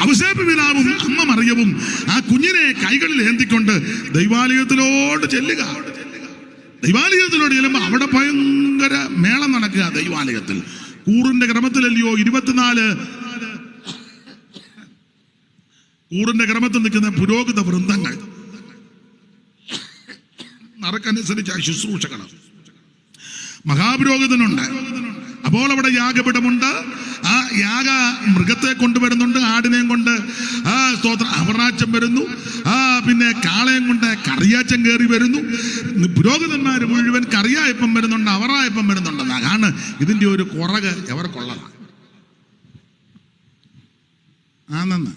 ഔസേപ്പ് പിതാവും അമ്മ മറിയവും ആ കുഞ്ഞിനെ കൈകളിൽ ഏന്തിക്കൊണ്ട് ദൈവാലയത്തിലോട്ട് ചെല്ലുക. ദൈവാലയത്തിലോട്ട് ചെല്ലുമ്പോൾ അവിടെ ഭയങ്കര മേളം നടക്കുക. ദൈവാലയത്തിൽ കൂറിന്റെ ക്രമത്തിലല്ലയോ 24 കൂറിന്റെ ക്രമത്തിൽ നിൽക്കുന്ന പുരോഹിത വൃന്ദങ്ങൾ, നറക്കനുസരിച്ച് ശുശ്രൂഷകൾ. മഹാപുരോഹിതനുണ്ട്. അപ്പോൾ അവിടെ യാഗപീഠമുണ്ട്. ആ യാഗ മൃഗത്തെ കൊണ്ടുവരുന്നുണ്ട്, ആടിനെയും കൊണ്ട് സ്തോത്രം അവറാച്ചം വരുന്നു. പിന്നെ കാളയും കൊണ്ട് കറിയാച്ചം കയറി വരുന്നു. പുരോഹിതന്മാർ മുഴുവൻ കറിയായപ്പം വരുന്നുണ്ട്, അവറായപ്പം വരുന്നുണ്ട്. അതാണ് ഇതിന്റെ ഒരു കുറക് എവർക്കുള്ളതാണ്. ആണെന്ന്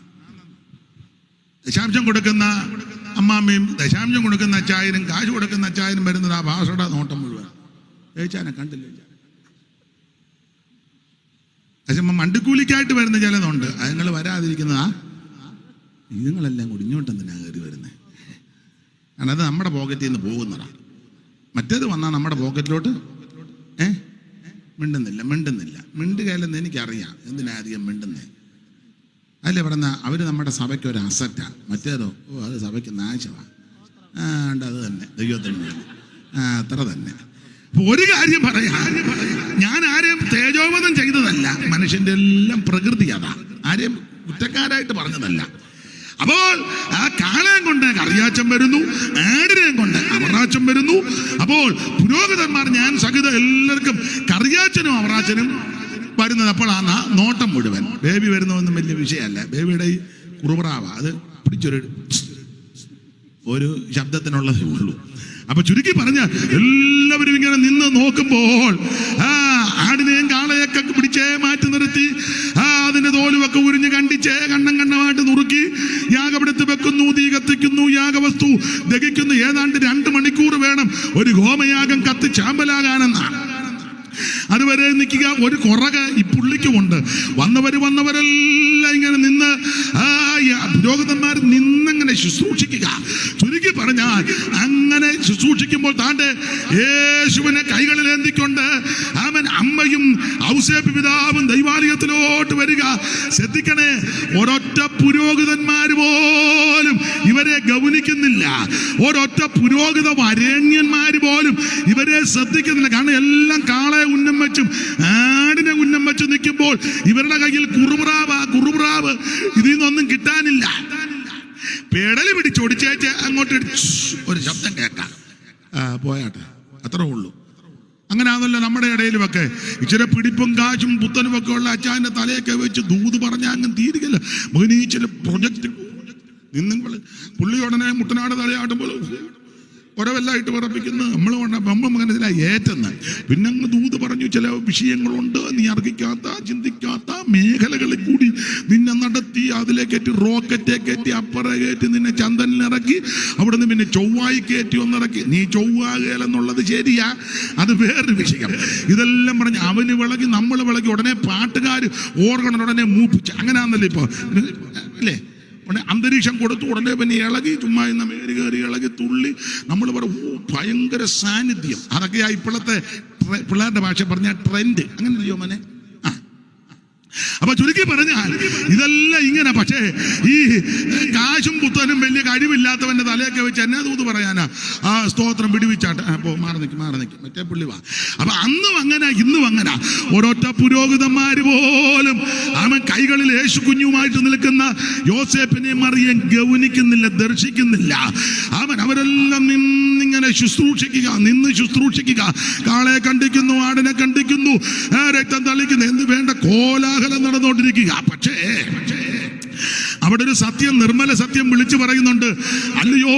ദശാംശം കൊടുക്കുന്ന അമ്മാമ്മയും ദശാംശം കൊടുക്കുന്ന അച്ചായനും കാശ് കൊടുക്കുന്ന അച്ചായനും വരുന്നത് ആ ഭാഷയുടെ നോട്ടം മുഴുവൻ. ഏച്ചാനെ കണ്ടില്ല. പക്ഷെ മണ്ടിക്കൂലിക്കായിട്ട് വരുന്ന ചിലതുണ്ട്, അതുങ്ങൾ വരാതിരിക്കുന്നതാ. ഇതുങ്ങളെല്ലാം കൂടി ഇങ്ങോട്ടെന്തിനാ കയറി വരുന്നത്? കാരണം അത് നമ്മുടെ പോക്കറ്റിൽ നിന്ന് പോകുന്നതാണ്. മറ്റേത് വന്നാൽ നമ്മുടെ പോക്കറ്റിലോട്ട് മിണ്ടുന്നില്ല. മിണ്ടുകയല്ലെന്ന് എനിക്കറിയാം, എന്തിനാ അധികം മിണ്ടുന്നേ. അല്ലേ പറയുന്ന അവർ നമ്മുടെ സഭയ്ക്ക് ഒരു അസറ്റാണ്. മറ്റേതോ അത് സഭയ്ക്ക് നാശമാണ്. അത് തന്നെ ദൈവത്തിന് വേണ്ടി അത്ര തന്നെ. ഒരു കാര്യം പറയാം, ഞാൻ ആരെയും തേജോവധം ചെയ്തതല്ല. മനുഷ്യന്റെ എല്ലാം പ്രകൃതി അതാ, ആരെയും കുറ്റക്കാരായിട്ട് പറഞ്ഞതല്ല. അപ്പോൾ ആ കാളയും കൊണ്ട് കറിയാച്ചം വരുന്നു, ആടിനെയും കൊണ്ട് അവറാച്ചം വരുന്നു. അപ്പോൾ പുരോഹിതന്മാർ ഞാൻ സഹിത എല്ലാവർക്കും കറിയാച്ചനും അവറാച്ചനും വരുന്നത്. അപ്പോൾ ആ നോട്ടം മുഴുവൻ ബേബി വരുന്നതൊന്നും വലിയ വിഷയമല്ല. ബേബിയുടെ ഈ കുറുപ്രാവ അത് ഒരു ശബ്ദത്തിനുള്ളതേ ഉള്ളൂ. അപ്പൊ ചുരുക്കി പറഞ്ഞ എല്ലാവരും ഇങ്ങനെ നിന്ന് നോക്കുമ്പോൾ ആടിനെയും കാളയൊക്കെ പിടിച്ചേ മാറ്റി നിർത്തി അതിന്റെ തോലുമൊക്കെ ഉരിഞ്ഞ് കണ്ടിച്ചേ കണ്ണമായിട്ട് നുറുക്കി നോക്കി. യാഗപീഠത്തിൽ വെക്കുന്നു, തീ കത്തിക്കുന്നു, യാഗവസ്തു ദഹിക്കുന്നു. ഏതാണ്ട് 2 മണിക്കൂർ വേണം ഒരു ഹോമയാഗം കത്തി ചാമ്പലാകാനെന്നാണ്. അതുവരെ നിൽക്കുക. ഒരു കുറക് ഈ പുള്ളിക്കുമുണ്ട്. വന്നവരെല്ലാം ഇങ്ങനെ നിന്ന് പുരോഹിതന്മാർ നിന്നങ്ങനെ ശുശ്രൂഷിക്കുക. ചുരുക്കി പറഞ്ഞാൽ അങ്ങനെ ശുശ്രൂഷിക്കുമ്പോൾ താണ്ടെ യേശുവിനെ കൈകളിലേന്തിക്കൊണ്ട് അവൻ അമ്മയും ഔസേപ്പ് പിതാവും ദൈവാലയത്തിലോട്ട് വരിക. ശ്രദ്ധിക്കണേ, ഒരൊറ്റ പുരോഹിതന്മാർ പോലും ഇവരെ ഗൗനിക്കുന്നില്ല. ഒരൊറ്റ പുരോഹിത വരേണ്യന്മാർ പോലും ഇവരെ ശ്രദ്ധിക്കുന്നില്ല. കാരണം എല്ലാം കാളെ ഉന്നം വെച്ചും ആടിനെ ഉന്നം വെച്ചും നിൽക്കുമ്പോൾ ഇവരുടെ കയ്യിൽ കുറുപ്രാവ് ഇതിൽ നിന്നൊന്നും കിട്ടാനില്ല. പെടല് പിടിച്ചൊടിച്ചേച്ച് അങ്ങോട്ട് ഒരു ശബ്ദം കേൾക്കാം, പോയാട്ടെ, അത്രേ ഉള്ളൂ. അങ്ങനെ ആണല്ലോ നമ്മുടെ ഇടയിലുമൊക്കെ ഇച്ചിരി പിടിപ്പും കാശും പുത്തനും ഒക്കെ ഉള്ള അച്ചായന്റെ തലയൊക്കെ വെച്ച് ദൂത് പറഞ്ഞാൽ അങ്ങ് തീരുകയില്ല. മോഹിനി ചില പ്രൊജക്ട് നിങ്ങൾ പുള്ളി ഉടനെ മുട്ടനാട് തലയാട്ടുമ്പോൾ ഒരവല്ലായിട്ട് പറപ്പിക്കുന്നു. നമ്മൾ മനസ്സിലായി ഏറ്റെന്ന്. പിന്നെ അങ്ങ് ദൂത് പറഞ്ഞു, ചില വിഷയങ്ങളുണ്ട്, നീ അർഹിക്കാത്ത ചിന്തിക്കാത്ത മേഖലകളിൽ കൂടി നിന്നെ നടത്തി, അതിലെ കയറ്റി റോക്കറ്റെ കയറ്റി അപ്പറ കയറ്റി നിന്നെ ചന്ദനിലിറക്കി, അവിടെ നിന്ന് പിന്നെ ചൊവ്വായി കയറ്റി ഒന്നിറക്കി. നീ ചൊവ്വാകേലെന്നുള്ളത് ശരിയാ, അത് വേറൊരു വിഷയം. ഇതെല്ലാം പറഞ്ഞ് അവന് വിളകി നമ്മൾ വിളകി ഉടനെ പാട്ടുകാർ ഓർഗണൻ ഉടനെ മൂപ്പിച്ച്. അങ്ങനെയാണല്ലോ ഇപ്പോൾ അല്ലേ? ഉടനെ അന്തരീക്ഷം കൊടുത്തു, ഉടനെ പിന്നെ ഇളകി ചുമ്മാ ഇന്ന് മേരി കയറി ഇളകി തുള്ളി. നമ്മൾ പറയും ഭയങ്കര സാന്നിധ്യം. അതൊക്കെയാ ഇപ്പോഴത്തെ പിള്ളേരുടെ ഭാഷ പറഞ്ഞ ട്രെൻഡ്. അങ്ങനെ ഇല്ലയോ മോനെ? അപ്പൊ ചുരുക്കി പറഞ്ഞാൽ ഇതെല്ലാം ഇങ്ങനെ. പക്ഷേ ഈ കാശും പുത്തനും വലിയ കഴിവില്ലാത്തവന്റെ തലയൊക്കെ വെച്ച് എന്നെ തൂത് പറയാനാ ആ സ്തോത്രം പിടിവിച്ചാട്ടെ, അപ്പോ മാറി നിൽക്കും മറ്റേ പുള്ളി വാ. അപ്പൊ അന്നും അങ്ങനെ ഇന്നും അങ്ങനെ. ഒരൊറ്റ പുരോഹിതന്മാര് പോലും അവൻ കൈകളിൽ യേശു കുഞ്ഞുമായിട്ട് നിൽക്കുന്ന യോസേപ്പിനെയും മറിയം ഗൗനിക്കുന്നില്ല, ദർശിക്കുന്നില്ല. അവരെല്ലാം നിന്നിങ്ങനെ ശുശ്രൂഷിക്കുക. കാളെ കണ്ടിക്കുന്നു, ആടിനെ കണ്ടിക്കുന്നു, രക്തം തളിക്കുന്നു, എന്ത് വേണ്ട കോലാഹലം നടന്നുകൊണ്ടിരിക്കുക. പക്ഷേ അവിടെ ഒരു സത്യം, നിർമ്മല സത്യം വിളിച്ചു പറയുന്നുണ്ട്. അല്ലയോ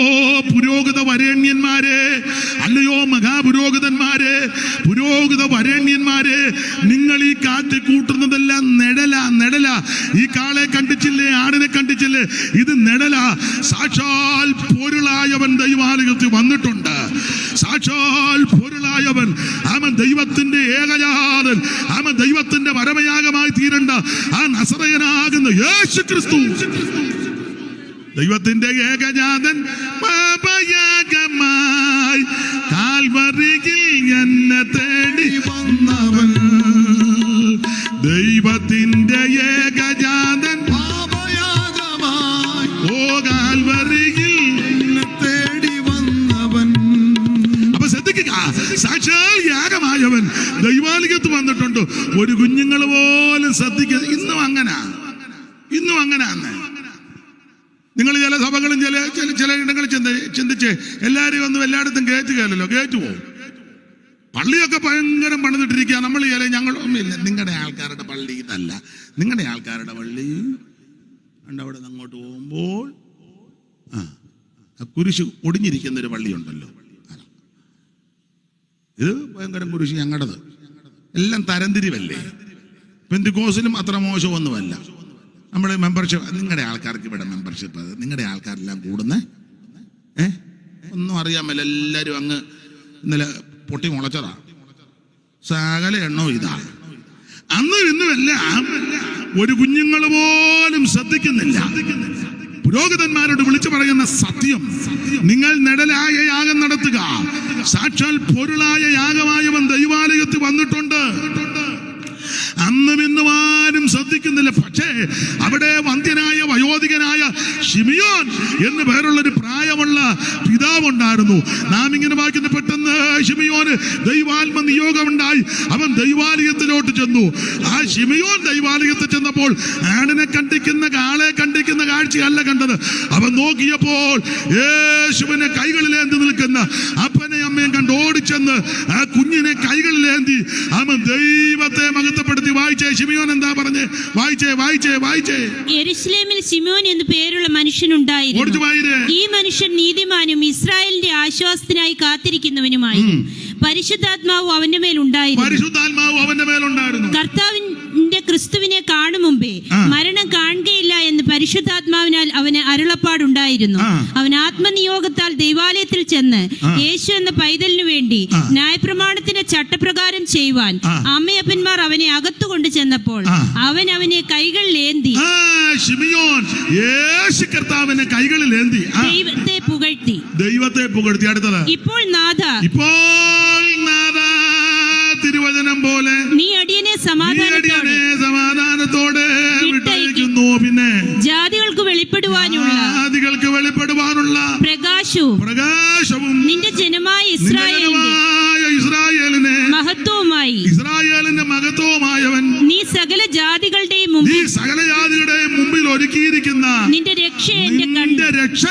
പുരോഹിത വരേണ്യന്മാരെ, അല്ലയോ മഹാപുരോഹിതന്മാരെ, പുരോഹിത വരേണ്യന്മാരെ, നിങ്ങൾ ഈ കാട്ടി കൂട്ടുന്നതെല്ലാം നെടല. ഈ കാളെ കണ്ടിച്ചില്ലേ, ആടിനെ കണ്ടിച്ചില്ലേ, ഇത് നെടല. സാക്ഷാൽ പൊരുളായവൻ ദൈവാലയത്തിൽ വന്നിട്ടുണ്ട്. സാക്ഷാൽ പൊരുളായവൻ, അവൻ ദൈവത്തിന്റെ ഏകജാതൻ, അവൻ ദൈവത്തിന്റെ പരമയാഗമായി തീരേണ്ട ആ നസറയനാകുന്ന യേശു ക്രിസ്തു, ദൈവത്തിന്റെ ഏകജാതൻ പാപയാഗമായി കാൽവരിയിൽ എന്നെ തേടി വന്നവൻ. ദൈവത്തിന്റെ ഏകജാതൻ പാപയാഗമായി ഓ കാൽവരിയിൽ എന്നെ തേടി വന്നവൻ. അപ്പൊ ശ്രദ്ധിക്കുക, സാക്ഷാൽ യാഗമായവൻ ദൈവാലയത്ത് വന്നിട്ടുണ്ട്. ഒരു കുഞ്ഞുങ്ങൾ പോലും ശ്രദ്ധിക്കുക. ഇന്നും അങ്ങനാന്ന്. നിങ്ങൾ ചില സഭകളും ചില ഇടങ്ങളിൽ ചിന്തിച്ച് എല്ലാവരെയും ഒന്നും എല്ലായിടത്തും കയറ്റുകയല്ലോ, കയറ്റുപോകും. പള്ളിയൊക്കെ ഭയങ്കരം പണിതിട്ടിരിക്കുക. നമ്മൾ ഞങ്ങളൊന്നുമില്ല, നിങ്ങളുടെ ആൾക്കാരുടെ പള്ളി ഇതല്ല. നിങ്ങളുടെ ആൾക്കാരുടെ പള്ളി അവിടെ നിന്ന് അങ്ങോട്ട് പോകുമ്പോൾ കുരിശ് ഒടിഞ്ഞിരിക്കുന്നൊരു പള്ളിയുണ്ടല്ലോ, ഇത് ഭയങ്കരം കുരിശ് ഞങ്ങളുടേത്. എല്ലാം തരംതിരിവല്ലേ. പെന്തിക്കോസിലും അത്ര മോശമൊന്നുമല്ല. നമ്മുടെ മെമ്പർഷിപ്പ്, നിങ്ങളുടെ ആൾക്കാർക്ക് ഇവിടെ മെമ്പർഷിപ്പ്, നിങ്ങളുടെ ആൾക്കാരെല്ലാം കൂടുന്ന ഒന്നും അറിയാൻ മേല. എല്ലാവരും അങ്ങ് ഇന്നലെ പൊട്ടി മുളച്ചതാ, സകല എണ്ണവും ഇതാ. അന്നും ഇന്നുമെല്ലാം ഒരു കുഞ്ഞുങ്ങൾ പോലും ശ്രദ്ധിക്കുന്നില്ല. പുരോഹിതന്മാരോട് വിളിച്ചു പറയുന്ന സത്യം, നിങ്ങൾ നെടലായ യാഗം നടത്തുക. സാക്ഷാൽ പൊരുളായ യാഗമായവൻ ദൈവാലയത്തിൽ വന്നിട്ടുണ്ട്. അന്നും ഇന്നും ആരും ശ്രദ്ധിക്കുന്നില്ല. പക്ഷേ അവിടെ വന്ധ്യനായ വയോധികനായ ശിമിയോൻ എന്ന് പേരുള്ളൊരു പ്രായമുള്ള പിതാവുണ്ടായിരുന്നു. നാം ഇങ്ങനെ വായിക്കുന്ന, പെട്ടെന്ന് ശിമിയോന് ദൈവാത്മ നിയോഗമുണ്ടായി. അവൻ ദൈവാലയത്തിലോട്ട് ചെന്നു. ആ ശിമിയോൻ ദൈവാലയത്തിൽ ചെന്നപ്പോൾ ആടിനെ കണ്ടിക്കുന്ന, കാളെ കണ്ടിക്കുന്ന കാഴ്ചയല്ല കണ്ടത്. അവൻ നോക്കിയപ്പോൾ യേശുവിനെ കൈകളിലേന്തി നിൽക്കുന്ന അപ്പനെ അമ്മയും കണ്ട് ഓടിച്ചെന്ന് ആ കുഞ്ഞിനെ കൈകളിലേന്തി അവൻ ദൈവത്തെ മഹത്വപ്പെടുത്തി. വായിച്ചേ, ശിമിയോൻ എന്താ പറഞ്ഞേ? വായിച്ചേ. യെരൂശലേമിൽ ശിമോൻ എന്ന് പേരുള്ള മനുഷ്യനുണ്ടായിരുന്നു. ഈ മനുഷ്യൻ നീതിമാനും ഇസ്രായേലിന്റെ ആശ്വാസത്തിനായി കാത്തിരിക്കുന്നവനുമായിരുന്നു. പരിശുദ്ധാത്മാവ് അവന്റെ മേൽ ഉണ്ടായിരുന്നു. കർത്താവിന്റെ ക്രിസ്തുവിനെ കാണും മുമ്പേ മരണം കാണുകയില്ല എന്ന് പരിശുദ്ധാത്മാവിനാൽ അവന് അരുളപ്പാടുണ്ടായിരുന്നു. അവൻ ആത്മനിയോഗത്താൽ ദൈവാലയത്തിൽ ചെന്ന് യേശു എന്ന പൈതലിനു വേണ്ടി ന്യായപ്രമാണത്തിന്റെ ചട്ടപ്രകാരം ചെയ്യുവാൻ അമ്മയപ്പന്മാർ അവനെ അകത്തുകൊണ്ട് ചെന്നപ്പോൾ അവൻ അവനെ കൈകളിലേന്തി ശിമിയോൻ യേശു കർത്താവിനെ കൈകളിലേന്തി ദൈവത്തെ പുകഴ്ത്തി. അടുത്തത്, ഇപ്പോൾ നാഥ തിരുവചനം പോലെ നീ അടിയനെ സമാധാനത്തോടെ വിട്ടയക്കുന്നു. പിന്നെ ജാതികൾക്ക് വെളിപ്പെടുവാനുള്ള പ്രകാശവും നിന്റെ ജനമായ ഇസ്രായേലിനെ ഇസ്രായേലിന്റെ മഹത്വമായവൻ നീ സകല ജാതികളുടെയും മുമ്പിൽ ഒരുക്കിയിരിക്കുന്ന നിന്റെ രക്ഷ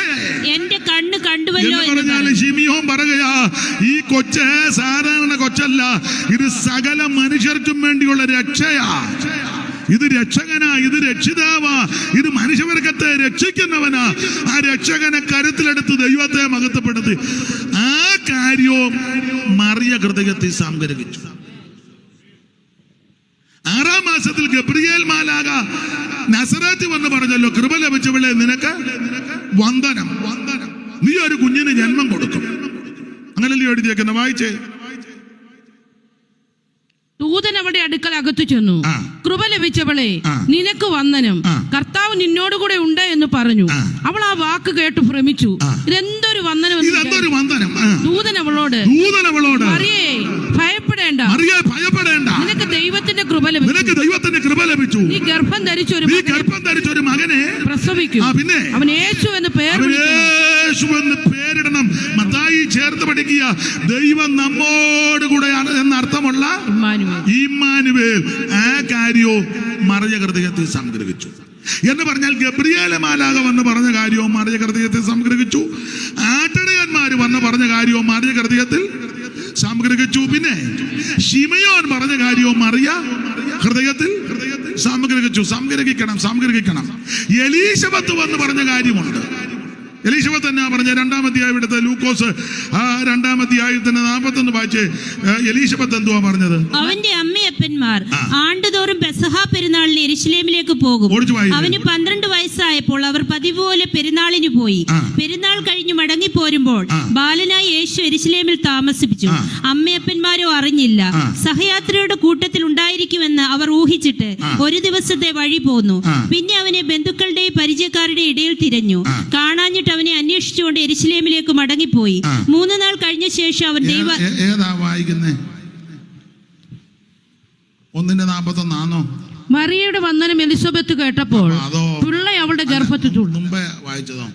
എന്റെ കണ്ണ് കണ്ടുവല്ലോ. ശിമിയോൻ പറയുകയാ, ഈ കൊച്ച് സാധാരണ കൊച്ചല്ല, ഇത് സകല മനുഷ്യർക്കും വേണ്ടിയുള്ള രക്ഷയാ. ഇത് രക്ഷകനാ, ഇത് രക്ഷിതാവാ, ഇത് മനുഷ്യവർഗത്തെ രക്ഷിക്കുന്നവനാ. ആ രക്ഷകനെ കരുത്തിലെടുത്ത് ദൈവത്തെ മഹത്വപ്പെടുത്തി. ആ കാര്യവും മറിയ ഹൃദയത്തിൽ സംഗ്രഹിച്ചു. 6-ാം മാസത്തിൽ ഗബ്രിയേൽ മാലാഖ നസറേത്ത് വന്ന് പറഞ്ഞല്ലോ, കൃപ ലഭിച്ചവളെ നിനക്ക് വന്ദനം, നീ ഒരു കുഞ്ഞിന് ജന്മം കൊടുക്കും. അങ്ങനല്ലേ എഴുതിയേക്കുന്ന? വായിച്ചേ. ദൂതൻ അവളുടെ അടുക്കൽ അകത്തു ചെന്നു. കൃപ ലഭിച്ചവളെ നിനക്ക് വന്ദനം, കർത്താവ് നിന്നോടുകൂടെ ഉണ്ട് എന്ന് പറഞ്ഞു. അവൾ ആ വാക്ക് കേട്ട് ഭ്രമിച്ചു. ഇതെന്തൊരു വന്ദനം! ദൂതൻ അവളോട് മറിയേ ഭയപ്പെടേണ്ട, നിനക്ക് ദൈവത്തിന്റെ കൃപ ലഭിച്ചു. നീ ഗർഭം ധരിച്ചൊരു മകനെ പ്രസവിക്കും. അവൻ യേശു എന്ന് പേരിടണം. മത്തായി ചേർത്ത് പഠിക്കുക, ദൈവം നമ്മോട് കൂടെയാണ് എന്നർത്ഥമുള്ള ഇമ്മാനുവേൽ. ആ കാര്യവും മറിയ ഹൃദയത്തിൽ സംഗ്രഹിച്ചു എന്ന് പറഞ്ഞാൽ, ഗബ്രിയേൽ മാലാഖ വന്ന് പറഞ്ഞ കാര്യവും മറിയ ഹൃദയത്തിൽ സംഗ്രഹിച്ചു. ആട്ടിടയന്മാര് വന്ന് പറഞ്ഞ കാര്യവും മറിയ ഹൃദയത്തിൽ സംഗ്രഹിച്ചു. പിന്നെ ശിമയോൻ പറഞ്ഞ കാര്യവും മറിയ ഹൃദയത്തിൽ സംഗ്രഹിക്കണം. എലീശബത്ത് വന്ന് പറഞ്ഞ കാര്യമുണ്ട്. എലീശബത്ത് എന്നാ പറഞ്ഞ? 2-ാം അധ്യായം എടുത്ത് ലൂക്കോസ് 2-ാം അധ്യായത്തിന് 41 വായിച്ച്. എലീശബത്ത് എന്തുവാ പറഞ്ഞത്? അവന്റെ അമ്മയപ്പന്മാർ ആണ്ടുതോറും പെസഹ പെരുന്നാളിന് യെരൂശലേമിലേക്ക് പോകും. അവന് 12 വയസ്സായപ്പോൾ അവർ പതിവ് പോലെ പെരുന്നാളിന് പോയി. പെരുന്നാൾ കഴിഞ്ഞ് മടങ്ങി പോരുമ്പോൾ ബാലനായ യേശു യെരൂശലേമിൽ താമസിപ്പിച്ചു. അമ്മയപ്പന്മാരോ അറിഞ്ഞില്ല. സഹയാത്രിയുടെ കൂട്ടത്തിൽ ഉണ്ടായിരിക്കുമെന്ന് അവർ ഊഹിച്ചിട്ട് ഒരു ദിവസത്തെ വഴി പോന്നു. പിന്നെ അവനെ ബന്ധുക്കളുടെയും പരിചയക്കാരുടെയും ഇടയിൽ തിരഞ്ഞു. കാണാഞ്ഞിട്ട് അവനെ അന്വേഷിച്ചുകൊണ്ട് യെരൂശലേമിലേക്ക് മടങ്ങിപ്പോയി. 3 നാൾ കഴിഞ്ഞ ശേഷം അവൻ ഏതാ വായിക്കുന്നേ? 1:41 മറിയയുടെ വന്ദനം എലിസബത്ത് കേട്ടപ്പോൾ പിള്ള അവളുടെ ഗർഭത്തിൽ മുമ്പേ വായിച്ചതോ?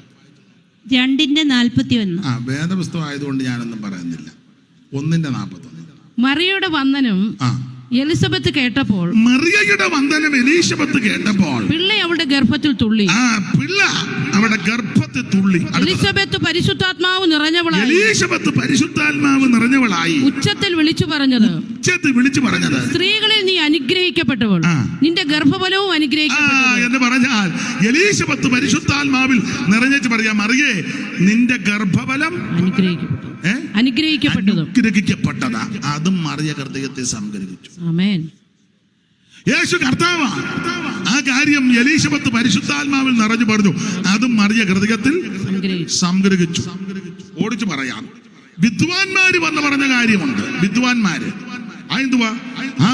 2:41. വേദപുസ്തകം ആയതുകൊണ്ട് ഞാനൊന്നും പറയുന്നില്ല. 1:41 മറിയയുടെ വന്ദനം എലിസബത്ത് കേട്ടപ്പോൾ, മറിയയുടെ വന്ദനം എലീശബത്ത് കേട്ടപ്പോൾ പിള്ള അവളുടെ ഗർഭത്തിൽ തുള്ളി. പിള്ള അവളുടെ ഗർഭത്തിൽ തുള്ളി. എലിസബത്ത് പരിശുദ്ധാത്മാവ് നിറഞ്ഞവളായി ഉച്ചത്തിൽ വിളിച്ചു പറഞ്ഞത്, സ്ത്രീകളിൽ നീ അനുഗ്രഹിക്കപ്പെട്ടവൾ, നിന്റെ ഗർഭഫലവും അനുഗ്രഹിക്കപ്പെട്ടവൾ എന്ന് പറഞ്ഞാൽ എലീശബത്ത് പരിശുദ്ധാത്മാവിൽ നിറഞ്ഞു പറയാം, മറിയേ നിന്റെ ഗർഭഫലം അനുഗ്രഹിക്കപ്പെട്ടതാ. അതും മറിയ ഹൃദയത്തെ സംഗ്രഹിച്ചു. ആമേൻ. യേശു കർത്താവാ. ആ കാര്യം എലീശബത്ത് പരിശുദ്ധാത്മാവിൽ നിറഞ്ഞു പറഞ്ഞു. അതും മറിയ ഹൃദയത്തിൽ സംഗ്രഹിച്ചു. ഓടിച്ചു പറയാം. വിദ്വാൻമാര് വന്ന് പറഞ്ഞ കാര്യമുണ്ട്. വിദ്വാൻമാര് എന്തുവാ?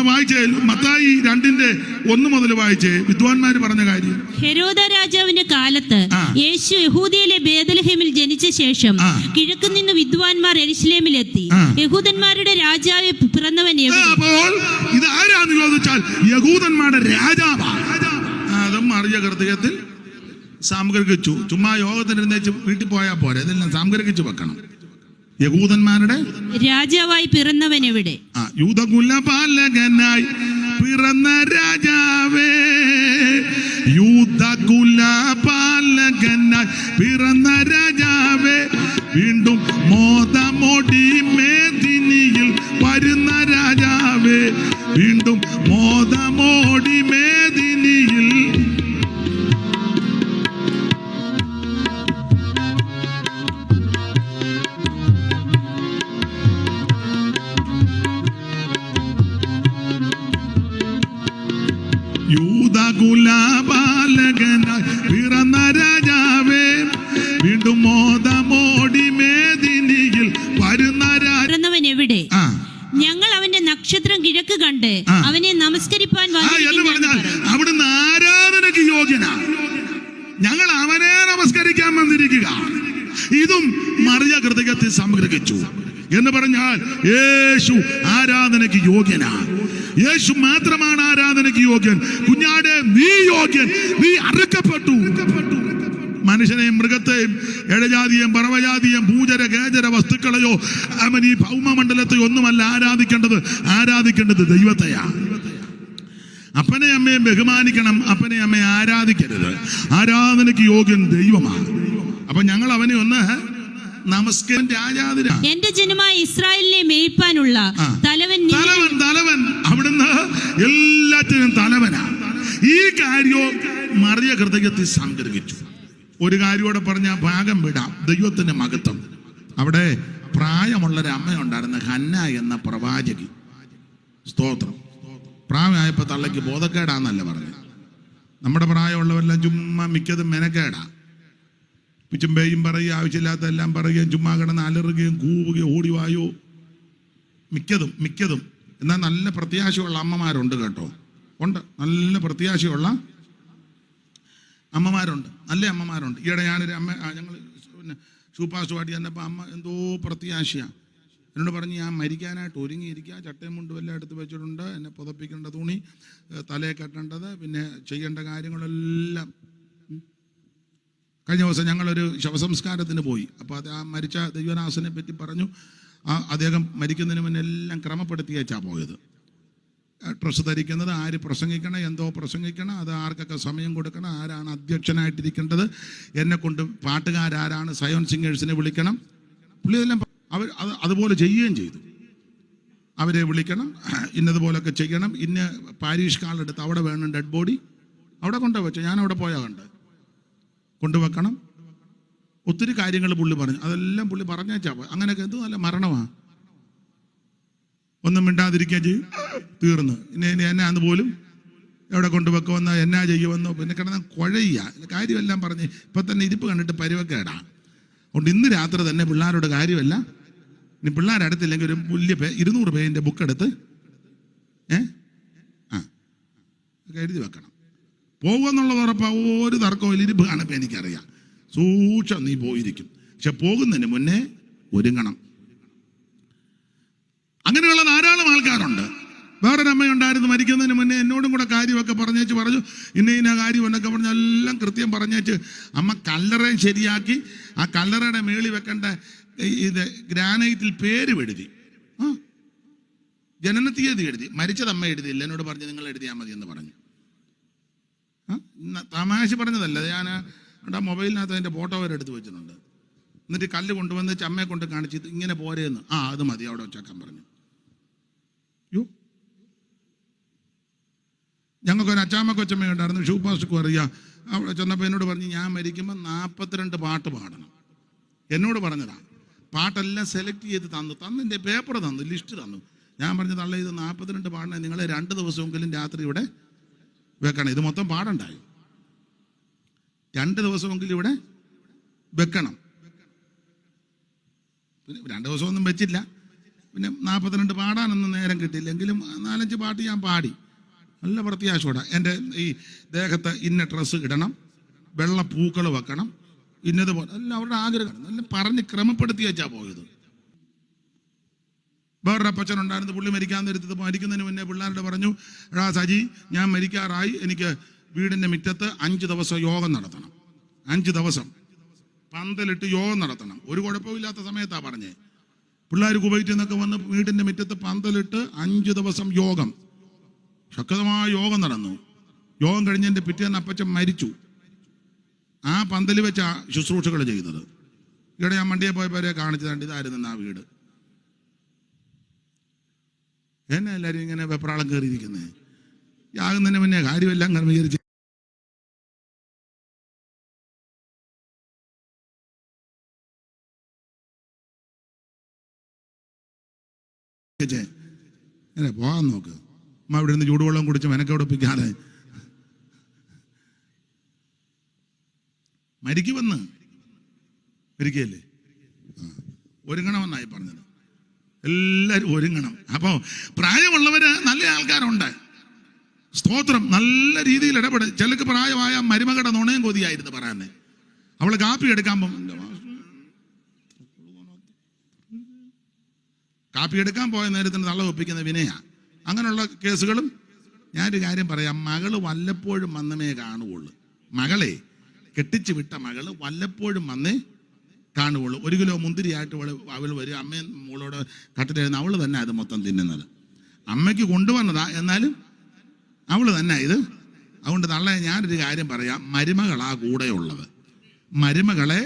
വായിച്ചേ, മത്തായി 2:1 മുതൽ വായിച്ചേ. വിദ്വാൻമാര് പറഞ്ഞ കാര്യം. ഹെരോദ രാജാവിന്റെ കാലത്ത് യേശു യഹൂദയിലെ ബേത്ലഹേമിൽ ജനിച്ച ശേഷം കിഴക്ക് നിന്ന് വിദ്വാൻമാർ യെരൂശലേമിലെത്തി. യഹൂദന്മാരുടെ രാജാവ് പിറന്നവൻ. അപ്പോൾ ഇത് ആരാന്ന് ചോദിച്ചാൽ യഹൂദന്മാരുടെ രാജാവാ. അതും മറിയ ഹൃദയത്തിൽ സംഗ്രഹിച്ചു. ചുമ്മാ യോഗത്തിനിരുന്നേച്ച് വീട്ടിൽ പോയാൽ പോരെ, ഇതെല്ലാം സംഗ്രഹിച്ചു വെക്കണം. യഹൂദന്മാരുടെ രാജാവായി പിറന്നവൻ എവിടെ? യൂദകുലപാലകനായി പിറന്ന രാജാവേ, യൂദകുലപാലകനായി പിറന്ന രാജാവേ, വീണ്ടും മോദമോടി മേദിനിയിൽ വരുന്ന രാജാവേ, വീണ്ടും മോദമോടി മേദിനിയിൽ. യൂദകുലപാലകനായി പിറന്ന നക്ഷത്രം കിഴക്ക് കണ്ട് അവനെ നമസ്കരിപ്പാൻ എന്ന് പറഞ്ഞാൽ അവിടുന്ന് ആരാധനയ്ക്ക് യോഗ്യനാ, ഞങ്ങൾ അവനെ നമസ്കരിക്കാൻ വന്നിരിക്കുക. ഇതും മറിയ ഹൃദയത്തിൽ സംഗ്രഹിച്ചു എന്ന് പറഞ്ഞാൽ യേശു ആരാധനയ്ക്ക് യോഗ്യനാ. യേശു മാത്രമാണ് ആരാധനയ്ക്ക് യോഗ്യൻ. കുഞ്ഞാടെ നീ യോഗ്യൻ, നീ അറുക്കപ്പെട്ടു. മനുഷ്യനെയും മൃഗത്തെയും ഇഴജാതിയെയും പറവജാതിയെയും ഭൂചര ഗേചര വസ്തുക്കളെയോ അവൻ ഈ ഭൗമമണ്ഡലത്തെയോ ഒന്നുമല്ല ആരാധിക്കേണ്ടത് ദൈവത്തെയാ. അപ്പനെ അമ്മയെ ബഹുമാനിക്കണം, അപ്പനെ അമ്മയെ ആരാധിക്കരുത്. ആരാധനയ്ക്ക് യോഗ്യൻ ദൈവമാണ്. അപ്പൊ ഞങ്ങൾ അവനെ ഒന്ന് നമസ്കാരം. രാജാതിരാ എന്റെ ജനമായ ഇസ്രായേലിനെ മേയ്പ്പാനുള്ള തലവൻ അവിടുന്ന് എല്ലാറ്റിനും തലവനാ. ഈ കാര്യവും മറിയ ഹൃദയത്തിൽ സംഗ്രഹിച്ചു. ഒരു കാര്യത്തോടെ പറഞ്ഞ ഭാഗം വിടാം. ദൈവത്തിന്റെ മഹത്വം. അവിടെ പ്രായമുള്ളൊരു അമ്മയുണ്ടായിരുന്ന ഹന്ന എന്ന പ്രവാചകി. സ്തോത്രം. പ്രായമായപ്പോ തള്ളയ്ക്ക് ബോധക്കേടാന്നല്ല പറഞ്ഞത്. നമ്മുടെ പ്രായമുള്ളവരെല്ലാം ചുമ്മാ മിക്കതും മെനക്കേടാ. പിച്ചുമ്പേയും പറയുക, ആവശ്യമില്ലാത്ത എല്ലാം പറയുകയും ചുമ്മാ കിടന്ന് അലറുകയും കൂവുകയും ഓടിവായോ. മിക്കതും എന്നാൽ നല്ല പ്രത്യാശയുള്ള അമ്മമാരുണ്ട് കേട്ടോ. ഉണ്ട്, നല്ല പ്രത്യാശയുള്ള അമ്മമാരുണ്ട്, നല്ല അമ്മമാരുണ്ട്. ഈയിടെ ഞാനൊരു അമ്മ, ഞങ്ങൾ പിന്നെ ഷൂപ്പാസുമായിട്ട് ചെന്നപ്പോൾ അമ്മ എന്തോ പ്രത്യാശയാണ്. എന്നോട് പറഞ്ഞ് ഞാൻ മരിക്കാനായിട്ട് ഒരുങ്ങിയിരിക്കുക, ചട്ടയും മുണ്ടും എല്ലാം എടുത്ത് വെച്ചിട്ടുണ്ട്, എന്നെ പുതപ്പിക്കേണ്ട തുണി, തലയെ കെട്ടേണ്ടത്, പിന്നെ ചെയ്യേണ്ട കാര്യങ്ങളെല്ലാം. കഴിഞ്ഞ ദിവസം ഞങ്ങളൊരു ശവസംസ്കാരത്തിന് പോയി. അപ്പോൾ അത് ആ മരിച്ച ദൈവദാസനെ പറ്റി പറഞ്ഞു. അദ്ദേഹം മരിക്കുന്നതിന് മുന്നേ എല്ലാം ക്രമപ്പെടുത്തിയേച്ചാണ് പോയത്. ഡ്രസ്സ് ധരിക്കുന്നത്, ആര് പ്രസംഗിക്കണം, എന്തോ പ്രസംഗിക്കണം, അത് ആർക്കൊക്കെ സമയം കൊടുക്കണം, ആരാണ് അധ്യക്ഷനായിട്ടിരിക്കേണ്ടത്, എന്നെ കൊണ്ട് പാട്ടുകാരാരാണ്, സയോൺ സിംഗേഴ്സിനെ വിളിക്കണം. പുള്ളി ഇതെല്ലാം അതുപോലെ ചെയ്യുകയും ചെയ്തു. അവരെ വിളിക്കണം, ഇന്നതുപോലൊക്കെ ചെയ്യണം, ഇന്ന പാരീഷ് കാളെടുത്ത് അവിടെ വേണം ഡെഡ് ബോഡി, അവിടെ കൊണ്ടുവച്ചു. ഞാൻ അവിടെ പോയാൽ കൊണ്ടുവെക്കണം. ഒത്തിരി കാര്യങ്ങൾ പുള്ളി പറഞ്ഞു. അതെല്ലാം പുള്ളി പറഞ്ഞേച്ചാ പോയി. അങ്ങനെയൊക്കെ എന്തോ നല്ല മരണമാണ്. ഒന്നും മിണ്ടാതിരിക്കുകയും ചെയ്യും. തീർന്നു. ഇനി എന്നാ പോലും എവിടെ കൊണ്ടുവെക്കുമെന്നോ എന്നാ ചെയ്യുമെന്നോ പിന്നെ കിടന്ന് കുഴയുക. കാര്യമെല്ലാം പറഞ്ഞ് ഇപ്പം തന്നെ ഇരിപ്പ് കണ്ടിട്ട് പരുവക്കേടാ. അതുകൊണ്ട് ഇന്ന് രാത്രി തന്നെ പിള്ളേരോട് കാര്യമല്ല, ഇനി പിള്ളേരടുത്തില്ലെങ്കിൽ ഒരു വലിയ 200 പേജിൻ്റെ ബുക്കെടുത്ത് എഴുതി വെക്കണം. പോകുമെന്നുള്ളത് ഉറപ്പാ. ഒരു തർക്കവും ഇരിപ്പ് കാണുമ്പോൾ എനിക്കറിയാം. സൂക്ഷം നീ പോയിരിക്കും. പക്ഷെ പോകുന്നതിന് മുന്നേ ഒരുങ്ങണം. അങ്ങനെയുള്ള ധാരാളം ആൾക്കാരുണ്ട്. വേറൊരു അമ്മയുണ്ടായിരുന്നു, മരിക്കുന്നതിന് മുന്നേ എന്നോടും കൂടെ കാര്യമൊക്കെ പറഞ്ഞു ഇന്ന കാര്യം എന്നൊക്കെ പറഞ്ഞ് എല്ലാം കൃത്യം പറഞ്ഞേച്ച് അമ്മ കല്ലറയും ശരിയാക്കി ആ കല്ലറയുടെ മേളിൽ വെക്കേണ്ട ഇത് ഗ്രാനൈറ്റിൽ പേര് എഴുതി, ജനന തീയതി എഴുതി. മരിച്ചത് അമ്മ എഴുതിയില്ല. എന്നോട് പറഞ്ഞു നിങ്ങൾ എഴുതിയാൽ മതി എന്ന് പറഞ്ഞു. തമാശ പറഞ്ഞതല്ല. ഞാൻ എൻ്റെ മൊബൈലിനകത്ത് അതിൻ്റെ ഫോട്ടോ വരെ എടുത്ത് വെച്ചിട്ടുണ്ട്. എന്നിട്ട് കല്ല് കൊണ്ടുവന്ന് അമ്മയെ കൊണ്ട് കാണിച്ചിട്ട് ഇങ്ങനെ പോരെയെന്ന്. അത് മതി അവിടെ വെച്ചേക്കാൻ പറഞ്ഞു. ഞങ്ങൾക്കൊരു അച്ചാമ്മ കൊച്ചമ്മയുണ്ടായിരുന്നു, ഷൂ പാസ്റ്റർക്കും അറിയാം. അവിടെ ചെന്നപ്പോൾ എന്നോട് പറഞ്ഞ് ഞാൻ മരിക്കുമ്പോൾ 42 പാട്ട് പാടണം. എന്നോട് പറഞ്ഞതാ. പാട്ടെല്ലാം സെലക്ട് ചെയ്ത് തന്നിൻ്റെ പേപ്പർ തന്നു, ലിസ്റ്റ് തന്നു. ഞാൻ പറഞ്ഞു തള്ള ഇത് 42 പാടണേ, നിങ്ങൾ 2 ദിവസമെങ്കിലും രാത്രി ഇവിടെ വെക്കണം. ഇത് മൊത്തം പാടണ്ടായി. 2 ദിവസമെങ്കിലും ഇവിടെ വെക്കണം. പിന്നെ 2 ദിവസമൊന്നും വെച്ചില്ല. പിന്നെ 42 പാടാനൊന്നും നേരം കിട്ടിയില്ലെങ്കിലും 4-5 പാട്ട് ഞാൻ പാടി. നല്ല പ്രത്യാശയോടെ എൻ്റെ ഈ ദേഹത്ത് ഇന്ന ഡ്രസ്സ് ഇടണം, വെള്ള പൂക്കൾ വെക്കണം, ഇന്നതുപോലെ എല്ലാം അവരുടെ ആഗ്രഹമാണ്. എല്ലാം പറഞ്ഞ് ക്രമപ്പെടുത്തി വെച്ചാ പോയത്. വേറൊരു അപ്പച്ചനുണ്ടായിരുന്നു, പുള്ളി മരിക്കാൻ നേരത്ത് മരിക്കുന്നതിന് മുന്നേ പിള്ളേരുടെ പറഞ്ഞു, എടാ സജി ഞാൻ മരിക്കാറായി, എനിക്ക് വീടിൻ്റെ മുറ്റത്ത് 5 ദിവസം യോഗം നടത്തണം. 5 ദിവസം പന്തലിട്ട് യോഗം നടത്തണം. ഒരു കുഴപ്പമില്ലാത്ത സമയത്താണ് പറഞ്ഞേ. പിള്ളേർ കുവൈറ്റിൽ നിന്നൊക്കെ വന്ന് വീടിൻ്റെ മുറ്റത്ത് പന്തലിട്ട് 5 ദിവസം യോഗം, ശക്തമായ യോഗം നടന്നു. യോഗം കഴിഞ്ഞതിൻ്റെ പിറ്റേന്ന് അപ്പച്ചൻ മരിച്ചു. ആ പന്തൽ വെച്ച ശുശ്രൂഷകൾ ചെയ്തത്. ഇവിടെ ഞാൻ വണ്ടിയെ പോയപ്പോരെ കാണിച്ചതാണ്ട് ഇതായിരുന്നു ആ വീട്. എന്നെ എല്ലാവരും ഇങ്ങനെ വെപ്രാളം കയറിയിരിക്കുന്നത്. യാകുന്നതിന് മുന്നേ കാര്യമെല്ലാം ക്രമീകരിച്ച് ഇങ്ങനെ പോകാൻ നോക്ക്. അമ്മ ഇവിടെ നിന്ന് ചൂടുവെള്ളം കുടിച്ച് മെനക്കോടൊപ്പിക്കാതെ മരിക്കുമെന്ന് മരിക്കല്ലേ ഒരുങ്ങണമെന്നായി പറഞ്ഞത്. എല്ലാവരും ഒരുങ്ങണം. അപ്പോൾ പ്രായമുള്ളവര് നല്ല ആൾക്കാരുണ്ട്, സ്തോത്രം, നല്ല രീതിയിൽ ഇടപെടും. ചിലക്ക് പ്രായമായ മരുമകളുടെ നുണയും കൊതിയായിരുന്നു പറയാൻ. അവള് കാപ്പി എടുക്കാൻ പോയ നേരത്തിന് തള്ള ഒപ്പിക്കുന്ന വിനയ. അങ്ങനെയുള്ള കേസുകളും. ഞാനൊരു കാര്യം പറയാം, മകള് വല്ലപ്പോഴും വന്നമേ കാണുകയുള്ളൂ. മകളെ കെട്ടിച്ചു വിട്ട മകള് വല്ലപ്പോഴും വന്നേ കാണുകയുള്ളൂ. 1 കിലോ മുന്തിരിയായിട്ട് അവൾ വരും, അമ്മയും മോളോട് കട്ടിലിരുന്ന് അവള് തന്നെ അത് മൊത്തം തിന്നുന്നത്. അമ്മയ്ക്ക് കൊണ്ടുവന്നതാ, എന്നാലും അവള് തന്നെ ഇത്. അതുകൊണ്ട് തള്ളേ ഞാനൊരു കാര്യം പറയാം, മരുമകളാ കൂടെയുള്ളത്. മരുമകളെ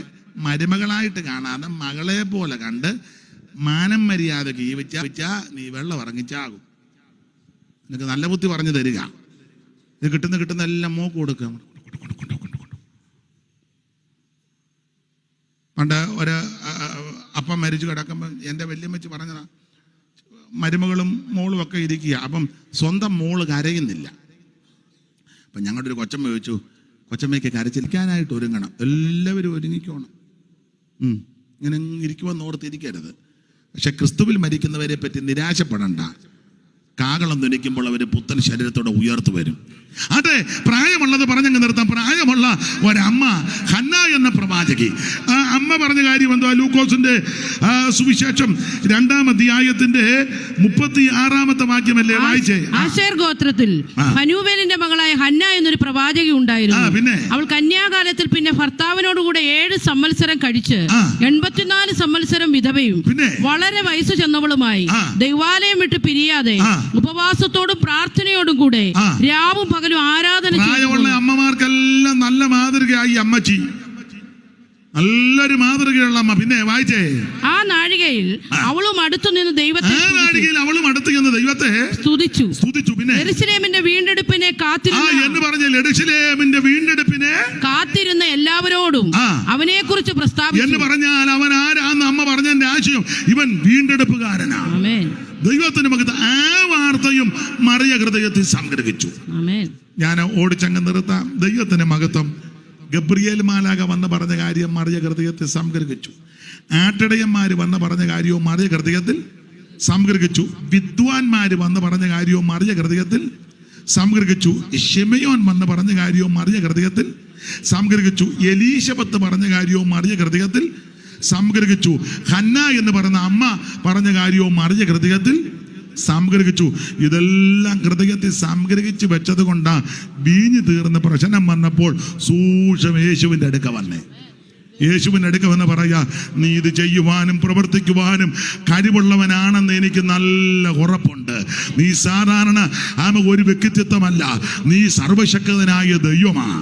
മരുമകളായിട്ട് കാണാതെ മകളെ പോലെ കണ്ട് മാനം മര്യാദക്ക് ജീവിച്ചാ നീ വെള്ളം ഇറങ്ങിച്ചാകും. നിനക്ക് നല്ല ബുദ്ധി പറഞ്ഞു തരിക. ഇത് കിട്ടുന്ന എല്ലാം മോക്ക് കൊടുക്കുക. പണ്ട് ഒരു അപ്പം മരിച്ചു കിടക്കുമ്പം എൻ്റെ വല്യമ്മച്ചി പറഞ്ഞതാ, മരുമകളും മോളും ഒക്കെ ഇരിക്കുക. അപ്പം സ്വന്തം മോള് കരയുന്നില്ല. അപ്പം ഞങ്ങളുടെ ഒരു കൊച്ചമ്മ ചോദിച്ചു, കൊച്ചമ്മയ്ക്ക് കരച്ചിരിക്കാനായിട്ട് ഒരുങ്ങണം, എല്ലാവരും ഒരുങ്ങിക്കോണം, ഇങ്ങനെ ഇരിക്കുമെന്ന് ഓർത്തിരിക്കരുത്. പക്ഷെ ക്രിസ്തുവിൽ മരിക്കുന്നവരെ പറ്റി നിരാശപ്പെടണ്ട. കാകളം ധനിക്കുമ്പോൾ അവർ പുത്തൻ ശരീരത്തോടെ ഉയർത്തു വരും. അതെ, പ്രായമുള്ളത് പറഞ്ഞങ്ങ് നിർത്താം. പ്രായമുള്ള ഒരമ്മ ഹന്ന എന്ന പ്രവാചകി, ആ അമ്മ പറഞ്ഞ കാര്യം എന്തോ ലൂക്കോസിന്റെ സുവിശേഷം 2-ാം അധ്യായത്തിന്റെ 36-ാമത്തെ വാക്യമല്ലേ വായിച്ചേ? ആശേർ ഗോത്രത്തിൽ ഫനൂവേലിന്റെ മകളായ ഹന്ന എന്നൊരു പ്രവാചകി ഉണ്ടായിരുന്നു. പിന്നെ അവൾ കന്യാകാലത്തിൽ പിന്നെ ഭർത്താവിനോടുകൂടെ 7 സംവത്സരം കഴിച്ച് 84 സംവത്സരം വിധവയും വളരെ വയസ്സു ചെന്നവളുമായി ദൈവാലയം വിട്ട് പിരിയാതെ ഉപവാസത്തോടും പ്രാർത്ഥനയോടും കൂടെ രാവും പകലും ആരാധന. പ്രായമുള്ള അമ്മമാർക്കെല്ലാം നല്ല മാതൃകയായി അമ്മച്ചി, നല്ലൊരു മാതൃകയുള്ള അമ്മ. പിന്നെ വായിച്ചേ, ആ നാഴികയിൽ അവളും അടുത്തു നിന്ന് ദൈവത്തെ സ്തുതിച്ചു. പിന്നെ യെരൂശലേമിന്റെ വീണ്ടെടുപ്പിനെ കാത്തിരുന്ന എല്ലാവരോടും അവനെ കുറിച്ച് പ്രസ്താവിച്ചു. എന്ന് പറഞ്ഞാൽ അവൻ ആരാന്ന് അമ്മ പറഞ്ഞതിന്റെ ആശയം, ഇവൻ വീണ്ടെടുപ്പുകാരനാ. ദൈവത്തിന്റെ മകത്ത് ആ വാർത്തയും മറിയ ഹൃദയത്തിൽ സംഗ്രഹിച്ചു. ഞാൻ ഓടിച്ചങ്ങ് നിർത്താം. ദൈവത്തിന്റെ മകത്വം. ഗബ്രിയേൽ മാലാഖ വന്ന് പറഞ്ഞ കാര്യം മറിയ ഹൃദയത്തിൽ സംഗ്രഹിച്ചു. ആട്ടിടയന്മാര് വന്ന് പറഞ്ഞ കാര്യവും മറിയ ഹൃദയത്തിൽ സംഗ്രഹിച്ചു. വിദ്വാൻമാര് വന്ന് പറഞ്ഞ കാര്യവും മറിയ ഹൃദയത്തിൽ സംഗ്രഹിച്ചു. ശിമയോൻ വന്ന് പറഞ്ഞ കാര്യവും മറിയ ഹൃദയത്തിൽ സംഗ്രഹിച്ചു. എലീശബത്ത് പറഞ്ഞ കാര്യവും മറിയ ഹൃദയത്തിൽ സംഗ്രഹിച്ചു. ഹന്ന എന്ന് പറയുന്ന അമ്മ പറഞ്ഞ കാര്യവും മറിയ ഹൃദയത്തിൽ സംഗ്രഹിച്ചു. ഇതെല്ലാം ഹൃദയത്തിൽ സംഗ്രഹിച്ച് വെച്ചത് കൊണ്ടാ വീഞ്ഞു തീർന്ന പ്രശ്നം വന്നപ്പോൾ സൂക്ഷം യേശുവിൻ്റെ അടുക്ക വന്നേ. യേശുവിൻ്റെ അടുക്ക വന്ന് പറയാ, നീ ഇത് ചെയ്യുവാനും പ്രവർത്തിക്കുവാനും കഴിവുള്ളവനാണെന്ന് എനിക്ക് നല്ല ഉറപ്പുണ്ട്. നീ സാധാരണ ഒരു വ്യക്തിത്വമല്ല, നീ സർവശക്തനായ ദൈവമാണ്.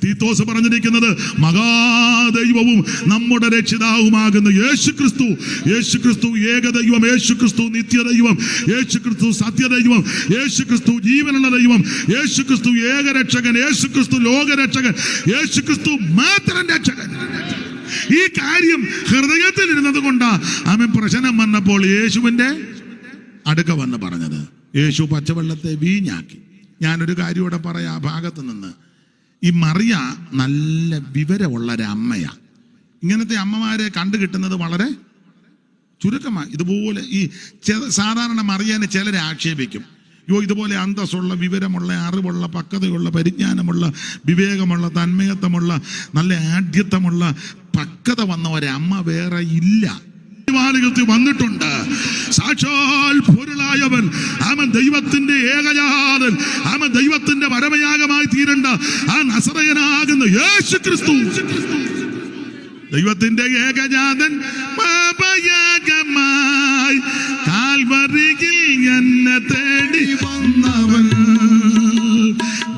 തീത്തോസ് പറഞ്ഞിരിക്കുന്നത്, മഹാദൈവവും നമ്മുടെ രക്ഷിതാവുമാകുന്ന യേശുക്രിസ്തു, യേശുക്രിസ്തു ഏകദൈവം, യേശുക്രിസ്തു നിത്യദൈവം, യേശുക്രിസ്തു സത്യദൈവം, യേശുക്രിസ്തു ജീവനുള്ള ദൈവം, യേശുക്രിസ്തു ഏകരക്ഷകൻ, യേശുക്രിസ്തു ലോകരക്ഷകൻ, യേശുക്രിസ്തു മാത്രം രക്ഷകൻ. ഈ കാര്യം ഹൃദയത്തിൽ ഇരുന്നത് കൊണ്ടാ അവൻ പ്രശ്നം വന്നപ്പോൾ യേശുവിന്റെ അടുക്ക വന്ന് പറഞ്ഞത്. യേശു പച്ചവെള്ളത്തെ വീഞ്ഞാക്കി. ഞാനൊരു കാര്യം ഇവിടെ പറയാം. ആ ഭാഗത്ത് നിന്ന് ഈ മറിയ നല്ല വിവരമുള്ള ഒരു അമ്മയാ. ഇങ്ങനത്തെ അമ്മമാരെ കണ്ടു കിട്ടുന്നത് വളരെ ചുരുക്കമാണ്. ഇതുപോലെ ഈ സാധാരണ മറിയനെ ചിലരെ ആക്ഷേപിക്കും, ഇതുപോലെ അന്തസ്സുള്ള വിവരമുള്ള അറിവുള്ള പക്വതയുള്ള പരിജ്ഞാനമുള്ള വിവേകമുള്ള തന്മയത്വമുള്ള നല്ല ആഢ്യത്വമുള്ള പക്വത വന്ന ഒരമ്മ വേറെ ഇല്ല. വന്നിട്ടുണ്ട്. സാക്ഷാൽ പൊരുളായവൻ, അവൻ ദൈവത്തിന്റെ ഏകജാതൻ, അവൻ ദൈവത്തിന്റെ പരമയാഗമായി തീരേണ്ട ആ നസറയനാകുന്ന യേശുക്രിസ്തു, ദൈവത്തിന്റെ ഏകജാതൻ പാപയാഗമായി കാൽവരിയിൽ എന്നെ തേടി വന്നവൻ,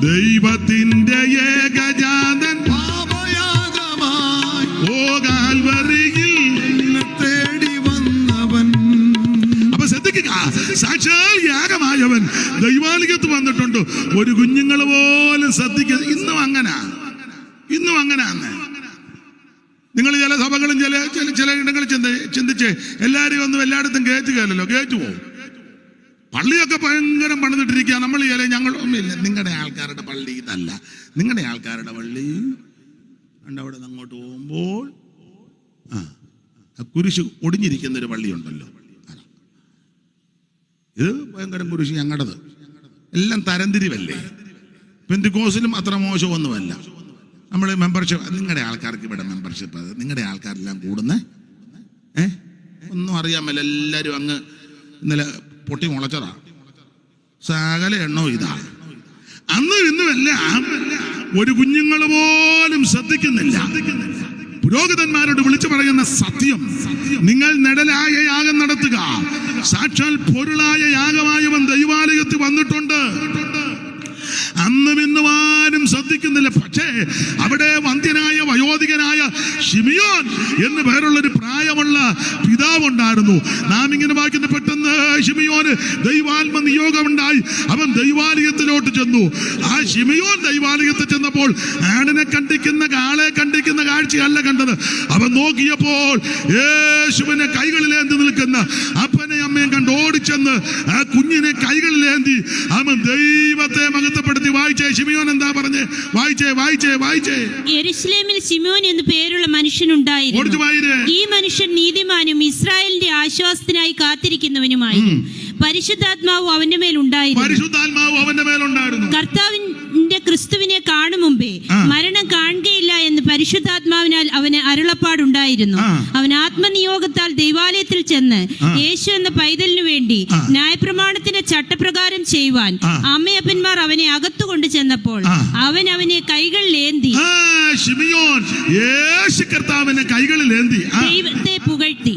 ദൈവത്തിന്റെ ഏകജാതൻ പാപയാഗമായി ഓ കാൽവരിയിൽ തേടി വന്നവൻ. അപ്പൊ ശ്രദ്ധിക്കുക, സാക്ഷാൽ യാഗമായവൻ ദൈവാലയത്ത് വന്നിട്ടുണ്ട്. ഒരു കുഞ്ഞുങ്ങളെ പോലെ ശ്രദ്ധിക്കുക. ഇന്നും അങ്ങനാന്ന്. നിങ്ങൾ ചില സഭകളും ചില ഇടങ്ങളിൽ ചിന്തിച്ച് എല്ലാവരെയും ഒന്നും എല്ലായിടത്തും കയറ്റുകയല്ലോ. കയറ്റുമോ? പള്ളിയൊക്കെ ഭയങ്കരം പണിതിട്ടിരിക്കുക. നമ്മൾ ഞങ്ങൾ ഒന്നുമില്ല. നിങ്ങളുടെ ആൾക്കാരുടെ പള്ളി ഇതല്ല. നിങ്ങളുടെ ആൾക്കാരുടെ പള്ളി അവിടെ നിന്ന് അങ്ങോട്ട് പോകുമ്പോൾ കുരിശ് ഒടിഞ്ഞിരിക്കുന്ന ഒരു പള്ളിയുണ്ടല്ലോ. ഇത് ഭയങ്കര കുരിശ് ഞങ്ങളുടേത്. എല്ലാം തരംതിരിവല്ലേ. പെന്തിക്കോസിലും അത്ര മോശമൊന്നുമല്ല. നമ്മൾ മെമ്പർഷിപ്പ്, നിങ്ങളുടെ ആൾക്കാർക്ക് ഇവിടെ മെമ്പർഷിപ്പ്, അത് നിങ്ങളുടെ ആൾക്കാരെല്ലാം കൂടുന്നേ ഒന്നും അറിയാൻ മേല. എല്ലാവരും അങ്ങ് ഇന്നലെ പൊട്ടി മുളച്ചതാ, സകല എണ്ണോ ഇതാ. അന്ന് ഇന്നുമെല്ലാം ഒരു കുഞ്ഞുങ്ങൾ പോലും ശ്രദ്ധിക്കുന്നില്ല. പുരോഹിതന്മാരോട് വിളിച്ചു പറയുന്ന സത്യം, നിങ്ങൾ നിഴലായ യാഗം നടത്തുക, സാക്ഷാൽ പൊരുളായ യാഗമായവൻ ദൈവാലയത്തിൽ വന്നിട്ടുണ്ട്. അന്നും ഇന്നും ആരും ശ്രദ്ധിക്കുന്നില്ല. പക്ഷേ അവിടെ വന്ധ്യനായ വയോധികനായ ശിമിയോൻ എന്ന് പേരുള്ളൊരു പ്രായമുള്ള പിതാവുണ്ടായിരുന്നു. നാം ഇങ്ങനെ വായിക്കുന്ന, പെട്ടെന്ന് ശിമിയോന് ദൈവാത്മ നിയോഗമുണ്ടായി. അവൻ ദൈവാലയത്തിലോട്ട് ചെന്നു. ആ ശിമിയോൻ ദൈവാലയത്തിൽ ചെന്നപ്പോൾ ആടിനെ കണ്ടിക്കുന്ന, കാളെ കണ്ടിക്കുന്ന കാഴ്ചയല്ല കണ്ടത്. അവൻ നോക്കിയപ്പോൾ യേശുവിനെ കൈകളിലേന്തി നിൽക്കുന്ന അപ്പനെ അമ്മയും കണ്ട് ഓടിച്ചെന്ന് ആ കുഞ്ഞിനെ കൈകളിലേന്തി അവൻ ദൈവത്തെ മഹത്വപ്പെടുത്തി. വായിച്ചേ, ശിമിയോൻ എന്താ പറഞ്ഞേ? വായിച്ചേ. യെരൂശലേമിൽ ശിമോൻ എന്ന് പേരുള്ള മനുഷ്യനുണ്ടായിരുന്നു. ഈ മനുഷ്യൻ നീതിമാനും ഇസ്രായേലിന്റെ ആശ്വാസത്തിനായി കാത്തിരിക്കുന്നവനുമായിരുന്നു. പരിശുദ്ധാത്മാവ് അവന്റെ മേൽ ഉണ്ടായിരുന്നു. കർത്താവിന്റെ ക്രിസ്തുവിനെ കാണും മുമ്പേ മരണം കാണുകയില്ല എന്ന് പരിശുദ്ധാത്മാവിനാൽ അവന് അരുളപ്പാടുണ്ടായിരുന്നു. അവൻ ആത്മനിയോഗത്താൽ ദൈവാലയത്തിൽ ചെന്ന് യേശു എന്ന പൈതലിനു വേണ്ടി ന്യായപ്രമാണത്തിന്റെ ചട്ടപ്രകാരം ചെയ്യുവാൻ അമ്മയപ്പന്മാർ അവനെ അകത്തു കൊണ്ടു ചെന്നപ്പോൾ അവൻ അവനെ കൈകളിലേന്തി കർത്താവിനെ കൈകളിലേന്തി ദൈവത്തെ പുകഴ്ത്തി.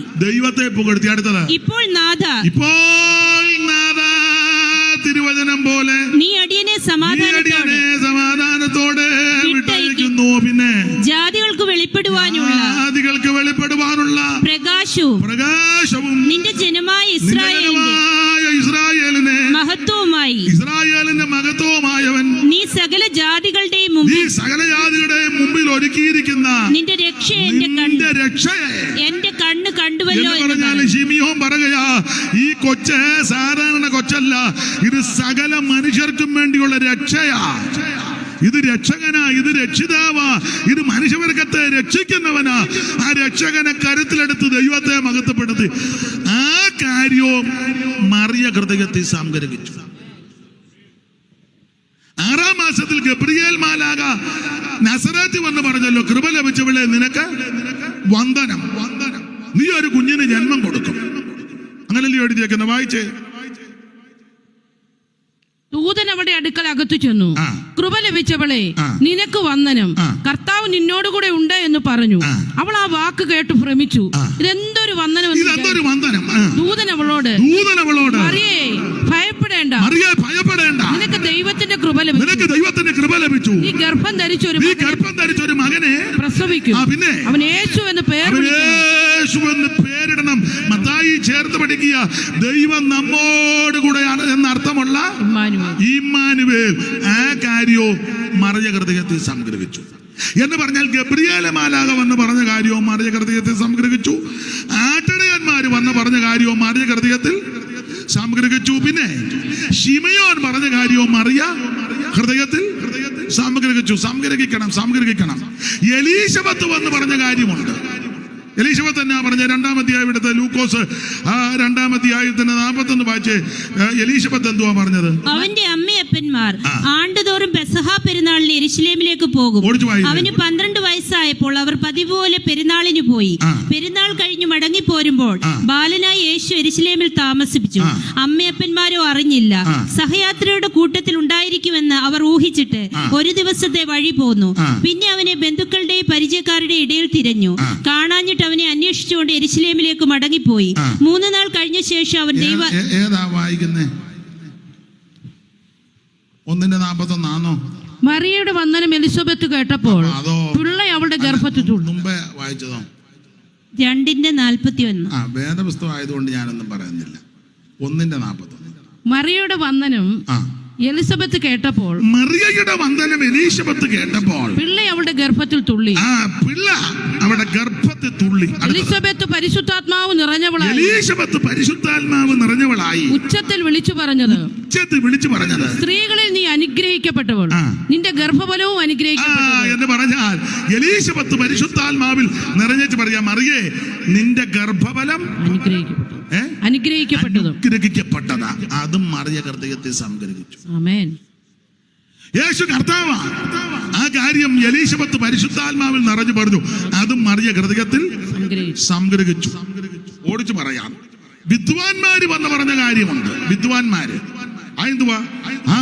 അടുത്തത്, ഇപ്പോൾ നാഥ തിരുവചനം പോലെ നീ അടിയനെ സമാധാനത്തോടെ വിട്ടയക്കുന്നു. പിന്നെ ജാതികൾക്ക് വെളിപ്പെടുവാനുള്ള പ്രകാശവും നിന്റെ ജനമായ ഇസ്രായേലിനെ മഹത്വവുമായവൻ നീ സകല ജാതികളുടെയും മുമ്പിൽ ഒരുക്കിയിരിക്കുന്ന നിന്റെ രക്ഷ എന്റെ കണ്ണ് കണ്ടുവല്ലോ എന്ന് ശിമിയോൻ പറയുകയാ, ഈ കൊച്ച് സാധാരണ കൊച്ചല്ല, ഇത് സകല മനുഷ്യർക്കും വേണ്ടിയുള്ള രക്ഷയാ. ഇത് രക്ഷകനാ, ഇത് രക്ഷിതാവാ, ഇത് മനുഷ്യവർഗത്തെ രക്ഷിക്കുന്നവനാ. ആ രക്ഷകനെ കരുത്തിലെടുത്ത് ദൈവത്തെ മഹത്വപ്പെടുത്തി. ആ കാര്യവും മറിയ ഹൃദയത്തിൽ സംഗ്രഹിച്ചു. 6-ാം മാസത്തിൽ ഗബ്രിയേൽ മാലാഖ നസറേത്തിൽ വന്ന് പറഞ്ഞല്ലോ, കൃപ ലഭിച്ചവളെ നിനക്ക് വന്ദനം, നീ ഒരു കുഞ്ഞിന് ജന്മം കൊടുക്കും. അങ്ങനല്ലേ എഴുതിയേക്കുന്ന? വായിച്ചേ. ദൂതൻ അവളുടെ അടുക്കൽ അകത്തു ചെന്നു, കൃപ ലഭിച്ചവളെ നിനക്ക് വന്ദനം, കർത്താവ് നിന്നോടുകൂടെ ഉണ്ട് എന്ന് പറഞ്ഞു. അവൾ ആ വാക്ക് കേട്ട് ഭ്രമിച്ചു. ഇതെന്തൊരു വന്ദനം! ദൂതൻ അവളോട് മറിയേ ഭയപ്പെടേണ്ട, നിനക്ക് ദൈവത്തിന്റെ കൃപ ലഭിച്ചു. നീ ഗർഭം ധരിച്ചൊരു മകനെ പ്രസവിക്കും. അവൻ യേശു എന്ന് പേരിടണം. മത്തായി ചേർത്ത് പഠിക്കുക, ദൈവം നമ്മോട് കൂടെയാണ് എന്നർത്ഥമുള്ള ഇമ്മാനുവേൽ. ആ കാര്യവും മറിയ ഹൃദയത്തിൽ സംഗ്രഹിച്ചു എന്ന് പറഞ്ഞാൽ, ഗബ്രിയേൽ മാലാഖ വന്ന് പറഞ്ഞ കാര്യവും മറിയ ഹൃദയത്തിൽ സംഗ്രഹിച്ചു. ആട്ടിടയന്മാര് വന്ന് പറഞ്ഞ കാര്യവും മറിയ ഹൃദയത്തിൽ സംഗ്രഹിച്ചു. പിന്നെ ശിമയോൻ പറഞ്ഞ കാര്യവും മറിയ ഹൃദയത്തിൽ സംഗ്രഹിക്കണം. എലീശബത്ത് വന്ന് പറഞ്ഞ കാര്യമുണ്ട്. എലീശബത്ത് എന്നാ പറഞ്ഞ? 2-ാം അധ്യായം എടുത്ത ലൂക്കോസ് 2-ാം അധ്യായത്തിന്റെ 41 വായിച്ചേ. എലീശബത്ത് എന്തുവാ പറഞ്ഞത്? അവന്റെ അമ്മയപ്പന്മാർ ആണ്ടുതോറും പെസഹ പെരുന്നാളിന് യെരൂശലേമിലേക്ക് പോകും. അവന് 12 വയസ്സായപ്പോൾ അവർ പതിവ് പോലെ പെരുന്നാളിന് പോയി. പെരുന്നാൾ കഴിഞ്ഞു മടങ്ങി പോരുമ്പോൾ ബാലനായ യേശു യെരൂശലേമിൽ താമസിപ്പിച്ചു. അമ്മയപ്പന്മാരോ അറിഞ്ഞില്ല. സഹയാത്രിയുടെ കൂട്ടത്തിൽ ഉണ്ടായിരിക്കുമെന്ന് അവർ ഊഹിച്ചിട്ട് ഒരു ദിവസത്തെ വഴി പോന്നു. പിന്നെ അവനെ ബന്ധുക്കളുടെയും പരിചയക്കാരുടെ ഇടയിൽ തിരഞ്ഞു. കാണാഞ്ഞിട്ട് അവനെ അന്വേഷിച്ചുകൊണ്ട് യെരൂശലേമിലേക്ക് മടങ്ങിപ്പോയി. 3 നാൾ കഴിഞ്ഞ ശേഷം അവൻ ഏതാ വായിക്കുന്നേ? 1:41 മറിയയുടെ വന്ദനം എലിസബത്ത് കേട്ടപ്പോൾ പിള്ള അവളുടെ ഗർഭത്തിൽ മുമ്പേ വായിച്ചതോ? 2:41. വേദപുസ്തകം ആയതുകൊണ്ട് ഞാനൊന്നും പറയുന്നില്ല. 1:41 മറിയയുടെ വന്ദനം എലിസബത്ത് കേട്ടപ്പോൾ, മറിയയുടെ വന്ദനം എലീശബത്ത് കേട്ടപ്പോൾ പിള്ള അവളുടെ ഗർഭത്തിൽ തുള്ളി. എലിസബത്ത് പരിശുദ്ധാത്മാവ് നിറഞ്ഞവളായി ഉച്ചത്തിൽ വിളിച്ചു പറഞ്ഞത്, സ്ത്രീകളിൽ നീ അനുഗ്രഹിക്കപ്പെട്ടവൾ, നിന്റെ ഗർഭഫലവും അനുഗ്രഹിക്കപ്പെട്ടവൾ എന്ന് പറഞ്ഞാൽ എലീശബത്ത് പരിശുദ്ധാത്മാവിൽ നിറഞ്ഞിട്ട് പറയാം, മറിയേ നിന്റെ ഗർഭഫലം അനുഗ്രഹിക്കപ്പെട്ടതാ. അതും മറിയ ഹൃദയത്തെ സംഗ്രഹിച്ചു. ആമേൻ. യേശു കർത്താവാ. ആ കാര്യം എലീശബത്ത് പരിശുദ്ധാത്മാവിൽ നിറഞ്ഞു പറഞ്ഞു. അതും മറിയ ഹൃദയത്തിൽ സംഗ്രഹിച്ചു. ഓടിച്ചു പറയാം, വിദ്വാൻമാര് വന്ന് പറഞ്ഞ കാര്യമുണ്ട്. വിദ്വാൻമാര് എന്തുവാ?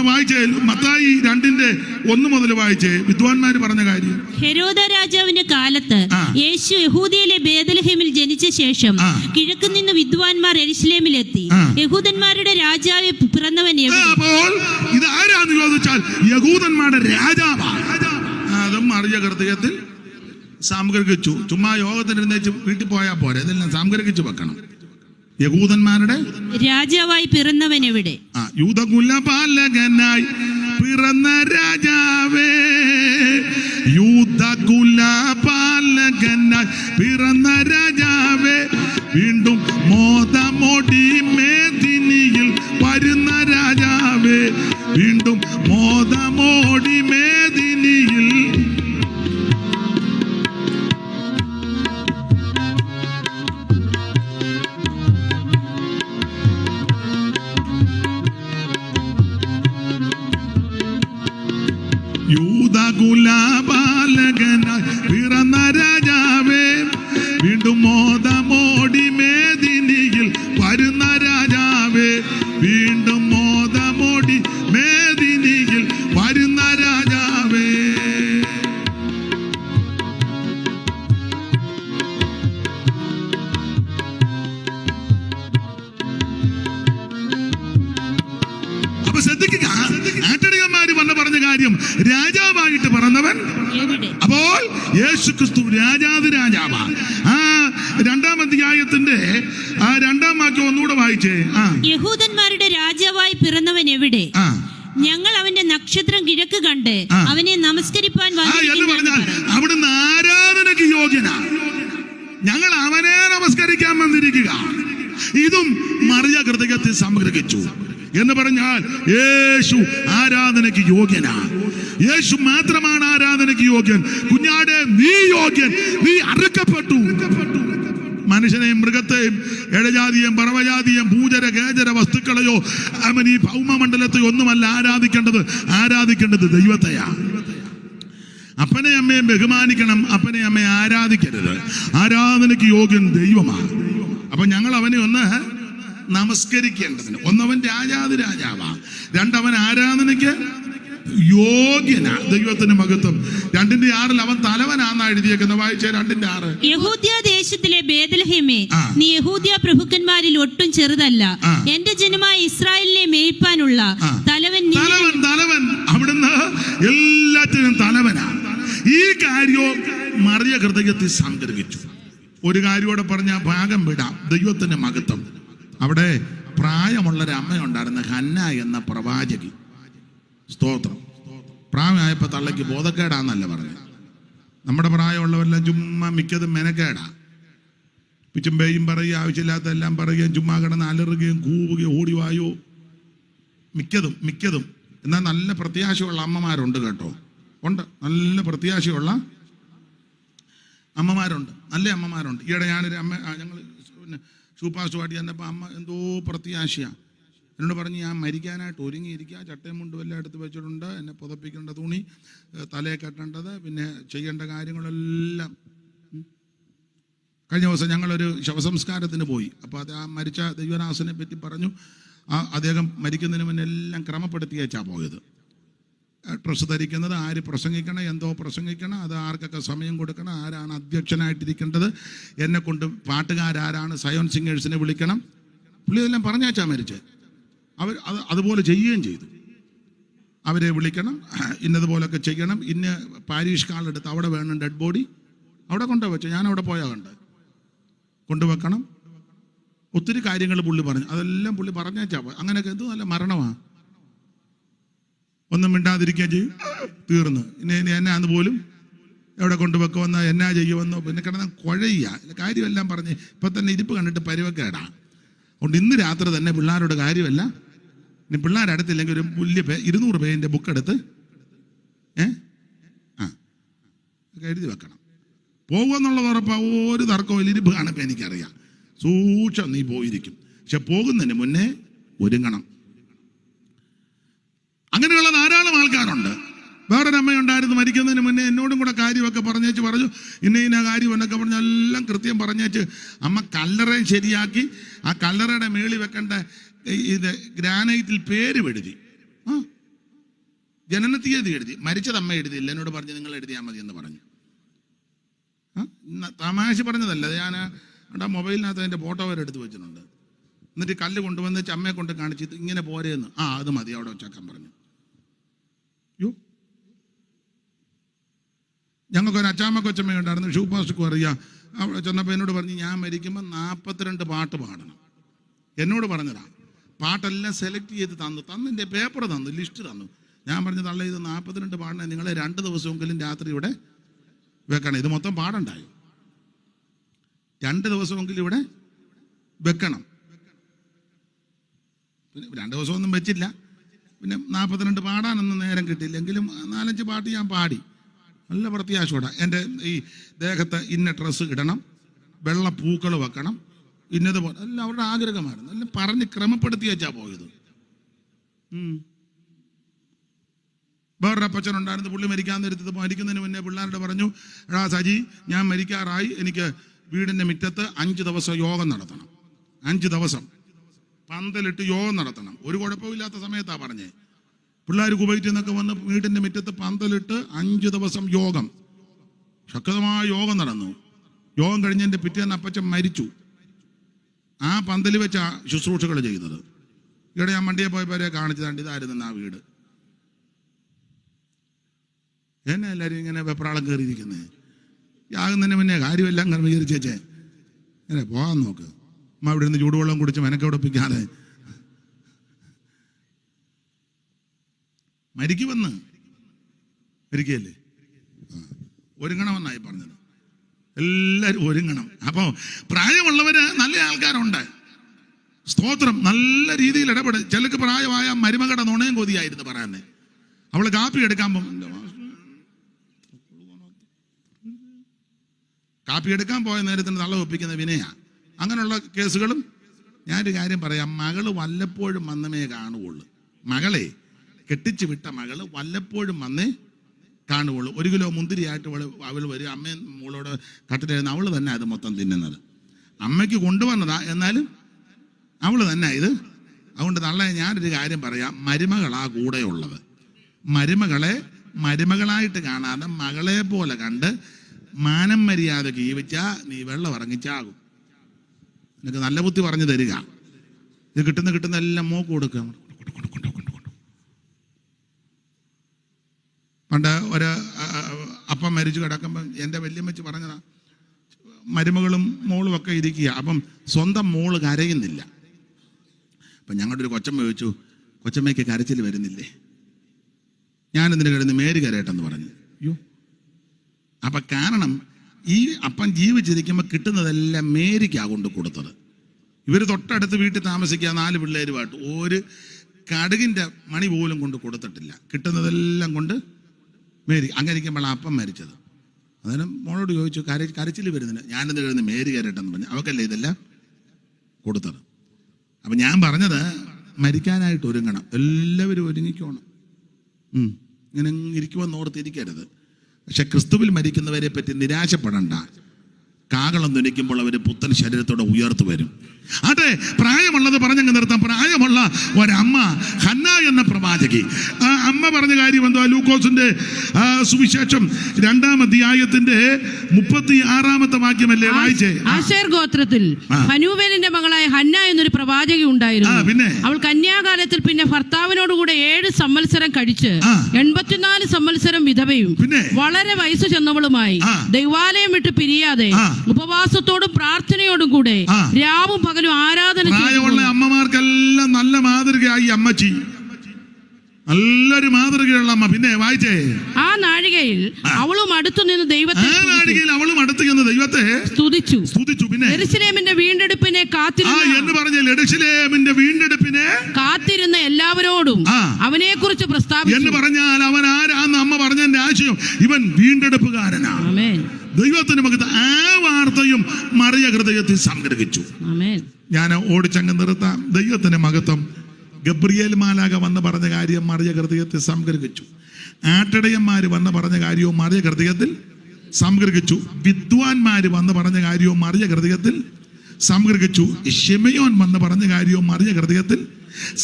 വായിച്ചേ, മത്തായി 2:1 മുതൽ വായിച്ചേ. വിദ്വാൻമാര് പറഞ്ഞ കാര്യം. ഹെരോദ രാജാവിന്റെ കാലത്ത് യേശു യഹൂദയിലെ ബേത്ലഹേമിൽ ജനിച്ച ശേഷം കിഴക്ക് നിന്ന് വിദ്വാൻമാർ യെരുശലേമിലെത്തി. യഹൂദന്മാരുടെ രാജാവ് പിറന്നവൻ എവിടെ? അപ്പോൾ ഇത് ആരാന്ന് ചോദിച്ചാൽ യഹൂദന്മാരുടെ രാജാവാ. അതും മറിയ ഹൃദയത്തിൽ സംഗ്രഹിച്ചു. ചുമ്മാ യോഗത്തിനിരുന്നേച്ച് വീട്ടിൽ പോയാൽ പോരെ, ഇതെല്ലാം സംഗ്രഹിച്ചു വെക്കണം. യഹൂദന്മാരുടെ രാജാവായി പിറന്നവൻ എവിടെ? യൂദകുലപാലകനായി പിറന്ന രാജാവേ, യൂദകുലപാലകനായി പിറന്ന രാജാവേ, വീണ്ടും മോദമോടി മേദിനിയിൽ വരുന്ന രാജാവേ, വീണ്ടും മോദമോടി മേദിനിയിൽ. യൂദകുലപാലകനായി പിറന്ന രാജാവേ, വീണ്ടും മോദമോടി മേദിനിയിൽ വരുന്ന രാജാവേ, വീണ്ടും മോദമോടി മേദിനിയിൽ വരുന്ന രാജാവേ. അപ്പൊ ശ്രദ്ധിക്കുക, ആട്ടടികന്മാര് പറഞ്ഞ കാര്യം, രാജാവായിട്ട് പറഞ്ഞവൻ. അപ്പോൾ യേശു ക്രിസ്തു രാജാവാ. ആ 2-ാം അധ്യായത്തിന്റെ 2-ാം വാക്യം ഒന്നുകൂടെ വായിച്ചേ. യഹൂദന്മാരുടെ രാജാവായി പിറന്നവൻ എവിടെ? ഞങ്ങൾ അവന്റെ നക്ഷത്രം കിഴക്ക് കണ്ട് അവനെ നമസ്കരിപ്പാൻ എന്ന് പറഞ്ഞാൽ അവിടുന്ന് ആരാധനയ്ക്ക് യോഗ്യനാ. ഞങ്ങൾ അവനെ നമസ്കരിക്കാൻ വന്നിരിക്കുക. ഇതും മറിയ ഹൃദയത്തിൽ സംഗ്രഹിച്ചു. എന്ന് പറഞ്ഞാൽ യേശു ആരാധനയ്ക്ക് യോഗ്യനാ. യേശു മാത്രമാണ് ആരാധനയ്ക്ക് യോഗ്യൻ. കുഞ്ഞാടെ, നീ യോഗ്യൻ. നീ അറുക്കപ്പെട്ടു. മനുഷ്യനെയും മൃഗത്തെയും ഇഴജാതിയെയും പറവജാതിയെയും ഭൂചര ഗേചര വസ്തുക്കളെയോ അവൻ ഈ ഭൗമമണ്ഡലത്തെയോ ഒന്നുമല്ല ആരാധിക്കേണ്ടത് ദൈവത്തെയാ. അപ്പനെ അമ്മയും ബഹുമാനിക്കണം, അപ്പനെ അമ്മയെ ആരാധിക്കരുത്. ആരാധനയ്ക്ക് യോഗ്യൻ ദൈവമാണ്. അപ്പൊ ഞങ്ങൾ അവനെ ഒന്ന് നമസ്കരിക്കേണ്ടതിന്. ഒന്നവൻ രാജാവാ, രണ്ടവൻ ആരാധനയ്ക്ക് യോഗ്യനാ. ദൈവത്തിന് മഹത്വം. 2:6 അവൻ തലവനാന്നാ എഴുതിയേക്കുന്നത്. വായിച്ചേ 2:6. യഹൂദ്യ ദേശത്തിലെ ബേത്ലഹേമേ, നീ യഹൂദ്യ പ്രഭുക്കന്മാരിൽ ഒട്ടും ചെറുതല്ല. എന്റെ ജനമായ ഇസ്രായേലിനെ മേയ്പ്പാനുള്ള തലവൻ. അവിടുന്ന് എല്ലാത്തിനും തലവനാ. ഈ കാര്യവും മറിയ ഹൃദയത്തിൽ സംഗ്രഹിച്ചു. ഒരു കാര്യത്തോടെ പറഞ്ഞ ഭാഗം വിടാം. ദൈവത്തിന്റെ മഹത്വം. അവിടെ പ്രായമുള്ളൊരു അമ്മയുണ്ടായിരുന്ന ഹന്ന എന്ന പ്രവാചകി. സ്തോത്രം. പ്രായമായപ്പോൾ തള്ളയ്ക്ക് ബോധക്കേടാന്നല്ല പറഞ്ഞത്. നമ്മുടെ പ്രായമുള്ളവരെല്ലാം ചുമ്മാ മിക്കതും മെനക്കേടാ. പിച്ചുമ്പേയും പറയുക, ആവശ്യമില്ലാത്തതെല്ലാം പറയുകയും ചുമ്മാ കിടന്ന് അലറുകയും കൂവുകയും ഓടിവായോ. മിക്കതും. എന്നാൽ നല്ല പ്രത്യാശയുള്ള അമ്മമാരുണ്ട് കേട്ടോ. ഉണ്ട്, നല്ല പ്രത്യാശയുള്ള അമ്മമാരുണ്ട്, നല്ല അമ്മമാരുണ്ട്. ഈയിടെ ഞാനൊരു അമ്മ, ഞങ്ങൾ ഷൂപ്പാസുമായിട്ട് ചെന്നപ്പോൾ അമ്മ എന്തോ പ്രത്യാശയാണ്. എന്നോട് പറഞ്ഞ്, ഞാൻ മരിക്കാനായിട്ട് ഒരുങ്ങിയിരിക്കുക, ചട്ടയും മുണ്ടും എല്ലാം എടുത്ത് വെച്ചിട്ടുണ്ട്, എന്നെ പുതപ്പിക്കേണ്ട തുണി, തലയെ കെട്ടേണ്ടത്, പിന്നെ ചെയ്യേണ്ട കാര്യങ്ങളെല്ലാം. കഴിഞ്ഞ ദിവസം ഞങ്ങളൊരു ശവസംസ്കാരത്തിന് പോയി. അപ്പോൾ അത് ആ മരിച്ച ദൈവദാസനെ പറ്റി പറഞ്ഞു. അദ്ദേഹം മരിക്കുന്നതിന് മുന്നേ എല്ലാം ക്രമപ്പെടുത്തിയേച്ചാണ് പോയത്. ഡ്രസ്സ് ധരിക്കുന്നത്, ആര് പ്രസംഗിക്കണം, എന്തോ പ്രസംഗിക്കണം, അത് ആർക്കൊക്കെ സമയം കൊടുക്കണം, ആരാണ് അധ്യക്ഷനായിട്ടിരിക്കേണ്ടത്, എന്നെ കൊണ്ട് പാട്ടുകാരാരാണ്, സയോൺ സിംഗേഴ്സിനെ വിളിക്കണം. പുള്ളി അതെല്ലാം പറഞ്ഞാച്ചാ മരിച്ചത്. അതുപോലെ ചെയ്യുകയും ചെയ്തു. അവരെ വിളിക്കണം, ഇന്നതുപോലൊക്കെ ചെയ്യണം, ഇന്ന് പാരീഷ് കാളെടുത്ത് അവിടെ വേണം ഡെഡ് ബോഡി, അവിടെ കൊണ്ടുവച്ചു. ഞാൻ അവിടെ പോയാൽ കൊണ്ടുവെക്കണം. ഒത്തിരി കാര്യങ്ങൾ പുള്ളി പറഞ്ഞു. അതെല്ലാം പുള്ളി പറഞ്ഞാച്ചാ. അങ്ങനെയൊക്കെ എന്ത് നല്ല മരണമാണ്. ഒന്നും മിണ്ടാതിരിക്കുകയും ചെയ്യും. തീർന്നു. ഇനി എന്നാ അന്ന് പോലും എവിടെ കൊണ്ടുവെക്കുമെന്നോ എന്നാ ചെയ്യുമെന്നോ പിന്നെ കിടന്ന് കുഴയുക. കാര്യമെല്ലാം പറഞ്ഞ് ഇപ്പം തന്നെ ഇരിപ്പ് കണ്ടിട്ട് പരുവക്കേടാ. അതുകൊണ്ട് ഇന്ന് രാത്രി തന്നെ പിള്ളേരോട് കാര്യമല്ല. ഇനി പിള്ളേരടുത്തില്ലെങ്കിൽ ഒരു വലിയ 200 പേജിൻ്റെ ബുക്ക് എടുത്ത് എഴുതി വെക്കണം. പോകുമെന്നുള്ളത് ഉറപ്പാണ്. ഒരു തർക്കവും ഇരിപ്പ് കാണുമ്പോൾ എനിക്കറിയാം. സൂക്ഷം നീ പോയിരിക്കും. പക്ഷെ പോകുന്നതിന് മുന്നേ ഒരുങ്ങണം. അങ്ങനെയുള്ള ധാരാളം ആൾക്കാരുണ്ട്. വേറൊരു അമ്മയുണ്ടായിരുന്നു, മരിക്കുന്നതിന് മുന്നേ എന്നോടും കൂടെ കാര്യമൊക്കെ പറഞ്ഞു ഇന്ന കാര്യം എന്നൊക്കെ പറഞ്ഞ് എല്ലാം കൃത്യം പറഞ്ഞേച്ച് അമ്മ കല്ലറ ശരിയാക്കി ആ കല്ലറയുടെ മേളിൽ വെക്കേണ്ട ഇത് ഗ്രാനൈറ്റിൽ പേര് എഴുതി, ജനന തീയതി എഴുതി. മരിച്ചത് അമ്മ എഴുതിയില്ല, എന്നോട് പറഞ്ഞ് നിങ്ങൾ എഴുതിയാൽ മതി എന്ന് പറഞ്ഞു. തമാശ പറഞ്ഞതല്ല, ഞാൻ അവിടെ മൊബൈലിനകത്ത് അതിൻ്റെ ഫോട്ടോ വരെ എടുത്ത് വെച്ചിട്ടുണ്ട്. എന്നിട്ട് കല്ല് കൊണ്ടുവന്ന് അമ്മയെ കൊണ്ട് കാണിച്ചിട്ട് ഇങ്ങനെ പോരെയെന്ന്, അത് മതി അവിടെ വെച്ചേക്കാൻ പറഞ്ഞു. യോ, ഞങ്ങൾക്കൊരു അച്ചാമ്മ കൊച്ചമ്മ ഉണ്ടായിരുന്നു, ഷൂ പാസ്റ്റർക്ക് അറിയാം. അവിടെ ചെന്നപ്പോൾ എന്നോട് പറഞ്ഞു ഞാൻ മരിക്കുമ്പോൾ 42 പാട്ട് പാടണം. എന്നോട് പറഞ്ഞതാ. പാട്ടെല്ലാം സെലക്ട് ചെയ്ത് തന്നിൻ്റെ പേപ്പർ തന്നു, ലിസ്റ്റ് തന്നു. ഞാൻ പറഞ്ഞു തള്ള ഇത് 42 പാടണേ, നിങ്ങൾ 2 ദിവസമെങ്കിലും രാത്രി ഇവിടെ വെക്കണം. ഇത് മൊത്തം പാടണ്ടായി, 2 ദിവസമെങ്കിലും ഇവിടെ വെക്കണം. പിന്നെ 2 ദിവസമൊന്നും വെച്ചില്ല. പിന്നെ 42 പാടാനൊന്നും നേരം കിട്ടിയില്ല. എങ്കിലും 4-5 പാട്ട് ഞാൻ പാടി. നല്ല പ്രത്യാശയോടെ എൻ്റെ ഈ ദേഹത്ത് ഇന്ന ഡ്രസ്സ് ഇടണം, വെള്ള പൂക്കൾ വെക്കണം, ഇന്നതുപോലെ എല്ലാം അവരുടെ ആഗ്രഹമായിരുന്നു. എല്ലാം പറഞ്ഞ് ക്രമപ്പെടുത്തി വെച്ചാ പോയത്. വേറൊരു അപ്പച്ചനുണ്ടായിരുന്നു, പുള്ളി മരിക്കാൻ നേരത്ത് മരിക്കുന്നതിന് മുന്നേ പിള്ളേരോട് പറഞ്ഞു, എടാ സജി ഞാൻ മരിക്കാറായി, എനിക്ക് വീടിൻ്റെ മുറ്റത്ത് 5 ദിവസം യോഗം നടത്തണം. 5 ദിവസം പന്തലിട്ട് യോഗം നടത്തണം. ഒരു കുഴപ്പമില്ലാത്ത സമയത്താണ് പറഞ്ഞേ. പിള്ളേർ കുവൈറ്റിൽ നിന്നൊക്കെ വന്ന് വീടിൻ്റെ മുറ്റത്ത് പന്തലിട്ട് 5 ദിവസം യോഗം, ശക്തമായ യോഗം നടന്നു. യോഗം കഴിഞ്ഞതിൻ്റെ പിറ്റേന്ന് അപ്പച്ചൻ മരിച്ചു. ആ പന്തൽ വെച്ചാ ശുശ്രൂഷകൾ ചെയ്തത്. ഇവിടെ ഞാൻ വണ്ടിയെ പോയപ്പോരെ കാണിച്ചതാണ്ട് ഇതായിരുന്നു ആ വീട്. എന്നെ എല്ലാവരും ഇങ്ങനെ വെപ്രാളം കയറിയിരിക്കുന്നത്. ആകുന്നതിന് മുന്നേ കാര്യമെല്ലാം ക്രമീകരിച്ചേച്ചേ ഇങ്ങനെ പോകാൻ നോക്ക്. അമ്മ ഇവിടെ നിന്ന് ചൂടുവെള്ളം കുടിച്ച് മെനക്കോടൊപ്പിക്കാതെ മരിക്കുമെന്ന് മരിക്കല്ലേ, ഒരുങ്ങണമെന്നായി പറഞ്ഞത്. എല്ലാവരും ഒരുങ്ങണം. അപ്പോൾ പ്രായമുള്ളവര് നല്ല ആൾക്കാരുണ്ട്, സ്തോത്രം, നല്ല രീതിയിൽ ഇടപെടും. ചിലക്ക് പ്രായമായ മരുമകളുടെ നുണയും കൊതിയായിരുന്നു പറയാന്നെ. അവള് കാപ്പി എടുക്കാൻ പോയ നേരത്തിന് തള്ള ഒപ്പിക്കുന്ന വിനയാ. അങ്ങനെയുള്ള കേസുകളും. ഞാനൊരു കാര്യം പറയാം, മകള് വല്ലപ്പോഴും വന്നമേ കാണുകയുള്ളൂ. മകളെ കെട്ടിച്ചു വിട്ട മകള് വല്ലപ്പോഴും വന്നേ കാണുകയുള്ളൂ. 1 കിലോ മുന്തിരിയായിട്ട് അവൾ വരും, അമ്മയും മോളോട് കട്ടിലിരുന്ന് അവള് തന്നെ അത് മൊത്തം തിന്നുന്നത്. അമ്മയ്ക്ക് കൊണ്ടുവന്നതാ, എന്നാലും അവള് തന്നെ ഇത്. അതുകൊണ്ട് തള്ള ഞാനൊരു കാര്യം പറയാം, മരുമകളാ കൂടെയുള്ളത്. മരുമകളെ മരുമകളായിട്ട് കാണാതെ മകളെ പോലെ കണ്ട് മാനം മര്യാദക്ക് ജീവിച്ചാ നീ വെള്ളം ഇറങ്ങിച്ചാകും. നിനക്ക് നല്ല ബുദ്ധി പറഞ്ഞു തരിക. ഇത് കിട്ടുന്ന എല്ലാം മോക്ക് കൊടുക്കുക. പണ്ട് ഒരു അപ്പം മരിച്ചു കിടക്കുമ്പം എൻ്റെ വല്യമ്മച്ചി പറഞ്ഞതാ, മരുമകളും മോളും ഒക്കെ ഇരിക്കുക. അപ്പം സ്വന്തം മോള് കരയുന്നില്ല. അപ്പം ഞങ്ങളുടെ ഒരു കൊച്ചമ്മ ചോദിച്ചു, കൊച്ചമ്മയ്ക്ക് കരച്ചിൽ വരുന്നില്ലേ? ഞാനെന്തിനു കിടന്ന് മേരി കരയട്ടെന്ന് പറഞ്ഞു. അയ്യോ, അപ്പം കാരണം ഈ അപ്പം ജീവിച്ചിരിക്കുമ്പോൾ കിട്ടുന്നതെല്ലാം മേരിക്കാ കൊണ്ട് കൊടുത്തത്. ഇവർ തൊട്ടടുത്ത് വീട്ടിൽ താമസിക്കുക 4 പിള്ളേരുമായിട്ട് ഒരു കടുകിൻ്റെ മണി പോലും കൊണ്ട് കൊടുത്തിട്ടില്ല. കിട്ടുന്നതെല്ലാം കൊണ്ട് മേരി. അങ്ങനെ ഇരിക്കുമ്പോൾ അപ്പം മരിച്ചത്. അന്നേരം മോളോട് ചോദിച്ചു, കരച്ചിൽ വരുന്നില്ല. ഞാനെന്ത് കിടന്ന് മേരി കരട്ടെന്ന് പറഞ്ഞു. അവക്കല്ലേ ഇതെല്ലാം കൊടുത്തത്. അപ്പം ഞാൻ പറഞ്ഞത്, മരിക്കാനായിട്ട് ഒരുങ്ങണം. എല്ലാവരും ഒരുങ്ങിക്കോണം. ഇങ്ങനെ ഇരിക്കുമെന്ന് ഓർത്തിരിക്കരുത്. പക്ഷെ ക്രിസ്തുവിൽ മരിക്കുന്നവരെ പറ്റി നിരാശപ്പെടണ്ട. കാകളം ധനിക്കുമ്പോൾ അവർ പുത്തൻ ശരീരത്തോടെ ഉയർത്തു വരും. അതെ, പ്രായമുള്ളത് പറഞ്ഞങ്ങ് നിർത്താം. പ്രായമുള്ള ഒരമ്മ, ഹന്ന എന്ന പ്രവാചകി. ആ അമ്മ പറഞ്ഞ കാര്യം എന്തോ, ലൂക്കോസിന്റെ സുവിശേഷം 2-ാം അധ്യായത്തിന്റെ 36-ാമത്തെ വാക്യമല്ലേ വായിച്ചേ? ആശേർ ഗോത്രത്തിൽ ഹനൂവേലിന്റെ മകളായ ഹന്ന എന്നൊരു പ്രവാചകി ഉണ്ടായിരുന്നു. പിന്നെ അവൾ കന്യാകാലത്തിൽ പിന്നെ ഭർത്താവിനോടുകൂടെ 7 സംവത്സരം കഴിച്ച് 84 സംവത്സരം വിധവയും വളരെ വയസ്സ് ചെന്നവളുമായി ദൈവാലയം വിട്ട് പിരിയാതെ ഉപവാസത്തോടും പ്രാർത്ഥനയോടും കൂടെ രാവും പകലും ആരാധന. പ്രായമുള്ള അമ്മമാർക്കെല്ലാം നല്ല മാതൃകയായി അമ്മച്ചി, നല്ലൊരു മാതൃകയുള്ള അമ്മ. പിന്നെ വായിച്ചേ, ആ നാഴികയിൽ അവളും അടുത്തു നിന്ന് ദൈവത്തെ സ്തുതിച്ചു. പിന്നെ യെരൂശലേമിന്റെ വീണ്ടെടുപ്പിനെ കാത്തിരുന്ന എല്ലാവരോടും അവനെ കുറിച്ച് പ്രസ്താവിച്ചു. എന്ന് പറഞ്ഞാൽ അവൻ ആരാന്ന് അമ്മ പറഞ്ഞതിന്റെ ആശയം കാരണം ഇവൻ വീണ്ടെടുപ്പുകാരനാണ്. ദൈവത്തിന് മകത്ത് ആ വാർത്തയും മറിയ ഹൃദയത്തിൽ സംഗ്രഹിച്ചു. ഞാൻ ഓടിച്ചങ്ങ് നിർത്താം. ദൈവത്തിന് മഹത്വം. ഗബ്രിയേൽ മാലാഖ വന്ന് പറഞ്ഞ കാര്യം മറിയ ഹൃദയത്തിൽ സംഗ്രഹിച്ചു. ആട്ടിടയന്മാര് വന്ന് പറഞ്ഞ കാര്യവും മറിയ ഹൃദയത്തിൽ സംഗ്രഹിച്ചു. വിദ്വാൻമാര് വന്ന് പറഞ്ഞ കാര്യവും മറിയ ഹൃദയത്തിൽ സംഗ്രഹിച്ചു. ശിമയോൻ വന്ന് പറഞ്ഞ കാര്യവും മറിയ ഹൃദയത്തിൽ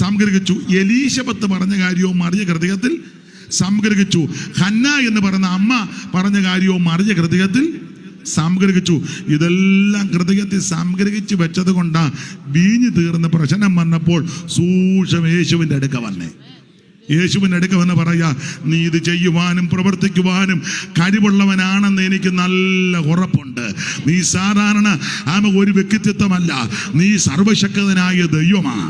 സംഗ്രഹിച്ചു. എലീശബത്ത് പറഞ്ഞ കാര്യവും മറിയ ഹൃദയത്തിൽ സംഗ്രഹിച്ചു. ഹന്ന എന്ന് പറയുന്ന അമ്മ പറഞ്ഞ കാര്യവും മറിയ ഹൃദയത്തിൽ സംഗ്രഹിച്ചു. ഇതെല്ലാം ഹൃദയത്തിൽ സംഗ്രഹിച്ചു വെച്ചത് കൊണ്ടാ വീഞ്ഞു തീർന്ന പ്രശ്നം വന്നപ്പോൾ സൂക്ഷം യേശുവിൻ്റെ അടുക്ക വന്നേ. യേശുവിൻ്റെ അടുക്ക വന്ന് പറയാ, നീ ഇത് ചെയ്യുവാനും പ്രവർത്തിക്കുവാനും കഴിവുള്ളവനാണെന്ന് എനിക്ക് നല്ല ഉറപ്പുണ്ട്. നീ സാധാരണ ഒരു വ്യക്തിത്വമല്ല, നീ സർവശക്തനായ ദൈവമാണ്.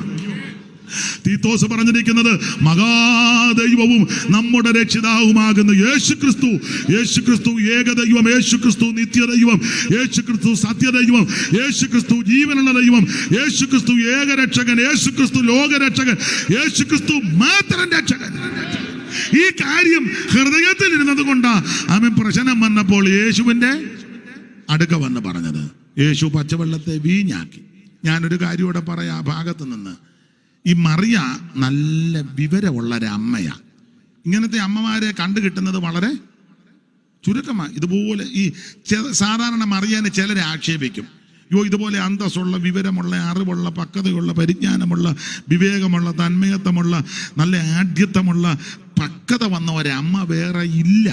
തീത്തോസ് പറഞ്ഞിരിക്കുന്നത് മഹാദൈവവും നമ്മുടെ രക്ഷിതാവുമാകുന്ന യേശുക്രിസ്തു, യേശുക്രിസ്തു ഏകദൈവം, യേശുക്രിസ്തു നിത്യദൈവം, യേശുക്രിസ്തു സത്യദൈവം, യേശുക്രിസ്തു ജീവനുള്ള ദൈവം, യേശുക്രിസ്തു ഏകരക്ഷകൻ, യേശുക്രിസ്തു ലോകരക്ഷകൻ, യേശുക്രിസ്തു മാത്രം രക്ഷകൻ. ഈ കാര്യം ഹൃദയത്തിൽ ഇരുന്നത് കൊണ്ടാ അവൻ പ്രശ്നം വന്നപ്പോൾ യേശുവിൻ്റെ അടുക്ക വന്ന് പറഞ്ഞത്. യേശു പച്ചവെള്ളത്തെ വീഞ്ഞാക്കി. ഞാനൊരു കാര്യം ഇവിടെ പറയാം. ആ ഭാഗത്ത് നിന്ന് ഈ മറിയ നല്ല വിവരമുള്ള ഒരു അമ്മയാ. ഇങ്ങനത്തെ അമ്മമാരെ കണ്ടു കിട്ടുന്നത് വളരെ ചുരുക്കമാണ്. ഇതുപോലെ ഈ സാധാരണ മറിയനെ ചിലരെ ആക്ഷേപിക്കും. ഇതുപോലെ അന്തസ്സുള്ള, വിവരമുള്ള, അറിവുള്ള, പക്വതയുള്ള, പരിജ്ഞാനമുള്ള, വിവേകമുള്ള, തന്മയത്വമുള്ള, നല്ല ആഢ്യത്വമുള്ള, പക്വത വന്ന ഒരമ്മ വേറെ ഇല്ല.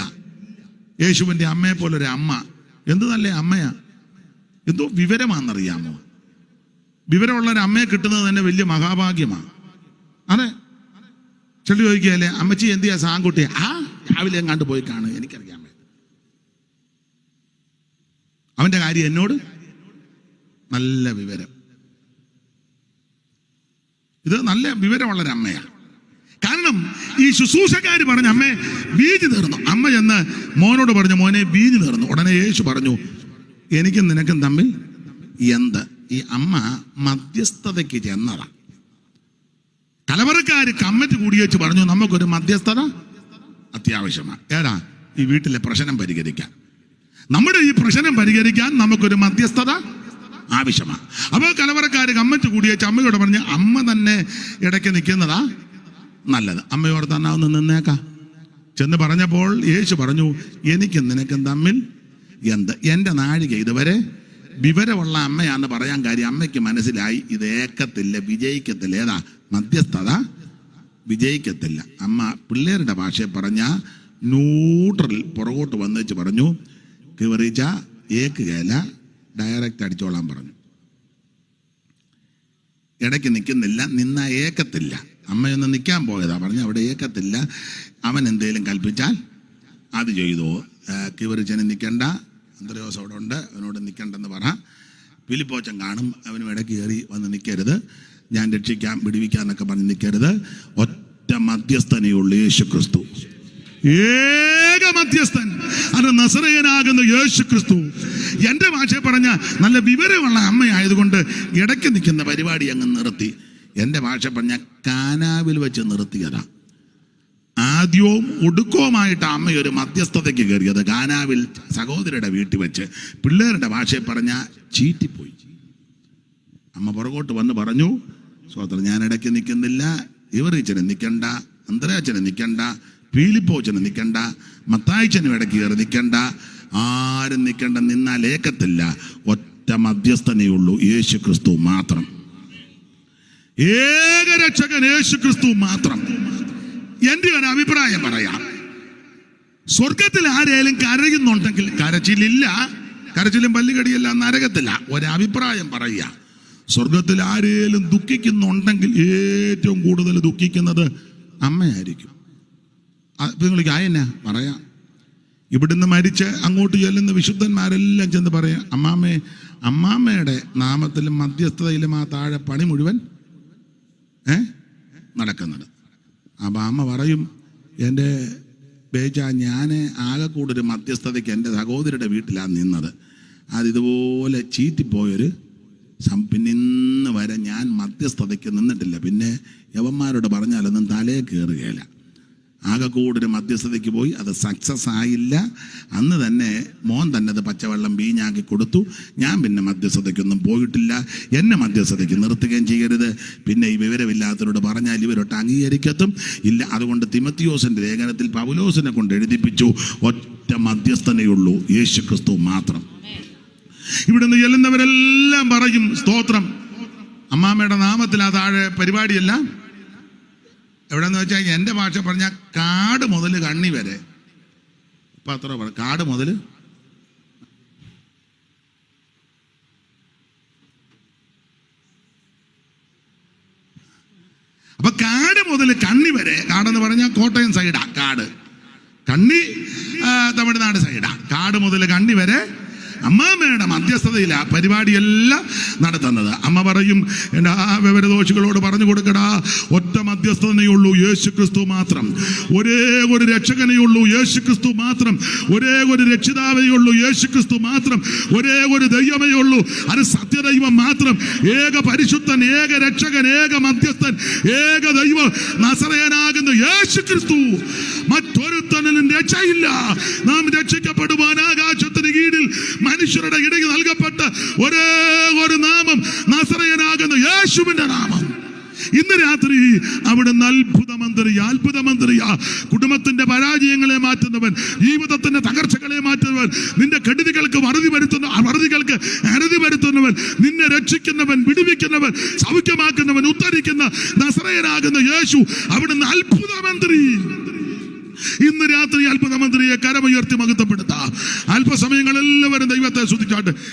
യേശുവിൻ്റെ അമ്മയെ പോലൊരു അമ്മ എന്ത് നല്ല അമ്മയാ, എന്തോ വിവരമാണെന്നറിയാമോ? വിവരമുള്ള ഒരു അമ്മയെ കിട്ടുന്നത് തന്നെ വലിയ മഹാഭാഗ്യമാണ്. അതെ, ചെല്ലി ചോദിക്കുകയല്ലേ, അമ്മച്ചി എന്ത് ചെയ്യാ സാങ്കുട്ടിയെ? രാവിലെ എങ്ങാണ്ട് പോയി കാണുക, എനിക്കറിയാൻ പറ്റും. അവൻ്റെ കാര്യം എന്നോട് നല്ല വിവരം. ഇത് നല്ല വിവരമുള്ളൊരു അമ്മയാണ്. കാരണം ഈ ശുശ്രൂഷക്കാർ പറഞ്ഞു, അമ്മേ വീഞ്ഞ് തീർന്നു. അമ്മ ചെന്ന് മോനോട് പറഞ്ഞു, മോനെ വീഞ്ഞ് തീർന്നു. ഉടനെ യേശു പറഞ്ഞു, എനിക്കും നിനക്കും തമ്മിൽ എന്ത്? ഈ അമ്മ മധ്യസ്ഥതയ്ക്ക് ചെന്നതാ. കലവറക്കാര് കമ്മിറ്റി കൂടി വെച്ച് പറഞ്ഞു, നമുക്കൊരു മധ്യസ്ഥത അത്യാവശ്യമാണ്. ഏടാ? ഈ വീട്ടിലെ പ്രശ്നം പരിഹരിക്കാൻ, നമ്മുടെ ഈ പ്രശ്നം പരിഹരിക്കാൻ നമുക്കൊരു മധ്യസ്ഥത ആവശ്യമാണ്. അപ്പോൾ കലവറക്കാര് കമ്മിറ്റി കൂടി വെച്ച് അമ്മയോട് പറഞ്ഞു, അമ്മ തന്നെ ഇടയ്ക്ക് നിൽക്കുന്നതാ നല്ലത്. അമ്മയോട് തന്നെ ഒന്ന് നിന്നേക്കാം ചെന്ന് പറഞ്ഞപ്പോൾ യേശു പറഞ്ഞു, എനിക്കും നിനക്കും തമ്മിൽ എന്ത്? എൻ്റെ നാഴിക ഇതുവരെ വിവരമുള്ള അമ്മയാന്ന് പറയാൻ കാര്യം അമ്മയ്ക്ക് മനസ്സിലായി ഇത് ഏക്കത്തില്ല, വിജയിക്കത്തില്ല. ഏതാ? മധ്യസ്ഥത വിജയിക്കത്തില്ല. അമ്മ പിള്ളേരുടെ ഭാഷയെ പറഞ്ഞ ന്യൂട്രൽ പുറകോട്ട് വന്നേച്ച് പറഞ്ഞു, കിവറിച്ച ഏക്കുകയില, ഡയറക്റ്റ് അടിച്ചോളാൻ പറഞ്ഞു. ഇടയ്ക്ക് നിൽക്കുന്നില്ല, നിന്നാ ഏക്കത്തില്ല. അമ്മയൊന്ന് നിൽക്കാൻ പോയതാ, പറഞ്ഞു അവിടെ ഏക്കത്തില്ല. അവൻ എന്തേലും കൽപ്പിച്ചാൽ അത് ചെയ്തോ. കിവറിച്ചന് നിൽക്കണ്ട, അന്ത്രയോസ് അവിടെ ഉണ്ട്, അവനോട് നിൽക്കണ്ടെന്ന് പറ. ഫിലിപ്പോച്ചൻ കാണും, അവനും ഇടയ്ക്ക് കയറി വന്ന് നിൽക്കരുത്, ഞാൻ രക്ഷിക്കാം വിടുവിക്കാം എന്നൊക്കെ പറഞ്ഞ് നിൽക്കരുത്. ഒറ്റ മധ്യസ്ഥനെയുള്ളൂ, യേശു ക്രിസ്തു, ഏക മധ്യസ്ഥൻ. അത് നസറേയനാകുന്ന യേശു ക്രിസ്തു. എൻ്റെ ഭാഷയെ പറഞ്ഞ നല്ല വിവരമുള്ള അമ്മയായതുകൊണ്ട് ഇടയ്ക്ക് നിൽക്കുന്ന പരിപാടി അങ്ങ് നിർത്തി. എൻ്റെ ഭാഷ പറഞ്ഞ കാനാവിൽ വെച്ച് നിർത്തിയതാ. ആദ്യവും ഒടുക്കവുമായിട്ട് അമ്മയൊരു മധ്യസ്ഥതയ്ക്ക് കയറിയത് കാനാവിൽ സഹോദരിയുടെ വീട്ടിൽ വെച്ച്. പിള്ളേരുടെ ഭാഷയെ പറഞ്ഞ ചീറ്റിപ്പോയി. അമ്മ പുറകോട്ട് വന്ന് പറഞ്ഞു, സ്വോത്രം, ഞാൻ ഇടയ്ക്ക് നിൽക്കുന്നില്ല, ഇവറിച്ചനെ നിൽക്കണ്ട, അന്ത്രയാച്ചനെ നിൽക്കണ്ട, ഫിലിപ്പോച്ചനെ നിൽക്കണ്ട, മത്തായിച്ചനും ഇടയ്ക്ക് കയറി നിൽക്കണ്ട, ആരും നിൽക്കണ്ട. നിന്നാൽ ഏക്കത്തില്ല. ഒറ്റ മധ്യസ്ഥനേ ഉള്ളൂ, യേശു ക്രിസ്തു മാത്രം. ഏകരക്ഷകൻ യേശു ക്രിസ്തു മാത്രം. എൻ്റെ ഒരു അഭിപ്രായം പറയാം. സ്വർഗത്തിൽ ആരേലും കരയുന്നുണ്ടെങ്കിൽ, കരച്ചിലില്ല, കരച്ചിലും പല്ലുകടിയല്ല, നരകത്തില്ല. ഒരഭിപ്രായം പറയുക, സ്വർഗത്തിൽ ആരേലും ദുഃഖിക്കുന്നുണ്ടെങ്കിൽ ഏറ്റവും കൂടുതൽ ദുഃഖിക്കുന്നത് അമ്മയായിരിക്കും. നിങ്ങൾക്ക് ആയെന്നാ പറയാം. ഇവിടുന്ന് മരിച്ച് അങ്ങോട്ട് ചെല്ലുന്ന വിശുദ്ധന്മാരെല്ലാം ചെന്ന് പറയാം, അമ്മാമ്മയുടെ നാമത്തിലും മധ്യസ്ഥതയിലും ആ താഴെ പണി മുഴുവൻ നടക്കുന്നത്. അപ്പം അമ്മ പറയും, എൻ്റെ ബേച്ച, ഞാൻ ആകെ കൂടൊരു മധ്യസ്ഥതയ്ക്ക് എൻ്റെ സഹോദരിയുടെ വീട്ടിലാണ് നിന്നത്. അതിതുപോലെ ചീറ്റിപ്പോയൊരു പിന്നെ ഇന്ന് വരെ ഞാൻ മധ്യസ്ഥതയ്ക്ക് നിന്നിട്ടില്ല. പിന്നെ യവന്മാരോട് പറഞ്ഞാലൊന്നും തലേ കയറുകയില്ല. ആകെക്കൂടൊരു മധ്യസ്ഥതയ്ക്ക് പോയി, അത് സക്സസ് ആയില്ല. അന്ന് തന്നെ മോൻ തന്നെ അത് പച്ചവെള്ളം വീഞ്ഞാക്കി കൊടുത്തു. ഞാൻ പിന്നെ മധ്യസ്ഥതയ്ക്കൊന്നും പോയിട്ടില്ല. എന്നെ മധ്യസ്ഥതയ്ക്ക് നിർത്തുകയും ചെയ്യരുത്. പിന്നെ ഈ വിവരമില്ലാത്തവരോട് പറഞ്ഞാൽ ഇവരൊട്ട് അംഗീകരിക്കത്തും ഇല്ല. അതുകൊണ്ട് തിമത്തിയോസിന്റെ ലേഖനത്തിൽ പൗലോസിനെ കൊണ്ട് എഴുതിപ്പിച്ചു, ഒറ്റ മധ്യസ്ഥനയുള്ളൂ, യേശുക്രിസ്തു മാത്രം. ഇവിടുന്ന് ചെല്ലുന്നവരെല്ലാം പറയും സ്തോത്രം. അമ്മാമ്മയുടെ നാമത്തിൽ ആ താഴെ പരിപാടിയെല്ലാം എവിടെന്ന് വെച്ചാൽ എൻ്റെ ഭാഷ പറഞ്ഞാൽ കാട് മുതൽ കണ്ണി വരെ. ഇപ്പം അത്ര കാട് മുതൽ അപ്പൊ കാട് മുതൽ കണ്ണി വരെ. കാടെന്ന് പറഞ്ഞാൽ കോട്ടയം സൈഡാ കാട്, കണ്ണി തമിഴ്നാട് സൈഡാ. കാട് മുതൽ കണ്ണി വരെ അമ്മാമ്മയുടെ മധ്യസ്ഥതയിലാ പരിപാടിയെല്ലാം നടത്തുന്നത്. അമ്മ പറയും, എൻ്റെ ആ വിവരദോഷികളോട് പറഞ്ഞു കൊടുക്കടാ, ഒറ്റ മധ്യസ്ഥതയുള്ളൂ, യേശുക്രിസ്തു മാത്രം. ഒരേ ഒരു രക്ഷകനെയുള്ളൂ, യേശുക്രിസ്തു മാത്രം. ഒരേ ഒരു രക്ഷിതാവേയുള്ളൂ, യേശുക്രിസ്തു മാത്രം. ഒരേ ഒരു ദൈവമേയുള്ളൂ, അത് സത്യദൈവം മാത്രം. ഏക പരിശുദ്ധൻ, ഏക രക്ഷകൻ, ഏക മധ്യസ്ഥൻ, ഏക ദൈവം, നസറേയനാകുന്ന യേശുക്രിസ്തു. മറ്റൊരുത്തനും രക്ഷയില്ല. നാം രക്ഷിക്കപ്പെടുവാൻ ആകാശത്തിന് കീഴിൽ മനുഷ്യരുടെ ഇടയിൽ നൽകപ്പെട്ട ഒരേ ഒരു നാമം, നസറേയനാകുന്ന യേശുവിന്റെ നാമം. ഇന്ന് രാത്രി അവിടുന്ന് അത്ഭുതമന്ത്രിയാ. കുടുംബത്തിന്റെ പരാജയങ്ങളെ മാറ്റുന്നവൻ, ജീവിതത്തിന്റെ തകർച്ചകളെ മാറ്റുന്നവൻ, നിന്റെ കെടുതികൾക്ക് വറുതികൾക്ക് അറുതി വരുത്തുന്നവൻ, നിന്നെ രക്ഷിക്കുന്നവൻ, വിടുവിക്കുന്നവൻ, സൗഖ്യമാക്കുന്നവൻ, ഉദ്ധരിക്കുന്ന നസറേയനാകുന്ന യേശു അവിടുന്ന് അത്ഭുതമന്ത്രി. ഇന്ന് രാത്രി അത്ഭുതമന്ത്രിയെ കരമുയർത്തി മഹത്വപ്പെടുത്താം. അല്പസമയങ്ങൾ എല്ലാവരും ദൈവത്തെ സ്തുതിച്ചാട്ട്.